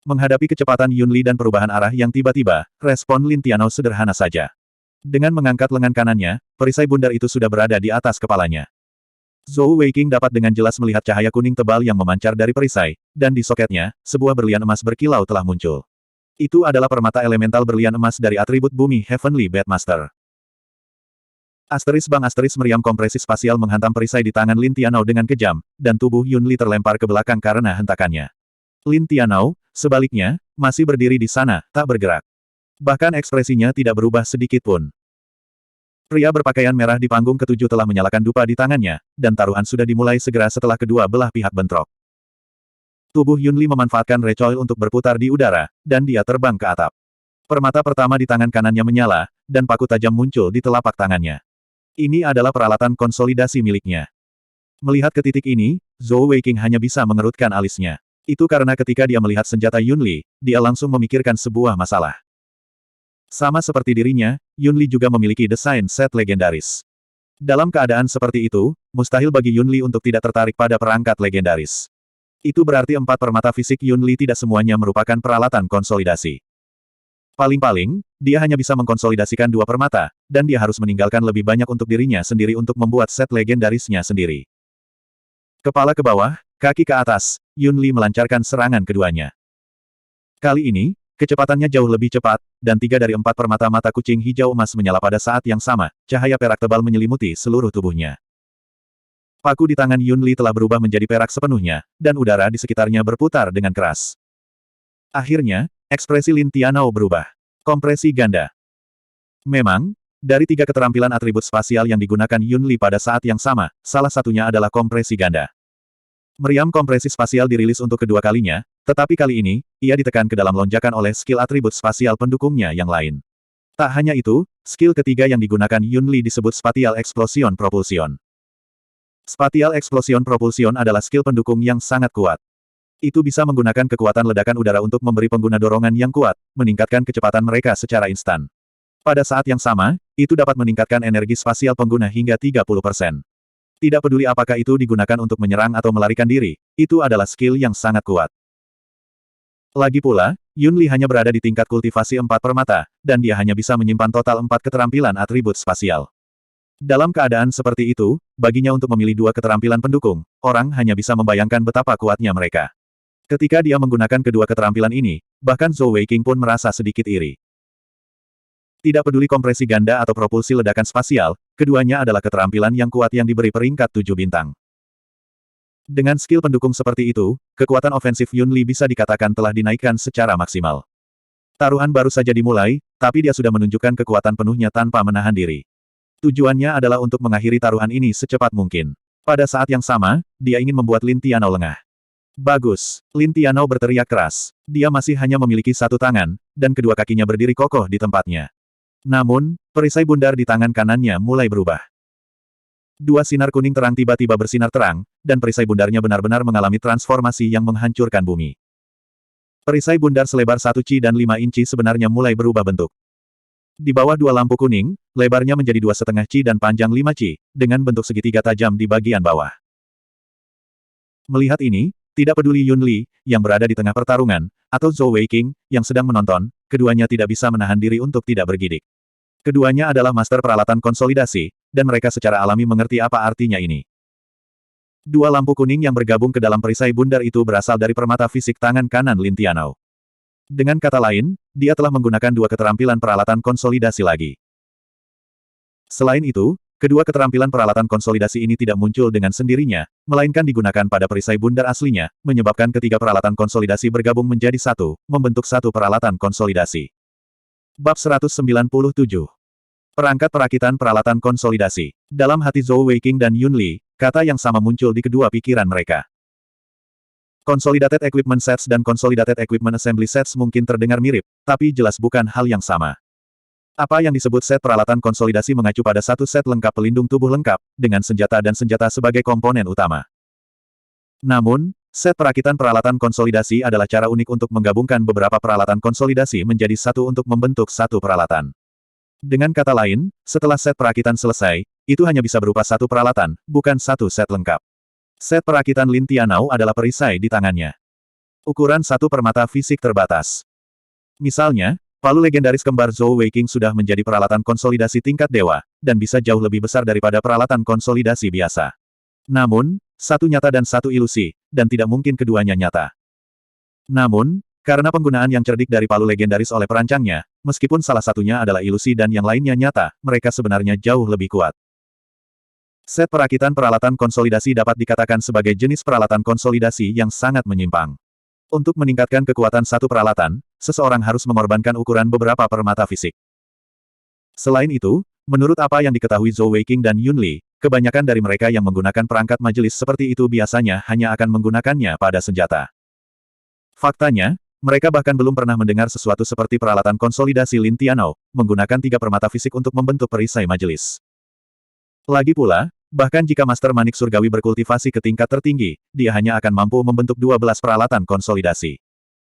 Menghadapi kecepatan Yunli dan perubahan arah yang tiba-tiba, respon Lin Tianao sederhana saja. Dengan mengangkat lengan kanannya, perisai bundar itu sudah berada di atas kepalanya. Zhou Weiking dapat dengan jelas melihat cahaya kuning tebal yang memancar dari perisai, dan di soketnya, sebuah berlian emas berkilau telah muncul. Itu adalah permata elemental berlian emas dari atribut bumi Heavenly Beastmaster. Asteris meriam kompresi spasial menghantam perisai di tangan Lin Tianao dengan kejam, dan tubuh Yunli terlempar ke belakang karena hentakannya. Lin Tianao, sebaliknya, masih berdiri di sana, tak bergerak. Bahkan ekspresinya tidak berubah sedikit pun. Pria berpakaian merah di panggung ketujuh telah menyalakan dupa di tangannya, dan taruhan sudah dimulai segera setelah kedua belah pihak bentrok. Tubuh Yunli memanfaatkan recoil untuk berputar di udara, dan dia terbang ke atap. Permata pertama di tangan kanannya menyala, dan paku tajam muncul di telapak tangannya. Ini adalah peralatan konsolidasi miliknya. Melihat ke titik ini, Zhou Weiking hanya bisa mengerutkan alisnya. Itu karena ketika dia melihat senjata Yunli, dia langsung memikirkan sebuah masalah. Sama seperti dirinya, Yunli juga memiliki desain set legendaris. Dalam keadaan seperti itu, mustahil bagi Yunli untuk tidak tertarik pada perangkat legendaris. Itu berarti 4 permata fisik Yunli tidak semuanya merupakan peralatan konsolidasi. Paling-paling, dia hanya bisa mengkonsolidasikan 2 permata, dan dia harus meninggalkan lebih banyak untuk dirinya sendiri untuk membuat set legendarisnya sendiri. Kepala ke bawah, kaki ke atas, Yunli melancarkan serangan keduanya. Kali ini, kecepatannya jauh lebih cepat, dan 3 dari 4 permata mata kucing hijau emas menyala pada saat yang sama, cahaya perak tebal menyelimuti seluruh tubuhnya. Paku di tangan Yunli telah berubah menjadi perak sepenuhnya, dan udara di sekitarnya berputar dengan keras. Akhirnya, ekspresi Lin Tianao berubah. Kompresi ganda. Memang, dari 3 keterampilan atribut spasial yang digunakan Yunli pada saat yang sama, salah satunya adalah kompresi ganda. Meriam kompresi spasial dirilis untuk kedua kalinya, tetapi kali ini, ia ditekan ke dalam lonjakan oleh skill atribut spasial pendukungnya yang lain. Tak hanya itu, skill ketiga yang digunakan Yunli disebut Spatial Explosion Propulsion. Spatial Explosion Propulsion adalah skill pendukung yang sangat kuat. Itu bisa menggunakan kekuatan ledakan udara untuk memberi pengguna dorongan yang kuat, meningkatkan kecepatan mereka secara instan. Pada saat yang sama, itu dapat meningkatkan energi spasial pengguna hingga 30%. Tidak peduli apakah itu digunakan untuk menyerang atau melarikan diri, itu adalah skill yang sangat kuat. Lagi pula, Yunli hanya berada di tingkat kultivasi 4 permata, dan dia hanya bisa menyimpan total 4 keterampilan atribut spasial. Dalam keadaan seperti itu, baginya untuk memilih dua keterampilan pendukung, orang hanya bisa membayangkan betapa kuatnya mereka. Ketika dia menggunakan kedua keterampilan ini, bahkan Zhou Weiqing pun merasa sedikit iri. Tidak peduli kompresi ganda atau propulsi ledakan spasial, keduanya adalah keterampilan yang kuat yang diberi peringkat 7 bintang. Dengan skill pendukung seperti itu, kekuatan ofensif Yun Li bisa dikatakan telah dinaikkan secara maksimal. Taruhan baru saja dimulai, tapi dia sudah menunjukkan kekuatan penuhnya tanpa menahan diri. Tujuannya adalah untuk mengakhiri taruhan ini secepat mungkin. Pada saat yang sama, dia ingin membuat Lin Tianao lengah. Bagus, Lin Tianao berteriak keras. Dia masih hanya memiliki satu tangan, dan kedua kakinya berdiri kokoh di tempatnya. Namun, perisai bundar di tangan kanannya mulai berubah. Dua sinar kuning terang tiba-tiba bersinar terang, dan perisai bundarnya benar-benar mengalami transformasi yang menghancurkan bumi. Perisai bundar selebar 1 ci dan 5 inci sebenarnya mulai berubah bentuk. Di bawah dua lampu kuning, lebarnya menjadi 2,5 ci dan panjang 5 ci, dengan bentuk segitiga tajam di bagian bawah. Melihat ini, tidak peduli Yun Li, yang berada di tengah pertarungan, atau Zhou Weiqing, yang sedang menonton, keduanya tidak bisa menahan diri untuk tidak bergidik. Keduanya adalah master peralatan konsolidasi, dan mereka secara alami mengerti apa artinya ini. Dua lampu kuning yang bergabung ke dalam perisai bundar itu berasal dari permata fisik tangan kanan Lin Tianao. Dengan kata lain, dia telah menggunakan dua keterampilan peralatan konsolidasi lagi. Selain itu, kedua keterampilan peralatan konsolidasi ini tidak muncul dengan sendirinya, melainkan digunakan pada perisai bundar aslinya, menyebabkan ketiga peralatan konsolidasi bergabung menjadi satu, membentuk satu peralatan konsolidasi. Bab 197. Perangkat perakitan peralatan konsolidasi. Dalam hati Zhou Weiqing dan Yun Li, kata yang sama muncul di kedua pikiran mereka. Consolidated Equipment Sets dan Consolidated Equipment Assembly Sets mungkin terdengar mirip, tapi jelas bukan hal yang sama. Apa yang disebut set peralatan konsolidasi mengacu pada satu set lengkap pelindung tubuh lengkap, dengan senjata dan senjata sebagai komponen utama. Namun, set perakitan peralatan konsolidasi adalah cara unik untuk menggabungkan beberapa peralatan konsolidasi menjadi satu untuk membentuk satu peralatan. Dengan kata lain, setelah set perakitan selesai, itu hanya bisa berupa satu peralatan, bukan satu set lengkap. Set perakitan Lin Tianao adalah perisai di tangannya. Ukuran satu permata fisik terbatas. Misalnya, palu legendaris kembar Zhou Weiqing sudah menjadi peralatan konsolidasi tingkat dewa, dan bisa jauh lebih besar daripada peralatan konsolidasi biasa. Namun, satu nyata dan satu ilusi, dan tidak mungkin keduanya nyata. Namun, karena penggunaan yang cerdik dari palu legendaris oleh perancangnya, meskipun salah satunya adalah ilusi dan yang lainnya nyata, mereka sebenarnya jauh lebih kuat. Set perakitan peralatan konsolidasi dapat dikatakan sebagai jenis peralatan konsolidasi yang sangat menyimpang. Untuk meningkatkan kekuatan satu peralatan, seseorang harus mengorbankan ukuran beberapa permata fisik. Selain itu, menurut apa yang diketahui Zhou Weiqing dan Yun Li, kebanyakan dari mereka yang menggunakan perangkat majelis seperti itu biasanya hanya akan menggunakannya pada senjata. Faktanya, mereka bahkan belum pernah mendengar sesuatu seperti peralatan konsolidasi Lin Tianao, menggunakan 3 permata fisik untuk membentuk perisai majelis. Lagi pula, bahkan jika Master Manik Surgawi berkultivasi ke tingkat tertinggi, dia hanya akan mampu membentuk 12 peralatan konsolidasi.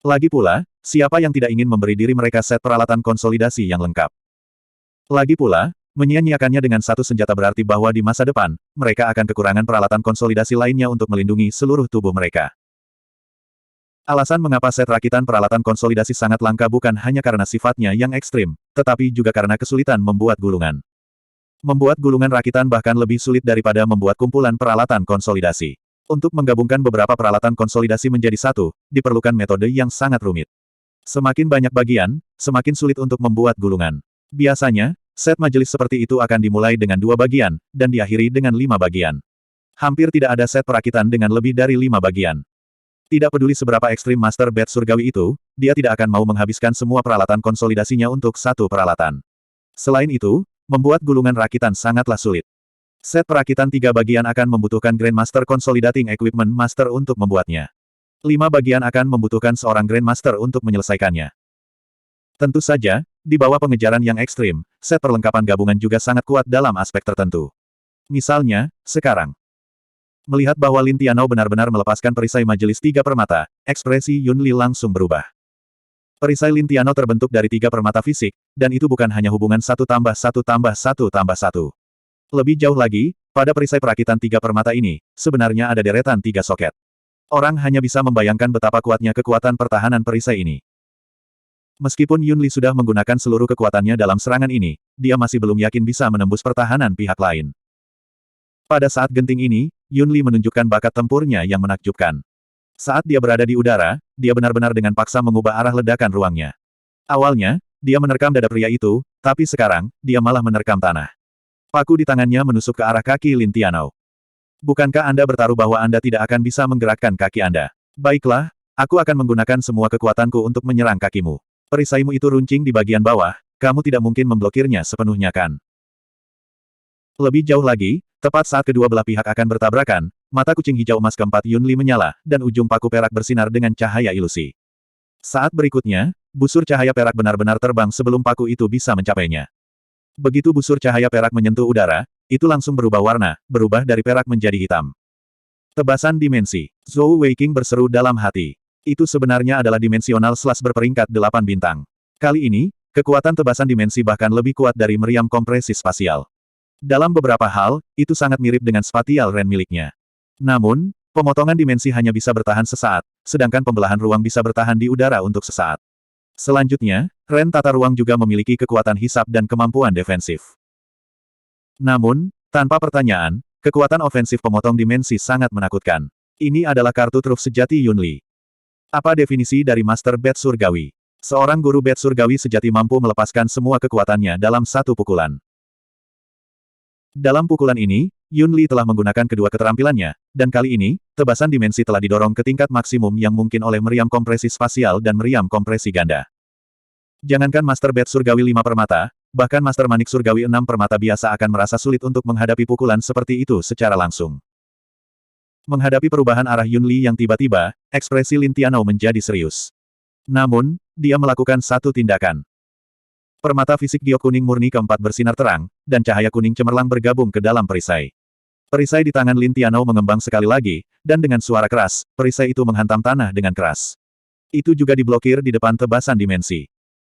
Lagi pula, siapa yang tidak ingin memberi diri mereka set peralatan konsolidasi yang lengkap? Lagi pula, menyia-nyiakannya dengan satu senjata berarti bahwa di masa depan, mereka akan kekurangan peralatan konsolidasi lainnya untuk melindungi seluruh tubuh mereka. Alasan mengapa set rakitan peralatan konsolidasi sangat langka bukan hanya karena sifatnya yang ekstrim, tetapi juga karena kesulitan membuat gulungan. Membuat gulungan rakitan bahkan lebih sulit daripada membuat kumpulan peralatan konsolidasi. Untuk menggabungkan beberapa peralatan konsolidasi menjadi satu, diperlukan metode yang sangat rumit. Semakin banyak bagian, semakin sulit untuk membuat gulungan. Biasanya, set majelis seperti itu akan dimulai dengan 2 bagian, dan diakhiri dengan 5 bagian. Hampir tidak ada set perakitan dengan lebih dari 5 bagian. Tidak peduli seberapa ekstrim Master Bat Surgawi itu, dia tidak akan mau menghabiskan semua peralatan konsolidasinya untuk satu peralatan. Selain itu, membuat gulungan rakitan sangatlah sulit. Set perakitan 3 bagian akan membutuhkan Grandmaster Consolidating Equipment Master untuk membuatnya. 5 bagian akan membutuhkan seorang Grandmaster untuk menyelesaikannya. Tentu saja, di bawah pengejaran yang ekstrim, set perlengkapan gabungan juga sangat kuat dalam aspek tertentu. Misalnya, sekarang. Melihat bahwa Lin Tianao benar-benar melepaskan perisai majelis 3 permata, ekspresi Yun Li langsung berubah. Perisai Lin Tianao terbentuk dari 3 permata fisik, dan itu bukan hanya hubungan 1 tambah 1 tambah 1 tambah 1. Lebih jauh lagi, pada perisai perakitan 3 permata ini, sebenarnya ada deretan 3 soket. Orang hanya bisa membayangkan betapa kuatnya kekuatan pertahanan perisai ini. Meskipun Yun Li sudah menggunakan seluruh kekuatannya dalam serangan ini, dia masih belum yakin bisa menembus pertahanan pihak lain. Pada saat genting ini, Yun Li menunjukkan bakat tempurnya yang menakjubkan. Saat dia berada di udara, dia benar-benar dengan paksa mengubah arah ledakan ruangnya. Awalnya, dia menerkam dada pria itu, tapi sekarang, dia malah menerkam tanah. Paku di tangannya menusuk ke arah kaki Lin Tianou. Bukankah Anda bertaruh bahwa Anda tidak akan bisa menggerakkan kaki Anda? Baiklah, aku akan menggunakan semua kekuatanku untuk menyerang kakimu. Perisaimu itu runcing di bagian bawah, kamu tidak mungkin memblokirnya sepenuhnya kan? Lebih jauh lagi, tepat saat kedua belah pihak akan bertabrakan, mata kucing hijau emas keempat Yun Li menyala, dan ujung paku perak bersinar dengan cahaya ilusi. Saat berikutnya, busur cahaya perak benar-benar terbang sebelum paku itu bisa mencapainya. Begitu busur cahaya perak menyentuh udara, itu langsung berubah warna, berubah dari perak menjadi hitam. Tebasan dimensi. Zhou Weiqing berseru dalam hati. Itu sebenarnya adalah dimensional slash berperingkat 8 bintang. Kali ini, kekuatan tebasan dimensi bahkan lebih kuat dari meriam kompresi spasial. Dalam beberapa hal, itu sangat mirip dengan spatial ren miliknya. Namun, pemotongan dimensi hanya bisa bertahan sesaat, sedangkan pembelahan ruang bisa bertahan di udara untuk sesaat. Selanjutnya, ren tata ruang juga memiliki kekuatan hisap dan kemampuan defensif. Namun, tanpa pertanyaan, kekuatan ofensif pemotong dimensi sangat menakutkan. Ini adalah kartu truf sejati Yun Li. Apa definisi dari Master Bat Surgawi? Seorang guru Bat Surgawi sejati mampu melepaskan semua kekuatannya dalam satu pukulan. Dalam pukulan ini, Yun Li telah menggunakan kedua keterampilannya, dan kali ini, tebasan dimensi telah didorong ke tingkat maksimum yang mungkin oleh meriam kompresi spasial dan meriam kompresi ganda. Jangankan Master Bat Surgawi 5 permata, bahkan Master Manik Surgawi 6 permata biasa akan merasa sulit untuk menghadapi pukulan seperti itu secara langsung. Menghadapi perubahan arah Yun Li yang tiba-tiba, ekspresi Lin Tianou menjadi serius. Namun, dia melakukan satu tindakan. Permata fisik giok kuning murni keempat bersinar terang, dan cahaya kuning cemerlang bergabung ke dalam perisai. Perisai di tangan Lin Tianou mengembang sekali lagi, dan dengan suara keras, perisai itu menghantam tanah dengan keras. Itu juga diblokir di depan tebasan dimensi.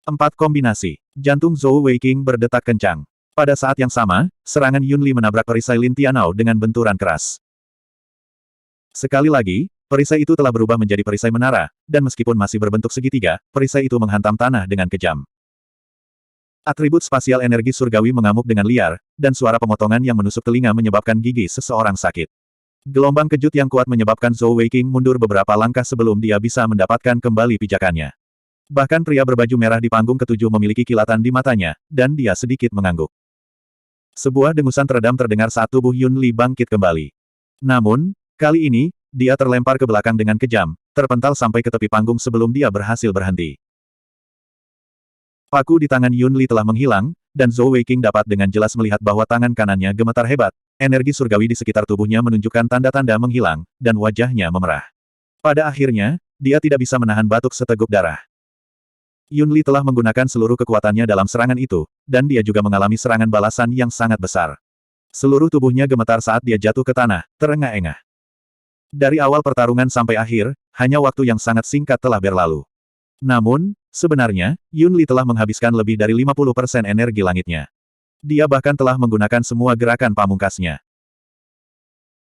4 kombinasi. Jantung Zhou Weiqing berdetak kencang. Pada saat yang sama, serangan Yun Li menabrak perisai Lin Tianou dengan benturan keras. Sekali lagi, perisai itu telah berubah menjadi perisai menara, dan meskipun masih berbentuk segitiga, perisai itu menghantam tanah dengan kejam. Atribut spasial energi surgawi mengamuk dengan liar, dan suara pemotongan yang menusuk telinga menyebabkan gigi seseorang sakit. Gelombang kejut yang kuat menyebabkan Zhou Weiqing mundur beberapa langkah sebelum dia bisa mendapatkan kembali pijakannya. Bahkan pria berbaju merah di panggung ketujuh memiliki kilatan di matanya, dan dia sedikit mengangguk. Sebuah dengusan teredam terdengar saat tubuh Yun Li bangkit kembali. Namun, kali ini, dia terlempar ke belakang dengan kejam, terpental sampai ke tepi panggung sebelum dia berhasil berhenti. Paku di tangan Yun Li telah menghilang, dan Zhou Weiqing dapat dengan jelas melihat bahwa tangan kanannya gemetar hebat, energi surgawi di sekitar tubuhnya menunjukkan tanda-tanda menghilang, dan wajahnya memerah. Pada akhirnya, dia tidak bisa menahan batuk seteguk darah. Yun Li telah menggunakan seluruh kekuatannya dalam serangan itu, dan dia juga mengalami serangan balasan yang sangat besar. Seluruh tubuhnya gemetar saat dia jatuh ke tanah, terengah-engah. Dari awal pertarungan sampai akhir, hanya waktu yang sangat singkat telah berlalu. Namun, sebenarnya, Yun Li telah menghabiskan lebih dari 50% energi langitnya. Dia bahkan telah menggunakan semua gerakan pamungkasnya.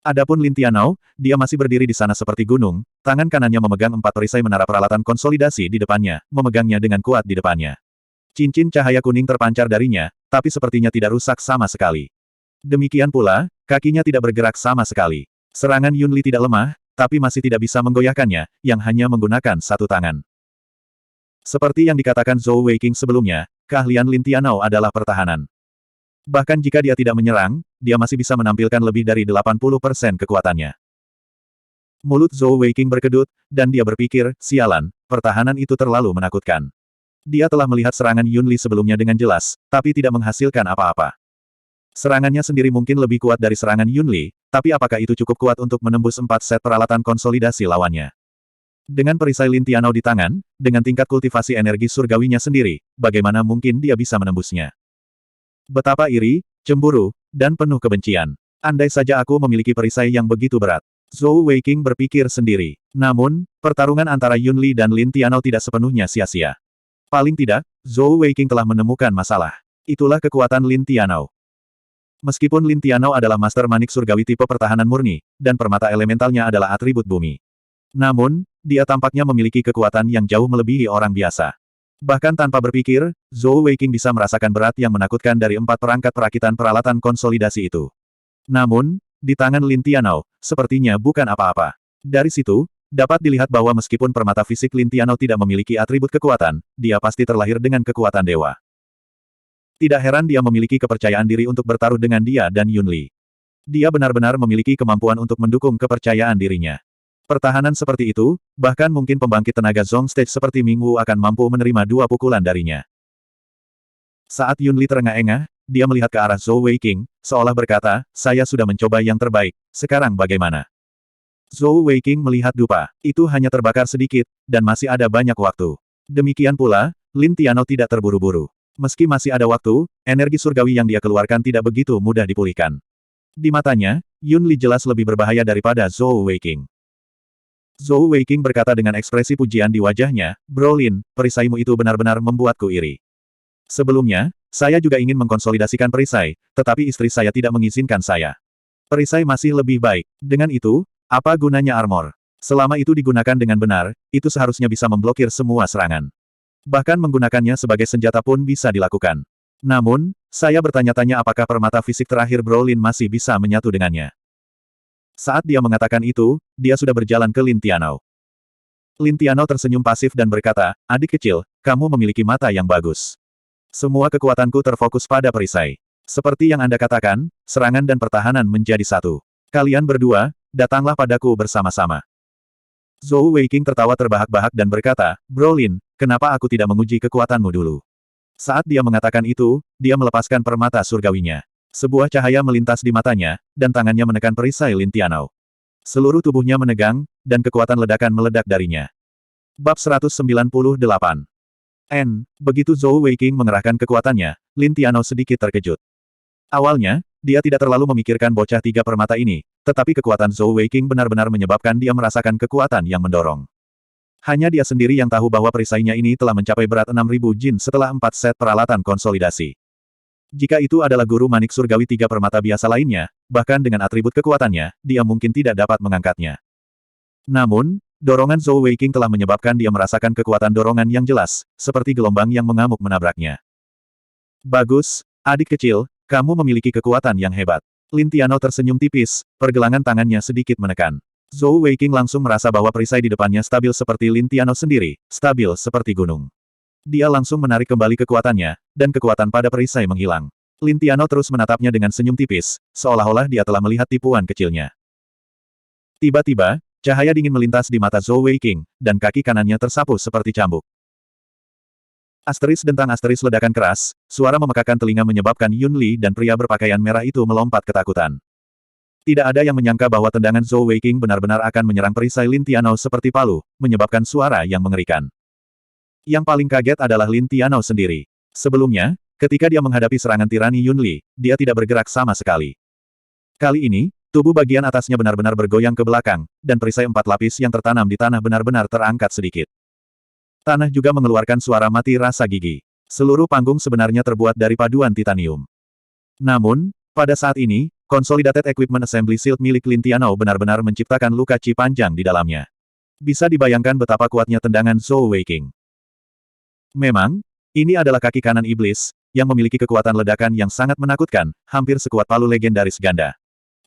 Adapun Lin Tianou, dia masih berdiri di sana seperti gunung, tangan kanannya memegang 4 perisai menara peralatan konsolidasi di depannya, memegangnya dengan kuat di depannya. Cincin cahaya kuning terpancar darinya, tapi sepertinya tidak rusak sama sekali. Demikian pula, kakinya tidak bergerak sama sekali. Serangan Yun Li tidak lemah, tapi masih tidak bisa menggoyahkannya, yang hanya menggunakan satu tangan. Seperti yang dikatakan Zhou Weiqing sebelumnya, keahlian Lin Tianou adalah pertahanan. Bahkan jika dia tidak menyerang, dia masih bisa menampilkan lebih dari 80% kekuatannya. Mulut Zhou Weiqing berkedut, dan dia berpikir, sialan, pertahanan itu terlalu menakutkan. Dia telah melihat serangan Yun Li sebelumnya dengan jelas, tapi tidak menghasilkan apa-apa. Serangannya sendiri mungkin lebih kuat dari serangan Yun Li, tapi apakah itu cukup kuat untuk menembus 4 set peralatan konsolidasi lawannya? Dengan perisai Lin Tianou di tangan, dengan tingkat kultivasi energi surgawinya sendiri, bagaimana mungkin dia bisa menembusnya? Betapa iri, cemburu, dan penuh kebencian. Andai saja aku memiliki perisai yang begitu berat. Zhou Weiqing berpikir sendiri. Namun, pertarungan antara Yun Li dan Lin Tianou tidak sepenuhnya sia-sia. Paling tidak, Zhou Weiqing telah menemukan masalah. Itulah kekuatan Lin Tianou. Meskipun Lin Tianou adalah master manik surgawi tipe pertahanan murni, dan permata elementalnya adalah atribut bumi. Namun, dia tampaknya memiliki kekuatan yang jauh melebihi orang biasa. Bahkan tanpa berpikir, Zhou Weiqing bisa merasakan berat yang menakutkan dari 4 perangkat perakitan peralatan konsolidasi itu. Namun, di tangan Lin Tianao, sepertinya bukan apa-apa. Dari situ, dapat dilihat bahwa meskipun permata fisik Lin Tianao tidak memiliki atribut kekuatan, dia pasti terlahir dengan kekuatan dewa. Tidak heran dia memiliki kepercayaan diri untuk bertaruh dengan dia dan Yun Li. Dia benar-benar memiliki kemampuan untuk mendukung kepercayaan dirinya. Pertahanan seperti itu, bahkan mungkin pembangkit tenaga Zong Stage seperti Ming Wu akan mampu menerima 2 pukulan darinya. Saat Yun Li terengah-engah, dia melihat ke arah Zhou Weiqing, seolah berkata, saya sudah mencoba yang terbaik, sekarang bagaimana? Zhou Weiqing melihat dupa, itu hanya terbakar sedikit, dan masih ada banyak waktu. Demikian pula, Lin Tianao tidak terburu-buru. Meski masih ada waktu, energi surgawi yang dia keluarkan tidak begitu mudah dipulihkan. Di matanya, Yun Li jelas lebih berbahaya daripada Zhou Weiqing. Zhou Weiqing berkata dengan ekspresi pujian di wajahnya, Bro Lin, perisaimu itu benar-benar membuatku iri. Sebelumnya, saya juga ingin mengkonsolidasikan perisai, tetapi istri saya tidak mengizinkan saya. Perisai masih lebih baik. Dengan itu, apa gunanya armor? Selama itu digunakan dengan benar, itu seharusnya bisa memblokir semua serangan. Bahkan menggunakannya sebagai senjata pun bisa dilakukan. Namun, saya bertanya-tanya apakah permata fisik terakhir Bro Lin masih bisa menyatu dengannya. Saat dia mengatakan itu, dia sudah berjalan ke Lin Tianao. Lin Tianao tersenyum pasif dan berkata, adik kecil, kamu memiliki mata yang bagus. Semua kekuatanku terfokus pada perisai. Seperti yang Anda katakan, serangan dan pertahanan menjadi satu. Kalian berdua, datanglah padaku bersama-sama. Zhou Weiqing tertawa terbahak-bahak dan berkata, Bro Lin, kenapa aku tidak menguji kekuatanmu dulu? Saat dia mengatakan itu, dia melepaskan permata surgawinya. Sebuah cahaya melintas di matanya, dan tangannya menekan perisai Lin Tianao. Seluruh tubuhnya menegang, dan kekuatan ledakan meledak darinya. Bab 198. Begitu Zhou Weiqing mengerahkan kekuatannya, Lin Tianao sedikit terkejut. Awalnya, dia tidak terlalu memikirkan bocah 3 permata ini, tetapi kekuatan Zhou Weiqing benar-benar menyebabkan dia merasakan kekuatan yang mendorong. Hanya dia sendiri yang tahu bahwa perisainya ini telah mencapai berat 6.000 jin setelah 4 set peralatan konsolidasi. Jika itu adalah guru manik surgawi 3 permata biasa lainnya, bahkan dengan atribut kekuatannya, dia mungkin tidak dapat mengangkatnya. Namun, dorongan Zhou Weiqing telah menyebabkan dia merasakan kekuatan dorongan yang jelas, seperti gelombang yang mengamuk menabraknya. Bagus, adik kecil, kamu memiliki kekuatan yang hebat. Lin Tianao tersenyum tipis, pergelangan tangannya sedikit menekan. Zhou Weiqing langsung merasa bahwa perisai di depannya stabil seperti Lin Tianao sendiri, stabil seperti gunung. Dia langsung menarik kembali kekuatannya, dan kekuatan pada perisai menghilang. Lin Tianao terus menatapnya dengan senyum tipis, seolah-olah dia telah melihat tipuan kecilnya. Tiba-tiba, cahaya dingin melintas di mata Zhou Weiqing, dan kaki kanannya tersapu seperti cambuk. Asteris dentang asteris ledakan keras, suara memekakan telinga menyebabkan Yun Li dan pria berpakaian merah itu melompat ketakutan. Tidak ada yang menyangka bahwa tendangan Zhou Weiqing benar-benar akan menyerang perisai Lin Tianao seperti palu, menyebabkan suara yang mengerikan. Yang paling kaget adalah Lin Tianao sendiri. Sebelumnya, ketika dia menghadapi serangan tirani Yun Li, dia tidak bergerak sama sekali. Kali ini, tubuh bagian atasnya benar-benar bergoyang ke belakang, dan perisai 4 lapis yang tertanam di tanah benar-benar terangkat sedikit. Tanah juga mengeluarkan suara mati rasa gigi. Seluruh panggung sebenarnya terbuat dari paduan titanium. Namun, pada saat ini, Consolidated Equipment Assembly Shield milik Lin Tianao benar-benar menciptakan luka ci panjang di dalamnya. Bisa dibayangkan betapa kuatnya tendangan Zhou Weiqing. Memang, ini adalah kaki kanan iblis, yang memiliki kekuatan ledakan yang sangat menakutkan, hampir sekuat palu legendaris ganda.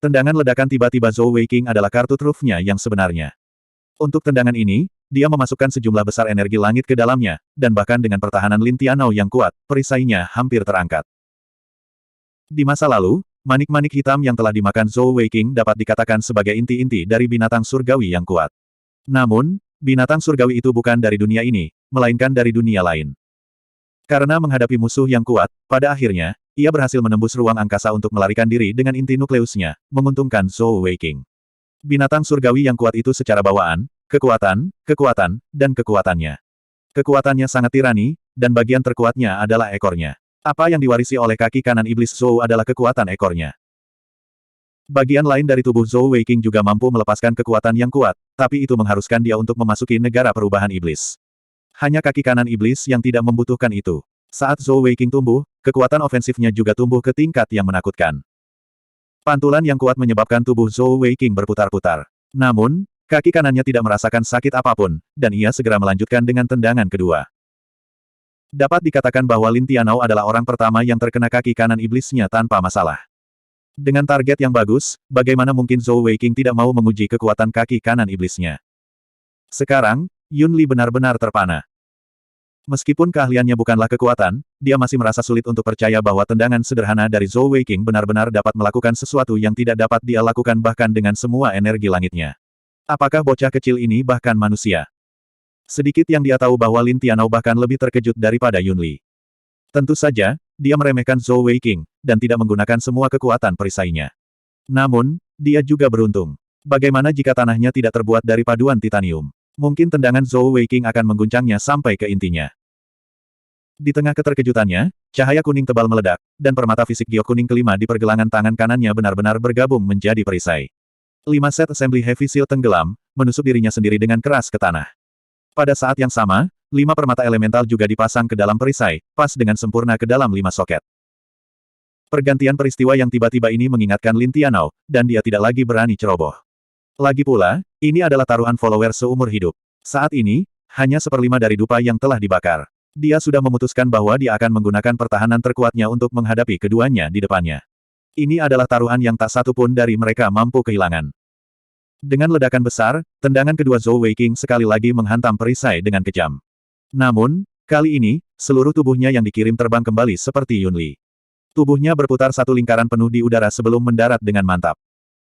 Tendangan ledakan tiba-tiba Zhou Weiqing adalah kartu trufnya yang sebenarnya. Untuk tendangan ini, dia memasukkan sejumlah besar energi langit ke dalamnya, dan bahkan dengan pertahanan Lin Tianao yang kuat, perisainya hampir terangkat. Di masa lalu, manik-manik hitam yang telah dimakan Zhou Weiqing dapat dikatakan sebagai inti-inti dari binatang surgawi yang kuat. Namun, binatang surgawi itu bukan dari dunia ini, melainkan dari dunia lain. Karena menghadapi musuh yang kuat, pada akhirnya, ia berhasil menembus ruang angkasa untuk melarikan diri dengan inti nukleusnya, menguntungkan Zhou Weiqing. Binatang surgawi yang kuat itu secara bawaan, kekuatan, dan kekuatannya. Kekuatannya sangat tirani, dan bagian terkuatnya adalah ekornya. Apa yang diwarisi oleh kaki kanan iblis Zhou adalah kekuatan ekornya. Bagian lain dari tubuh Zhou Weiqing juga mampu melepaskan kekuatan yang kuat, tapi itu mengharuskan dia untuk memasuki negara perubahan iblis. Hanya kaki kanan iblis yang tidak membutuhkan itu. Saat Zhou Weiqing tumbuh, kekuatan ofensifnya juga tumbuh ke tingkat yang menakutkan. Pantulan yang kuat menyebabkan tubuh Zhou Weiqing berputar-putar. Namun, kaki kanannya tidak merasakan sakit apapun, dan ia segera melanjutkan dengan tendangan kedua. Dapat dikatakan bahwa Lin Tianao adalah orang pertama yang terkena kaki kanan iblisnya tanpa masalah. Dengan target yang bagus, bagaimana mungkin Zhou Weiqing tidak mau menguji kekuatan kaki kanan iblisnya? Sekarang, Yun Li benar-benar terpana. Meskipun keahliannya bukanlah kekuatan, dia masih merasa sulit untuk percaya bahwa tendangan sederhana dari Zhou Weiqing benar-benar dapat melakukan sesuatu yang tidak dapat dia lakukan bahkan dengan semua energi langitnya. Apakah bocah kecil ini bahkan manusia? Sedikit yang dia tahu bahwa Lin Tianao bahkan lebih terkejut daripada Yun Li. Tentu saja, dia meremehkan Zhou Weiqing, dan tidak menggunakan semua kekuatan perisainya. Namun, dia juga beruntung. Bagaimana jika tanahnya tidak terbuat dari paduan titanium? Mungkin tendangan Zhou Weiqing akan mengguncangnya sampai ke intinya. Di tengah keterkejutannya, cahaya kuning tebal meledak, dan permata fisik giok kuning kelima di pergelangan tangan kanannya benar-benar bergabung menjadi perisai. 5 set assembly heavy seal tenggelam, menusuk dirinya sendiri dengan keras ke tanah. Pada saat yang sama, 5 permata elemental juga dipasang ke dalam perisai, pas dengan sempurna ke dalam 5 soket. Pergantian peristiwa yang tiba-tiba ini mengingatkan Lin Tianao, dan dia tidak lagi berani ceroboh. Lagi pula, ini adalah taruhan follower seumur hidup. Saat ini, hanya 1/5 dari dupa yang telah dibakar. Dia sudah memutuskan bahwa dia akan menggunakan pertahanan terkuatnya untuk menghadapi keduanya di depannya. Ini adalah taruhan yang tak satu pun dari mereka mampu kehilangan. Dengan ledakan besar, tendangan kedua Zhou Weiqing sekali lagi menghantam perisai dengan kejam. Namun, kali ini, seluruh tubuhnya yang dikirim terbang kembali seperti Yun Li. Tubuhnya berputar satu lingkaran penuh di udara sebelum mendarat dengan mantap.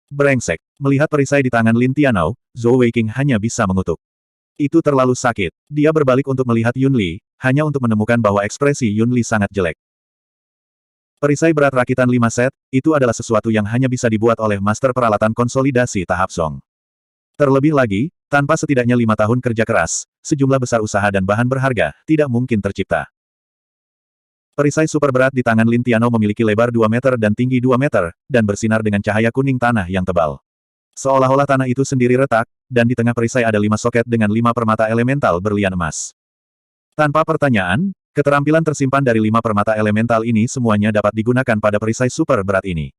Brengsek, melihat perisai di tangan Lin Tianao, Zhou Weiqing hanya bisa mengutuk. Itu terlalu sakit. Dia berbalik untuk melihat Yun Li, hanya untuk menemukan bahwa ekspresi Yun Li sangat jelek. Perisai berat rakitan 5 set, itu adalah sesuatu yang hanya bisa dibuat oleh master peralatan konsolidasi tahap Song. Terlebih lagi, tanpa setidaknya 5 tahun kerja keras, sejumlah besar usaha dan bahan berharga, tidak mungkin tercipta. Perisai super berat di tangan Lin Tianao memiliki lebar 2 meter dan tinggi 2 meter, dan bersinar dengan cahaya kuning tanah yang tebal. Seolah-olah tanah itu sendiri retak, dan di tengah perisai ada 5 soket dengan 5 permata elemental berlian emas. Tanpa pertanyaan, keterampilan tersimpan dari 5 permata elemental ini semuanya dapat digunakan pada perisai super berat ini.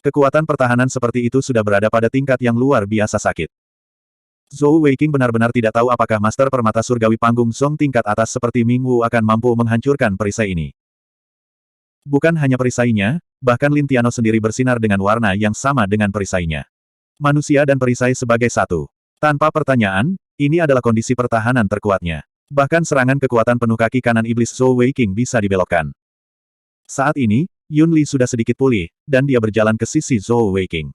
Kekuatan pertahanan seperti itu sudah berada pada tingkat yang luar biasa sakit. Zhou Weiqing benar-benar tidak tahu apakah Master Permata Surgawi Panggung Song tingkat atas seperti Ming Wu akan mampu menghancurkan perisai ini. Bukan hanya perisainya, bahkan Lin Tianao sendiri bersinar dengan warna yang sama dengan perisainya. Manusia dan perisai sebagai satu. Tanpa pertanyaan, ini adalah kondisi pertahanan terkuatnya. Bahkan serangan kekuatan penuh kaki kanan iblis Zhou Weiqing bisa dibelokkan. Saat ini, Yun Li sudah sedikit pulih, dan dia berjalan ke sisi Zhou Weiqing.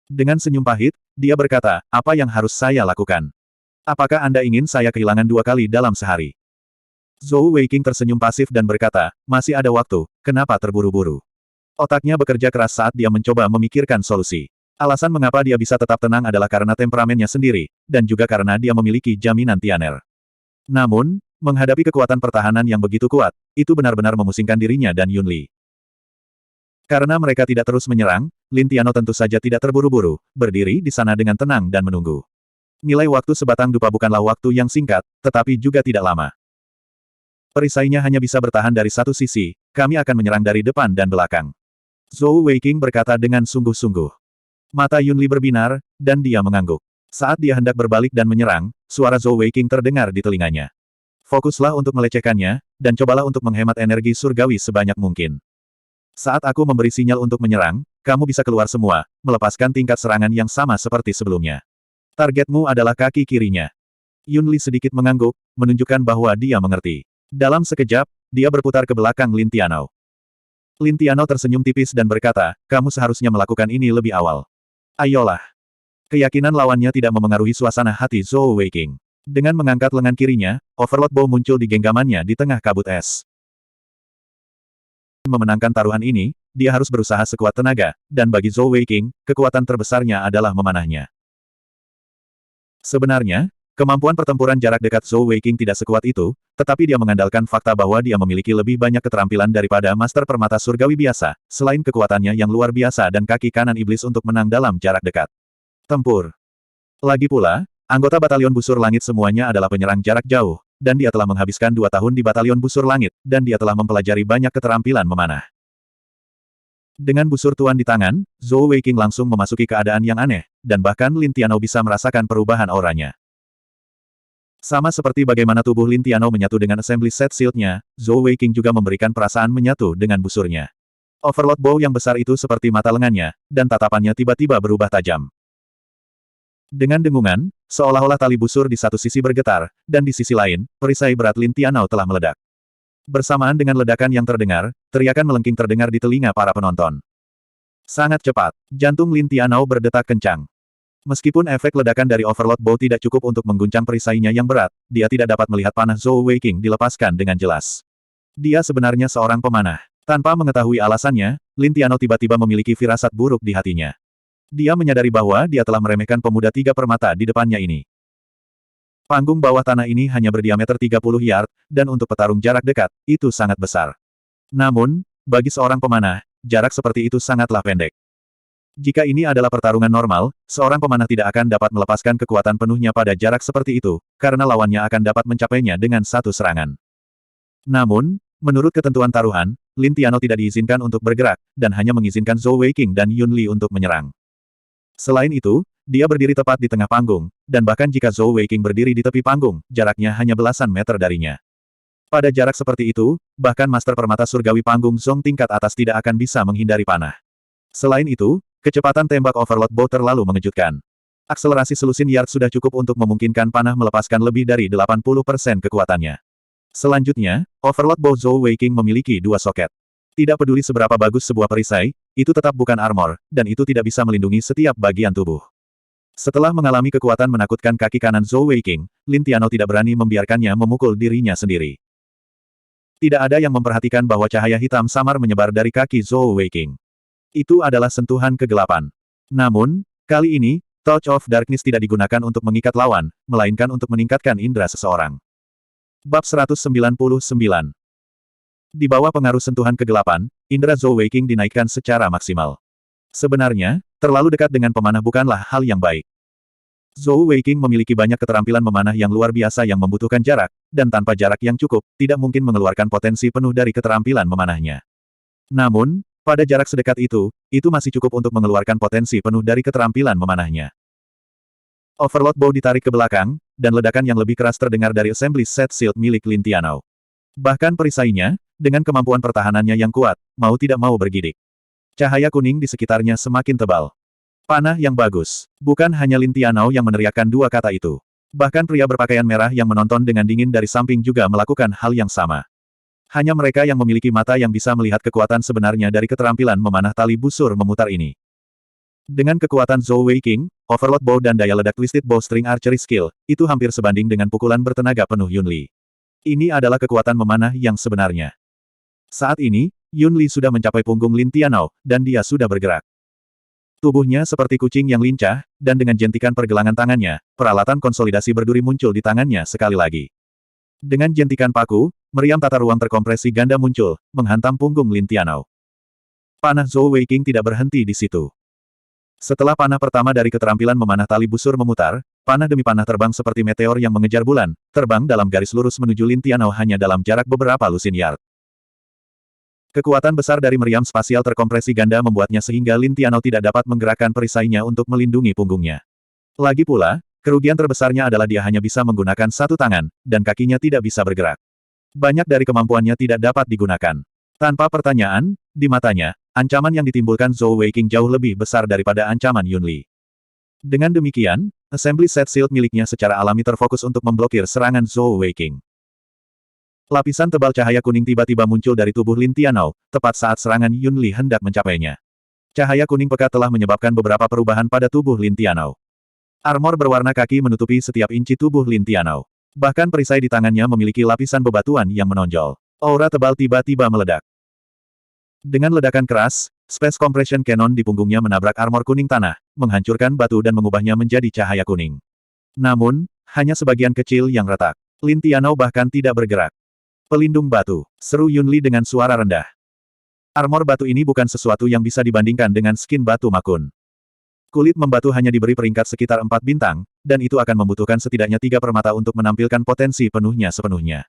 Dengan senyum pahit, dia berkata, apa yang harus saya lakukan? Apakah Anda ingin saya kehilangan 2 kali dalam sehari? Zhou Weiqing tersenyum pasif dan berkata, masih ada waktu, kenapa terburu-buru? Otaknya bekerja keras saat dia mencoba memikirkan solusi. Alasan mengapa dia bisa tetap tenang adalah karena temperamennya sendiri, dan juga karena dia memiliki jaminan Tianer. Namun, menghadapi kekuatan pertahanan yang begitu kuat, itu benar-benar memusingkan dirinya dan Yun Li. Karena mereka tidak terus menyerang, Lin Tianao tentu saja tidak terburu-buru, berdiri di sana dengan tenang dan menunggu. Nilai waktu sebatang dupa bukanlah waktu yang singkat, tetapi juga tidak lama. Perisainya hanya bisa bertahan dari satu sisi, kami akan menyerang dari depan dan belakang. Zhou Weiqing berkata dengan sungguh-sungguh. Mata Yun Li berbinar, dan dia mengangguk. Saat dia hendak berbalik dan menyerang, suara Zhou Weiqing terdengar di telinganya. Fokuslah untuk melecehkannya, dan cobalah untuk menghemat energi surgawi sebanyak mungkin. Saat aku memberi sinyal untuk menyerang, kamu bisa keluar semua, melepaskan tingkat serangan yang sama seperti sebelumnya. Targetmu adalah kaki kirinya. Yun Li sedikit mengangguk, menunjukkan bahwa dia mengerti. Dalam sekejap, dia berputar ke belakang Lin Tianao. Lin Tianao tersenyum tipis dan berkata, kamu seharusnya melakukan ini lebih awal. Ayolah. Keyakinan lawannya tidak memengaruhi suasana hati Zhou Weiqing. Dengan mengangkat lengan kirinya, Overlord Bow muncul di genggamannya di tengah kabut es. Memenangkan taruhan ini, dia harus berusaha sekuat tenaga, dan bagi Zhou Weiqing, kekuatan terbesarnya adalah memanahnya. Sebenarnya, kemampuan pertempuran jarak dekat Zhou Weiqing tidak sekuat itu, tetapi dia mengandalkan fakta bahwa dia memiliki lebih banyak keterampilan daripada Master Permata Surgawi biasa, selain kekuatannya yang luar biasa dan kaki kanan iblis untuk menang dalam jarak dekat. Tempur. Lagi pula, anggota Batalion Busur Langit semuanya adalah penyerang jarak jauh, dan dia telah menghabiskan 2 tahun di Batalion Busur Langit, dan dia telah mempelajari banyak keterampilan memanah. Dengan busur tuan di tangan, Zhou Weiqing langsung memasuki keadaan yang aneh, dan bahkan Lin Tianao bisa merasakan perubahan auranya. Sama seperti bagaimana tubuh Lin Tianou menyatu dengan assembly set shield-nya, Zhou Weiqing juga memberikan perasaan menyatu dengan busurnya. Overlord Bow yang besar itu seperti mata lengannya, dan tatapannya tiba-tiba berubah tajam. Dengan dengungan, seolah-olah tali busur di satu sisi bergetar, dan di sisi lain, perisai berat Lin Tianou telah meledak. Bersamaan dengan ledakan yang terdengar, teriakan melengking terdengar di telinga para penonton. Sangat cepat, jantung Lin Tianou berdetak kencang. Meskipun efek ledakan dari Overlord Bow tidak cukup untuk mengguncang perisainya yang berat, dia tidak dapat melihat panah Zhou Weiqing dilepaskan dengan jelas. Dia sebenarnya seorang pemanah. Tanpa mengetahui alasannya, Lin Tianou tiba-tiba memiliki firasat buruk di hatinya. Dia menyadari bahwa dia telah meremehkan pemuda 3 permata di depannya ini. Panggung bawah tanah ini hanya berdiameter 30 yard, dan untuk petarung jarak dekat, itu sangat besar. Namun, bagi seorang pemanah, jarak seperti itu sangatlah pendek. Jika ini adalah pertarungan normal, seorang pemanah tidak akan dapat melepaskan kekuatan penuhnya pada jarak seperti itu, karena lawannya akan dapat mencapainya dengan satu serangan. Namun, menurut ketentuan taruhan, Lin Tianou tidak diizinkan untuk bergerak, dan hanya mengizinkan Zhou Weiqing dan Yun Li untuk menyerang. Selain itu, dia berdiri tepat di tengah panggung, dan bahkan jika Zhou Weiqing berdiri di tepi panggung, jaraknya hanya belasan meter darinya. Pada jarak seperti itu, bahkan Master Permata Surgawi Panggung Zong tingkat atas tidak akan bisa menghindari panah. Selain itu, kecepatan tembak Overlord Bow terlalu mengejutkan. Akselerasi selusin yard sudah cukup untuk memungkinkan panah melepaskan lebih dari 80% kekuatannya. Selanjutnya, Overlord Bow Zhou Weiqing memiliki 2 soket. Tidak peduli seberapa bagus sebuah perisai, itu tetap bukan armor, dan itu tidak bisa melindungi setiap bagian tubuh. Setelah mengalami kekuatan menakutkan kaki kanan Zhou Weiqing, Lin Tianou tidak berani membiarkannya memukul dirinya sendiri. Tidak ada yang memperhatikan bahwa cahaya hitam samar menyebar dari kaki Zhou Weiqing. Itu adalah sentuhan kegelapan. Namun, kali ini, Touch of Darkness tidak digunakan untuk mengikat lawan, melainkan untuk meningkatkan indera seseorang. Bab 199. Di bawah pengaruh sentuhan kegelapan, indera Zhou Weiqing dinaikkan secara maksimal. Sebenarnya, terlalu dekat dengan pemanah bukanlah hal yang baik. Zhou Weiqing memiliki banyak keterampilan memanah yang luar biasa yang membutuhkan jarak, dan tanpa jarak yang cukup, tidak mungkin mengeluarkan potensi penuh dari keterampilan memanahnya. Namun, pada jarak sedekat itu masih cukup untuk mengeluarkan potensi penuh dari keterampilan memanahnya. Overlord Bow ditarik ke belakang, dan ledakan yang lebih keras terdengar dari assembly set shield milik Lin Tianou. Bahkan perisainya, dengan kemampuan pertahanannya yang kuat, mau tidak mau bergidik. Cahaya kuning di sekitarnya semakin tebal. Panah yang bagus. Bukan hanya Lin Tianou yang meneriakkan 2 kata itu. Bahkan pria berpakaian merah yang menonton dengan dingin dari samping juga melakukan hal yang sama. Hanya mereka yang memiliki mata yang bisa melihat kekuatan sebenarnya dari keterampilan memanah tali busur memutar ini. Dengan kekuatan Zhou Weiqing, Overlord Bow dan daya ledak Twisted Bowstring Archery Skill, itu hampir sebanding dengan pukulan bertenaga penuh Yun Li. Ini adalah kekuatan memanah yang sebenarnya. Saat ini, Yun Li sudah mencapai punggung Lin Tianou, dan dia sudah bergerak. Tubuhnya seperti kucing yang lincah, dan dengan jentikan pergelangan tangannya, peralatan konsolidasi berduri muncul di tangannya sekali lagi. Dengan jentikan paku, meriam tata ruang terkompresi ganda muncul, menghantam punggung Lin Tianou. Panah Zhou Weiqing tidak berhenti di situ. Setelah panah pertama dari keterampilan memanah tali busur memutar, panah demi panah terbang seperti meteor yang mengejar bulan, terbang dalam garis lurus menuju Lin Tianou hanya dalam jarak beberapa lusin yard. Kekuatan besar dari meriam spasial terkompresi ganda membuatnya sehingga Lin Tianou tidak dapat menggerakkan perisainya untuk melindungi punggungnya. Lagi pula, kerugian terbesarnya adalah dia hanya bisa menggunakan 1 tangan, dan kakinya tidak bisa bergerak. Banyak dari kemampuannya tidak dapat digunakan. Tanpa pertanyaan, di matanya, ancaman yang ditimbulkan Zhou Weiqing jauh lebih besar daripada ancaman Yun Li. Dengan demikian, assembly set shield miliknya secara alami terfokus untuk memblokir serangan Zhou Weiqing. Lapisan tebal cahaya kuning tiba-tiba muncul dari tubuh Lin Tianou, tepat saat serangan Yun Li hendak mencapainya. Cahaya kuning pekat telah menyebabkan beberapa perubahan pada tubuh Lin Tianou. Armor berwarna kaki menutupi setiap inci tubuh Lin Tianou. Bahkan perisai di tangannya memiliki lapisan bebatuan yang menonjol. Aura tebal tiba-tiba meledak. Dengan ledakan keras, Space Compression Cannon di punggungnya menabrak armor kuning tanah, menghancurkan batu dan mengubahnya menjadi cahaya kuning. Namun, hanya sebagian kecil yang retak. Lin Tianou bahkan tidak bergerak. Pelindung batu, seru Yun Li dengan suara rendah. Armor batu ini bukan sesuatu yang bisa dibandingkan dengan skin batu makun. Kulit membatu hanya diberi peringkat sekitar 4 bintang, dan itu akan membutuhkan setidaknya 3 permata untuk menampilkan potensi penuhnya sepenuhnya.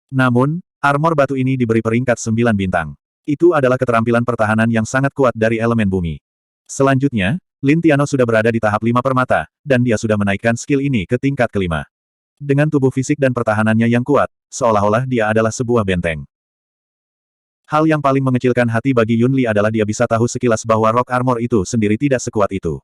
Namun, armor batu ini diberi peringkat 9 bintang. Itu adalah keterampilan pertahanan yang sangat kuat dari elemen bumi. Selanjutnya, Lin Tianou sudah berada di tahap 5 permata, dan dia sudah menaikkan skill ini ke tingkat kelima. Dengan tubuh fisik dan pertahanannya yang kuat, seolah-olah dia adalah sebuah benteng. Hal yang paling mengecilkan hati bagi Yun Li adalah dia bisa tahu sekilas bahwa rock armor itu sendiri tidak sekuat itu.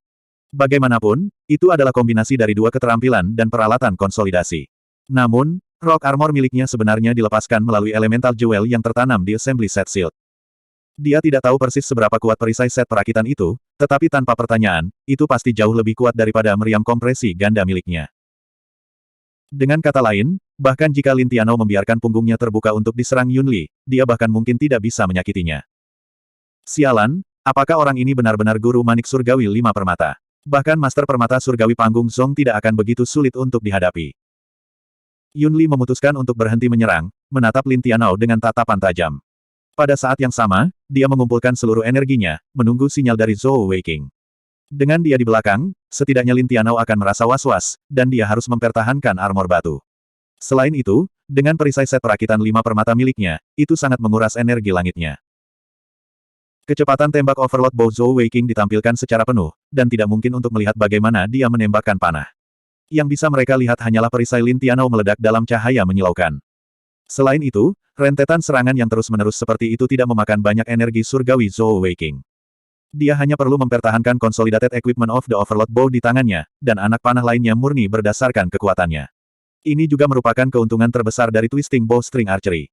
Bagaimanapun, itu adalah kombinasi dari dua keterampilan dan peralatan konsolidasi. Namun, rock armor miliknya sebenarnya dilepaskan melalui elemental jewel yang tertanam di assembly set shield. Dia tidak tahu persis seberapa kuat perisai set perakitan itu, tetapi tanpa pertanyaan, itu pasti jauh lebih kuat daripada meriam kompresi ganda miliknya. Dengan kata lain, bahkan jika Lin Tianou membiarkan punggungnya terbuka untuk diserang Yun Li, dia bahkan mungkin tidak bisa menyakitinya. Sialan, apakah orang ini benar-benar guru manik surgawi 5 permata? Bahkan Master Permata Surgawi Panggung Zong tidak akan begitu sulit untuk dihadapi. Yun Li memutuskan untuk berhenti menyerang, menatap Lin Tianou dengan tatapan tajam. Pada saat yang sama, dia mengumpulkan seluruh energinya, menunggu sinyal dari Zhou Weiqing. Dengan dia di belakang, setidaknya Lin Tianou akan merasa was-was, dan dia harus mempertahankan armor batu. Selain itu, dengan perisai set perakitan 5 permata miliknya, itu sangat menguras energi langitnya. Kecepatan tembak Overlord Bow Zhou Weiqing ditampilkan secara penuh, dan tidak mungkin untuk melihat bagaimana dia menembakkan panah. Yang bisa mereka lihat hanyalah perisai Lin Tianou meledak dalam cahaya menyilaukan. Selain itu, rentetan serangan yang terus-menerus seperti itu tidak memakan banyak energi surgawi Zhou Weiqing. Dia hanya perlu mempertahankan Consolidated Equipment of the Overlord Bow di tangannya, dan anak panah lainnya murni berdasarkan kekuatannya. Ini juga merupakan keuntungan terbesar dari Twisting Bowstring Archery.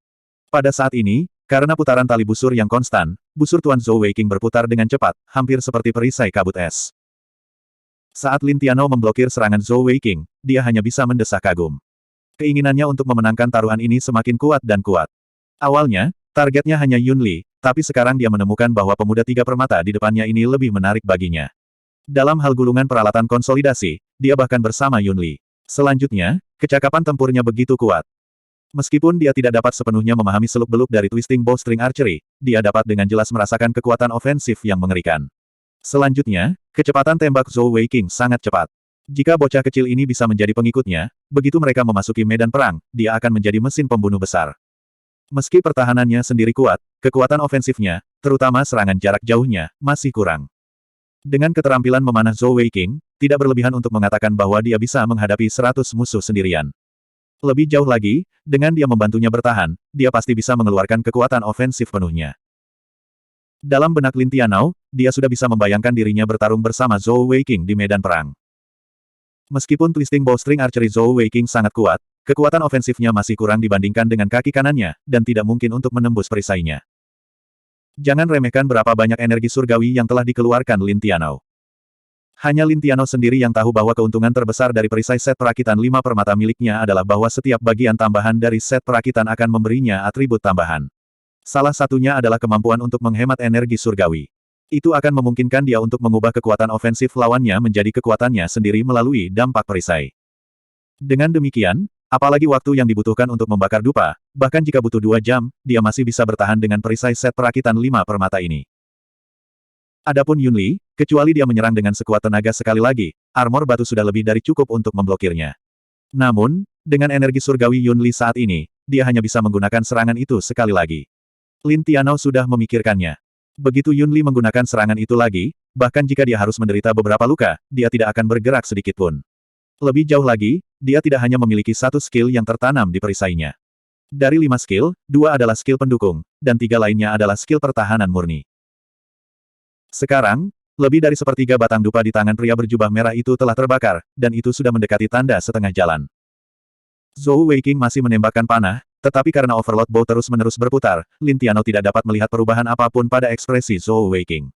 Pada saat ini, karena putaran tali busur yang konstan, busur Tuan Zhou Weiqing berputar dengan cepat, hampir seperti perisai kabut es. Saat Lin Tianou memblokir serangan Zhou Weiqing, dia hanya bisa mendesah kagum. Keinginannya untuk memenangkan taruhan ini semakin kuat dan kuat. Awalnya, targetnya hanya Yun Li, tapi sekarang dia menemukan bahwa pemuda 3 permata di depannya ini lebih menarik baginya. Dalam hal gulungan peralatan konsolidasi, dia bahkan bersama Yun Li. Selanjutnya, kecakapan tempurnya begitu kuat. Meskipun dia tidak dapat sepenuhnya memahami seluk-beluk dari Twisting Bowstring Archery, dia dapat dengan jelas merasakan kekuatan ofensif yang mengerikan. Selanjutnya, kecepatan tembak Zhou Weiqing sangat cepat. Jika bocah kecil ini bisa menjadi pengikutnya, begitu mereka memasuki medan perang, dia akan menjadi mesin pembunuh besar. Meski pertahanannya sendiri kuat, kekuatan ofensifnya, terutama serangan jarak jauhnya, masih kurang. Dengan keterampilan memanah Zhou Weiqing, tidak berlebihan untuk mengatakan bahwa dia bisa menghadapi 100 musuh sendirian. Lebih jauh lagi, dengan dia membantunya bertahan, dia pasti bisa mengeluarkan kekuatan ofensif penuhnya. Dalam benak Lin Tianou, dia sudah bisa membayangkan dirinya bertarung bersama Zhou Weiqing di medan perang. Meskipun Twisting Bowstring Archery Zhou Weiqing sangat kuat, kekuatan ofensifnya masih kurang dibandingkan dengan kaki kanannya, dan tidak mungkin untuk menembus perisainya. Jangan remehkan berapa banyak energi surgawi yang telah dikeluarkan Lin Tianou. Hanya Lin Tianou sendiri yang tahu bahwa keuntungan terbesar dari perisai set perakitan 5 permata miliknya adalah bahwa setiap bagian tambahan dari set perakitan akan memberinya atribut tambahan. Salah satunya adalah kemampuan untuk menghemat energi surgawi. Itu akan memungkinkan dia untuk mengubah kekuatan ofensif lawannya menjadi kekuatannya sendiri melalui dampak perisai. Dengan demikian, apalagi waktu yang dibutuhkan untuk membakar dupa, bahkan jika butuh 2 jam, dia masih bisa bertahan dengan perisai set perakitan 5 permata ini. Adapun Yun Li, kecuali dia menyerang dengan sekuat tenaga sekali lagi, armor batu sudah lebih dari cukup untuk memblokirnya. Namun, dengan energi surgawi Yun Li saat ini, dia hanya bisa menggunakan serangan itu sekali lagi. Lin Tianou sudah memikirkannya. Begitu Yun Li menggunakan serangan itu lagi, bahkan jika dia harus menderita beberapa luka, dia tidak akan bergerak sedikitpun. Lebih jauh lagi, dia tidak hanya memiliki 1 skill yang tertanam di perisainya. Dari 5 skill, 2 adalah skill pendukung, dan 3 lainnya adalah skill pertahanan murni. Sekarang, lebih dari sepertiga batang dupa di tangan pria berjubah merah itu telah terbakar, dan itu sudah mendekati tanda setengah jalan. Zhou Weiqing masih menembakkan panah, tetapi karena Overlord Bow terus-menerus berputar, Lin Tianou tidak dapat melihat perubahan apapun pada ekspresi Zhou Weiqing.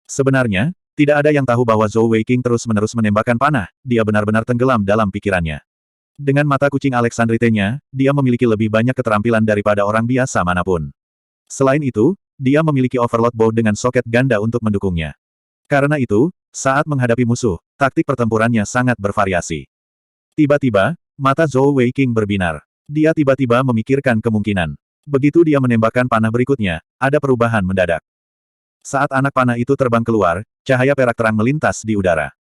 Sebenarnya, tidak ada yang tahu bahwa Zhou Weiqing terus-menerus menembakkan panah, dia benar-benar tenggelam dalam pikirannya. Dengan mata kucing Alexandrite-nya, dia memiliki lebih banyak keterampilan daripada orang biasa manapun. Selain itu, dia memiliki Overlord Bow dengan soket ganda untuk mendukungnya. Karena itu, saat menghadapi musuh, taktik pertempurannya sangat bervariasi. Tiba-tiba, mata Zhou Weiqing berbinar. Dia tiba-tiba memikirkan kemungkinan. Begitu dia menembakkan panah berikutnya, ada perubahan mendadak. Saat anak panah itu terbang keluar, cahaya perak terang melintas di udara.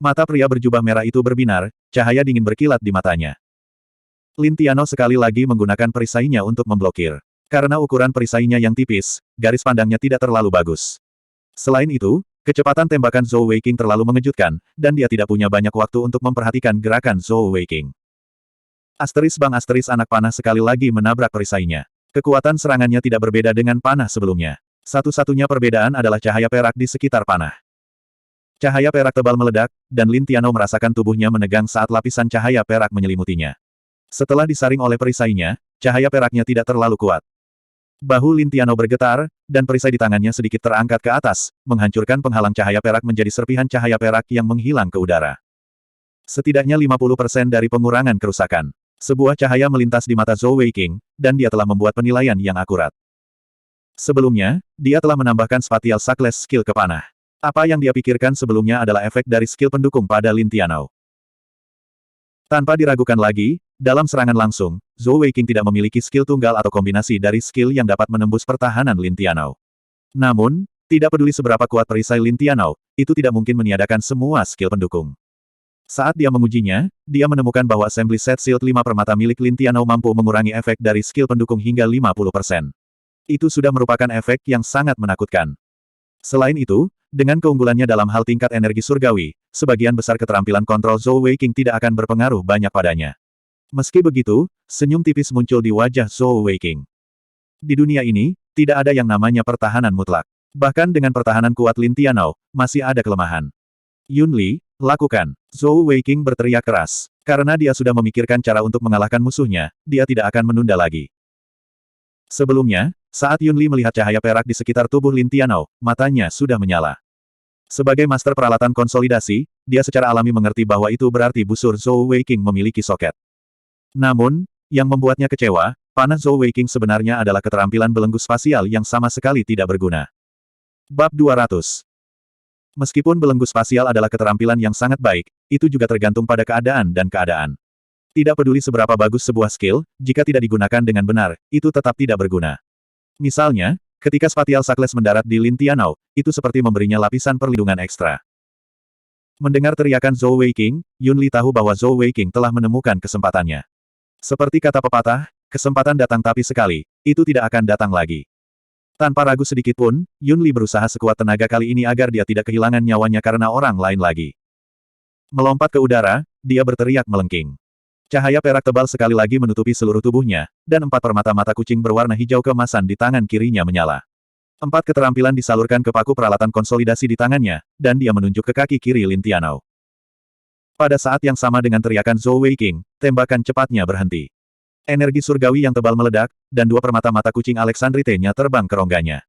Mata pria berjubah merah itu berbinar, cahaya dingin berkilat di matanya. Lin Tianou sekali lagi menggunakan perisainya untuk memblokir. Karena ukuran perisainya yang tipis, garis pandangnya tidak terlalu bagus. Selain itu, kecepatan tembakan Zhou Weiqing terlalu mengejutkan, dan dia tidak punya banyak waktu untuk memperhatikan gerakan Zhou Weiqing. Bang anak panah sekali lagi menabrak perisainya. Kekuatan serangannya tidak berbeda dengan panah sebelumnya. Satu-satunya perbedaan adalah cahaya perak di sekitar panah. Cahaya perak tebal meledak, dan Lin Tiano merasakan tubuhnya menegang saat lapisan cahaya perak menyelimutinya. Setelah disaring oleh perisainya, cahaya peraknya tidak terlalu kuat. Bahu Lin Tiano bergetar, dan perisai di tangannya sedikit terangkat ke atas, menghancurkan penghalang cahaya perak menjadi serpihan cahaya perak yang menghilang ke udara. Setidaknya 50% dari pengurangan kerusakan. Sebuah cahaya melintas di mata Zhou Weiking, dan dia telah membuat penilaian yang akurat. Sebelumnya, dia telah menambahkan spatial success skill ke panah. Apa yang dia pikirkan sebelumnya adalah efek dari skill pendukung pada Lin Tiano. Tanpa diragukan lagi, dalam serangan langsung, Zhou Weiking tidak memiliki skill tunggal atau kombinasi dari skill yang dapat menembus pertahanan Lin Tiano. Namun, tidak peduli seberapa kuat perisai Lin Tiano, itu tidak mungkin meniadakan semua skill pendukung. Saat dia mengujinya, dia menemukan bahwa Assembly Set Shield 5 permata milik Lin Tiano mampu mengurangi efek dari skill pendukung hingga 50%. Itu sudah merupakan efek yang sangat menakutkan. Selain itu, dengan keunggulannya dalam hal tingkat energi surgawi, sebagian besar keterampilan kontrol Zhou Weiking tidak akan berpengaruh banyak padanya. Meski begitu, senyum tipis muncul di wajah Zhou Weiking. Di dunia ini, tidak ada yang namanya pertahanan mutlak. Bahkan dengan pertahanan kuat Lin Tiano, masih ada kelemahan. Yun Li, lakukan. Zhou Weiking berteriak keras. Karena dia sudah memikirkan cara untuk mengalahkan musuhnya, dia tidak akan menunda lagi. Sebelumnya, saat Yun Li melihat cahaya perak di sekitar tubuh Lin Tiano, matanya sudah menyala. Sebagai master peralatan konsolidasi, dia secara alami mengerti bahwa itu berarti busur Zhou Weiking memiliki soket. Namun, yang membuatnya kecewa, panah Zhou Weiking sebenarnya adalah keterampilan belenggu spasial yang sama sekali tidak berguna. Bab 200. Meskipun belenggu spasial adalah keterampilan yang sangat baik, itu juga tergantung pada keadaan dan keadaan. Tidak peduli seberapa bagus sebuah skill, jika tidak digunakan dengan benar, itu tetap tidak berguna. Misalnya, ketika spatial success mendarat di Lin Tiano, itu seperti memberinya lapisan perlindungan ekstra. Mendengar teriakan Zhou Weiking, Yun Li tahu bahwa Zhou Weiking telah menemukan kesempatannya. Seperti kata pepatah, kesempatan datang tapi sekali, itu tidak akan datang lagi. Tanpa ragu sedikit pun, Yun Li berusaha sekuat tenaga kali ini agar dia tidak kehilangan nyawanya karena orang lain lagi. Melompat ke udara, dia berteriak melengking. Cahaya perak tebal sekali lagi menutupi seluruh tubuhnya, dan 4 permata mata kucing berwarna hijau keemasan di tangan kirinya menyala. 4 keterampilan disalurkan ke paku peralatan konsolidasi di tangannya, dan dia menunjuk ke kaki kiri Lin Tiano. Pada saat yang sama dengan teriakan Zhou Weiking, tembakan cepatnya berhenti. Energi surgawi yang tebal meledak, dan 2 permata mata kucing Alexandrite-nya terbang ke rongganya.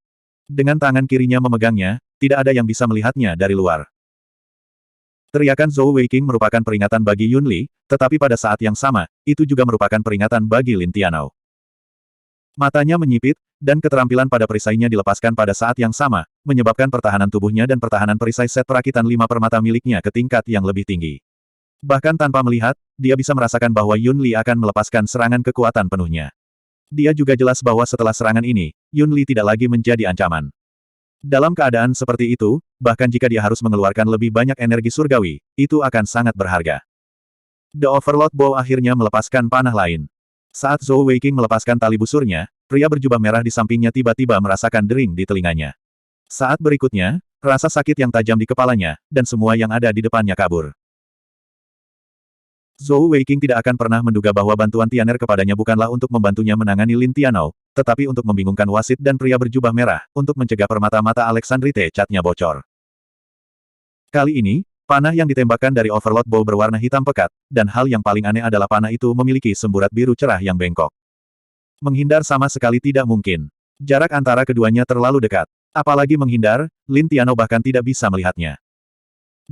Dengan tangan kirinya memegangnya, tidak ada yang bisa melihatnya dari luar. Teriakan Zhou Weiking merupakan peringatan bagi Yun Li, tetapi pada saat yang sama, itu juga merupakan peringatan bagi Lin Tiano. Matanya menyipit, dan keterampilan pada perisainya dilepaskan pada saat yang sama, menyebabkan pertahanan tubuhnya dan pertahanan perisai set perakitan 5 permata miliknya ke tingkat yang lebih tinggi. Bahkan tanpa melihat, dia bisa merasakan bahwa Yun Li akan melepaskan serangan kekuatan penuhnya. Dia juga jelas bahwa setelah serangan ini, Yun Li tidak lagi menjadi ancaman. Dalam keadaan seperti itu, bahkan jika dia harus mengeluarkan lebih banyak energi surgawi, itu akan sangat berharga. The Overlord Bow akhirnya melepaskan panah lain. Saat Zhou Weiking melepaskan tali busurnya, pria berjubah merah di sampingnya tiba-tiba merasakan dering di telinganya. Saat berikutnya, rasa sakit yang tajam di kepalanya, dan semua yang ada di depannya kabur. Zhou Weiking tidak akan pernah menduga bahwa bantuan Tianer kepadanya bukanlah untuk membantunya menangani Lin Tiano, tetapi untuk membingungkan wasit dan pria berjubah merah, untuk mencegah permata-mata Alexandrite catnya bocor. Kali ini, panah yang ditembakkan dari Overlord Bow berwarna hitam pekat, dan hal yang paling aneh adalah panah itu memiliki semburat biru cerah yang bengkok. Menghindar sama sekali tidak mungkin. Jarak antara keduanya terlalu dekat. Apalagi menghindar, Lin Tiano bahkan tidak bisa melihatnya.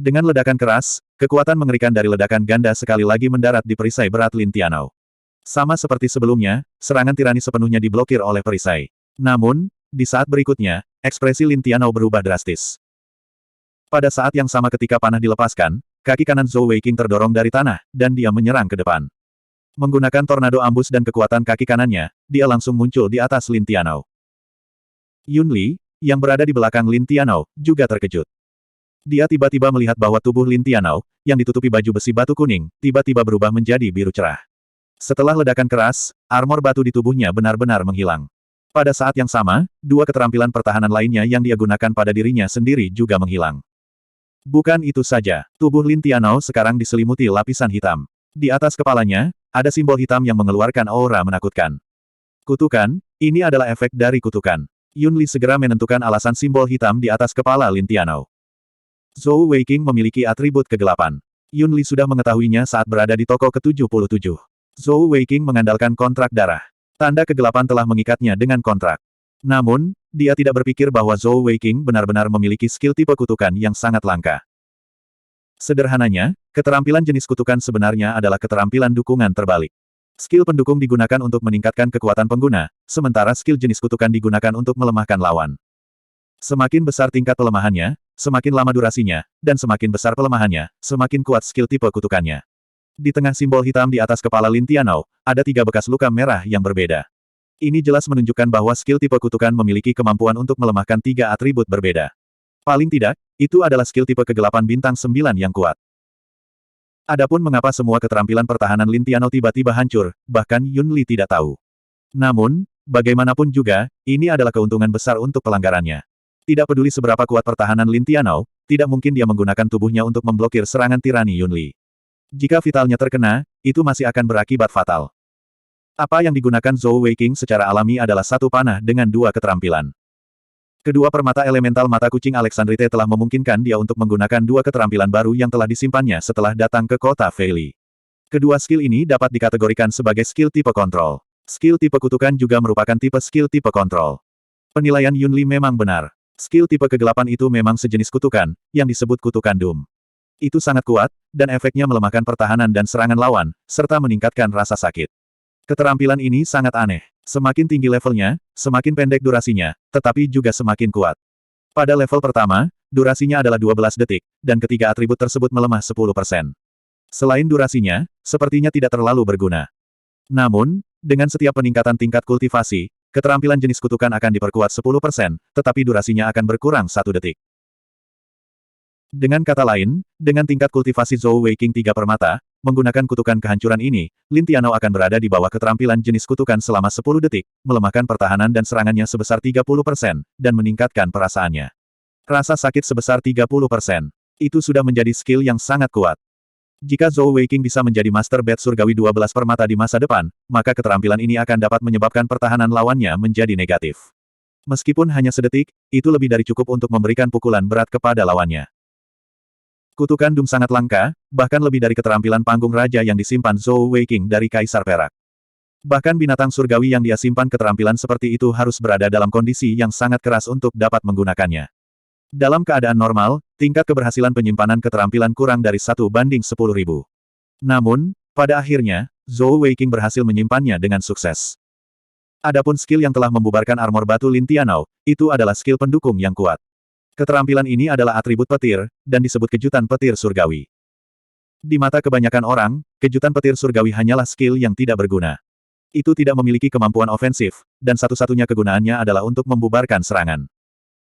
Dengan ledakan keras, kekuatan mengerikan dari ledakan ganda sekali lagi mendarat di perisai berat Lin Tiano. Sama seperti sebelumnya, serangan tirani sepenuhnya diblokir oleh perisai. Namun, di saat berikutnya, ekspresi Lin Tiano berubah drastis. Pada saat yang sama ketika panah dilepaskan, kaki kanan Zhou Weiking terdorong dari tanah, dan dia menyerang ke depan. Menggunakan tornado ambus dan kekuatan kaki kanannya, dia langsung muncul di atas Lin Tiano. Yun Li, yang berada di belakang Lin Tiano, juga terkejut. Dia tiba-tiba melihat bahwa tubuh Lin Tiano, yang ditutupi baju besi batu kuning, tiba-tiba berubah menjadi biru cerah. Setelah ledakan keras, armor batu di tubuhnya benar-benar menghilang. Pada saat yang sama, 2 keterampilan pertahanan lainnya yang dia gunakan pada dirinya sendiri juga menghilang. Bukan itu saja, tubuh Lin Tiano sekarang diselimuti lapisan hitam. Di atas kepalanya, ada simbol hitam yang mengeluarkan aura menakutkan. Kutukan, ini adalah efek dari kutukan. Yun Li segera menentukan alasan simbol hitam di atas kepala Lin Tianou. Zhou Weiqing memiliki atribut kegelapan. Yun Li sudah mengetahuinya saat berada di toko ke-77. Zhou Weiqing mengandalkan kontrak darah. Tanda kegelapan telah mengikatnya dengan kontrak. Namun, dia tidak berpikir bahwa Zhou Weiqing benar-benar memiliki skill tipe kutukan yang sangat langka. Sederhananya, keterampilan jenis kutukan sebenarnya adalah keterampilan dukungan terbalik. Skill pendukung digunakan untuk meningkatkan kekuatan pengguna, sementara skill jenis kutukan digunakan untuk melemahkan lawan. Semakin besar tingkat pelemahannya, semakin lama durasinya, dan semakin besar pelemahannya, semakin kuat skill tipe kutukannya. Di tengah simbol hitam di atas kepala Lin Tianou, ada 3 bekas luka merah yang berbeda. Ini jelas menunjukkan bahwa skill tipe kutukan memiliki kemampuan untuk melemahkan 3 atribut berbeda. Paling tidak, itu adalah skill tipe kegelapan bintang 9 yang kuat. Adapun mengapa semua keterampilan pertahanan Lin Tianou tiba-tiba hancur, bahkan Yun Li tidak tahu. Namun, bagaimanapun juga, ini adalah keuntungan besar untuk pelanggarannya. Tidak peduli seberapa kuat pertahanan Lin Tianou, tidak mungkin dia menggunakan tubuhnya untuk memblokir serangan tirani Yun Li. Jika vitalnya terkena, itu masih akan berakibat fatal. Apa yang digunakan Zhou Weiqing secara alami adalah satu panah dengan 2 keterampilan. Kedua permata elemental mata kucing Alexandrite telah memungkinkan dia untuk menggunakan 2 keterampilan baru yang telah disimpannya setelah datang ke kota Feili. Kedua skill ini dapat dikategorikan sebagai skill tipe kontrol. Skill tipe kutukan juga merupakan tipe skill tipe kontrol. Penilaian Yun Li memang benar. Skill tipe kegelapan itu memang sejenis kutukan, yang disebut kutukan Doom. Itu sangat kuat, dan efeknya melemahkan pertahanan dan serangan lawan, serta meningkatkan rasa sakit. Keterampilan ini sangat aneh. Semakin tinggi levelnya, semakin pendek durasinya, tetapi juga semakin kuat. Pada level pertama, durasinya adalah 12 detik, dan ketiga atribut tersebut melemah 10%. Selain durasinya, sepertinya tidak terlalu berguna. Namun, dengan setiap peningkatan tingkat kultivasi, keterampilan jenis kutukan akan diperkuat 10%, tetapi durasinya akan berkurang 1 detik. Dengan kata lain, dengan tingkat kultivasi Zhou Weiqing 3 permata, menggunakan kutukan kehancuran ini, Lin Tianou akan berada di bawah keterampilan jenis kutukan selama 10 detik, melemahkan pertahanan dan serangannya sebesar 30%, dan meningkatkan perasaannya. Rasa sakit sebesar 30%. Itu sudah menjadi skill yang sangat kuat. Jika Zhou Weiqing bisa menjadi Master Bat Surgawi 12 permata di masa depan, maka keterampilan ini akan dapat menyebabkan pertahanan lawannya menjadi negatif. Meskipun hanya sedetik, itu lebih dari cukup untuk memberikan pukulan berat kepada lawannya. Kutukan Doom sangat langka, bahkan lebih dari keterampilan panggung raja yang disimpan Zhou Weiqing dari Kaisar Perak. Bahkan binatang surgawi yang dia simpan keterampilan seperti itu harus berada dalam kondisi yang sangat keras untuk dapat menggunakannya. Dalam keadaan normal, tingkat keberhasilan penyimpanan keterampilan kurang dari 1/10.000. Namun, pada akhirnya, Zhou Weiqing berhasil menyimpannya dengan sukses. Adapun skill yang telah membubarkan armor batu Lin Tianou, itu adalah skill pendukung yang kuat. Keterampilan ini adalah atribut petir, dan disebut kejutan petir surgawi. Di mata kebanyakan orang, kejutan petir surgawi hanyalah skill yang tidak berguna. Itu tidak memiliki kemampuan ofensif, dan satu-satunya kegunaannya adalah untuk membubarkan serangan.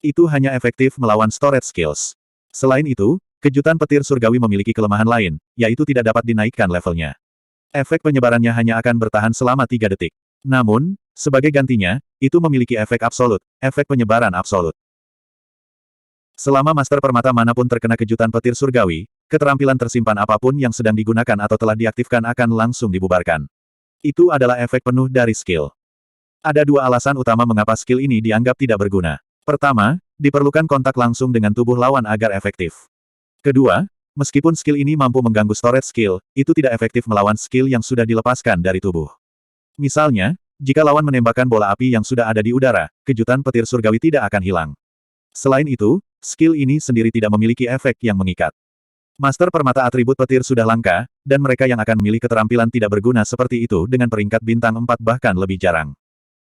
Itu hanya efektif melawan storage skills. Selain itu, kejutan petir surgawi memiliki kelemahan lain, yaitu tidak dapat dinaikkan levelnya. Efek penyebarannya hanya akan bertahan selama 3 detik. Namun, sebagai gantinya, itu memiliki efek absolut, efek penyebaran absolut. Selama Master Permata manapun terkena kejutan petir surgawi, keterampilan tersimpan apapun yang sedang digunakan atau telah diaktifkan akan langsung dibubarkan. Itu adalah efek penuh dari skill. Ada 2 alasan utama mengapa skill ini dianggap tidak berguna. Pertama, diperlukan kontak langsung dengan tubuh lawan agar efektif. Kedua, meskipun skill ini mampu mengganggu storage skill, itu tidak efektif melawan skill yang sudah dilepaskan dari tubuh. Misalnya, jika lawan menembakkan bola api yang sudah ada di udara, kejutan petir surgawi tidak akan hilang. Selain itu, skill ini sendiri tidak memiliki efek yang mengikat. Master permata atribut petir sudah langka, dan mereka yang akan memilih keterampilan tidak berguna seperti itu dengan peringkat bintang 4 bahkan lebih jarang.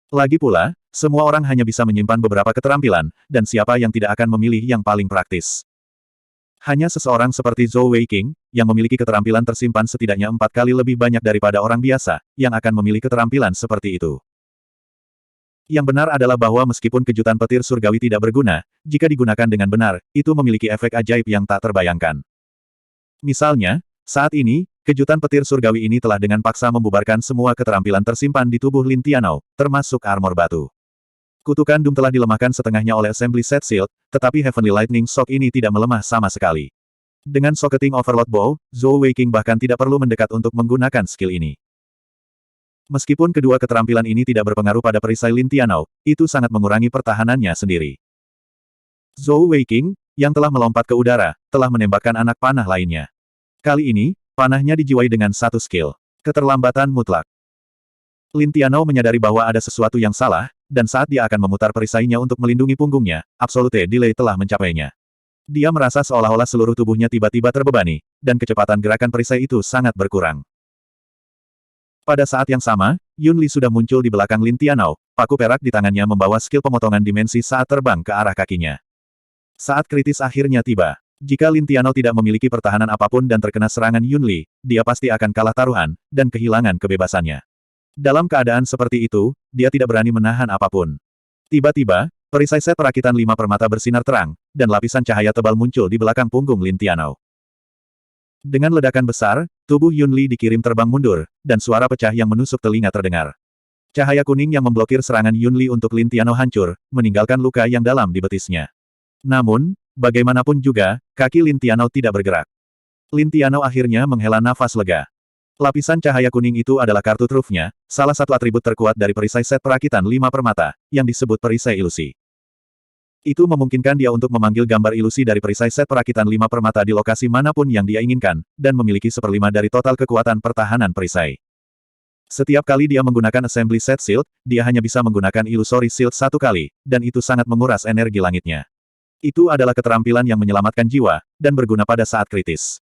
Lagi pula, semua orang hanya bisa menyimpan beberapa keterampilan, dan siapa yang tidak akan memilih yang paling praktis. Hanya seseorang seperti Zhou Weiqing, yang memiliki keterampilan tersimpan setidaknya 4 kali lebih banyak daripada orang biasa, yang akan memilih keterampilan seperti itu. Yang benar adalah bahwa meskipun kejutan petir surgawi tidak berguna, jika digunakan dengan benar, itu memiliki efek ajaib yang tak terbayangkan. Misalnya, saat ini, kejutan petir surgawi ini telah dengan paksa membubarkan semua keterampilan tersimpan di tubuh Lin Tianou, termasuk armor batu. Kutukan Doom telah dilemahkan setengahnya oleh Assembly Set Shield, tetapi Heavenly Lightning Shock ini tidak melemah sama sekali. Dengan Socketing Overload Bow, Zhou Weiqing bahkan tidak perlu mendekat untuk menggunakan skill ini. Meskipun kedua keterampilan ini tidak berpengaruh pada perisai Lin Tianao, itu sangat mengurangi pertahanannya sendiri. Zhou Weiqing, yang telah melompat ke udara, telah menembakkan anak panah lainnya. Kali ini, panahnya dijiwai dengan satu skill. Keterlambatan mutlak. Lin Tianao menyadari bahwa ada sesuatu yang salah, dan saat dia akan memutar perisainya untuk melindungi punggungnya, absolute delay telah mencapainya. Dia merasa seolah-olah seluruh tubuhnya tiba-tiba terbebani, dan kecepatan gerakan perisai itu sangat berkurang. Pada saat yang sama, Yun Li sudah muncul di belakang Lin Tianao, paku perak di tangannya membawa skill pemotongan dimensi saat terbang ke arah kakinya. Saat kritis akhirnya tiba. Jika Lin Tianao tidak memiliki pertahanan apapun dan terkena serangan Yun Li, dia pasti akan kalah taruhan, dan kehilangan kebebasannya. Dalam keadaan seperti itu, dia tidak berani menahan apapun. Tiba-tiba, perisai set perakitan 5 permata bersinar terang, dan lapisan cahaya tebal muncul di belakang punggung Lin Tianao. Dengan ledakan besar, tubuh Yun Li dikirim terbang mundur, dan suara pecah yang menusuk telinga terdengar. Cahaya kuning yang memblokir serangan Yun Li untuk Lin Tianao hancur, meninggalkan luka yang dalam di betisnya. Namun, bagaimanapun juga, kaki Lin Tianao tidak bergerak. Lin Tianao akhirnya menghela nafas lega. Lapisan cahaya kuning itu adalah kartu trufnya, salah satu atribut terkuat dari perisai set perakitan 5 permata, yang disebut perisai ilusi. Itu memungkinkan dia untuk memanggil gambar ilusi dari perisai set perakitan 5 permata di lokasi manapun yang dia inginkan, dan memiliki 1/5 dari total kekuatan pertahanan perisai. Setiap kali dia menggunakan Assembly Set Shield, dia hanya bisa menggunakan Illusory Shield 1 kali, dan itu sangat menguras energi langitnya. Itu adalah keterampilan yang menyelamatkan jiwa, dan berguna pada saat kritis.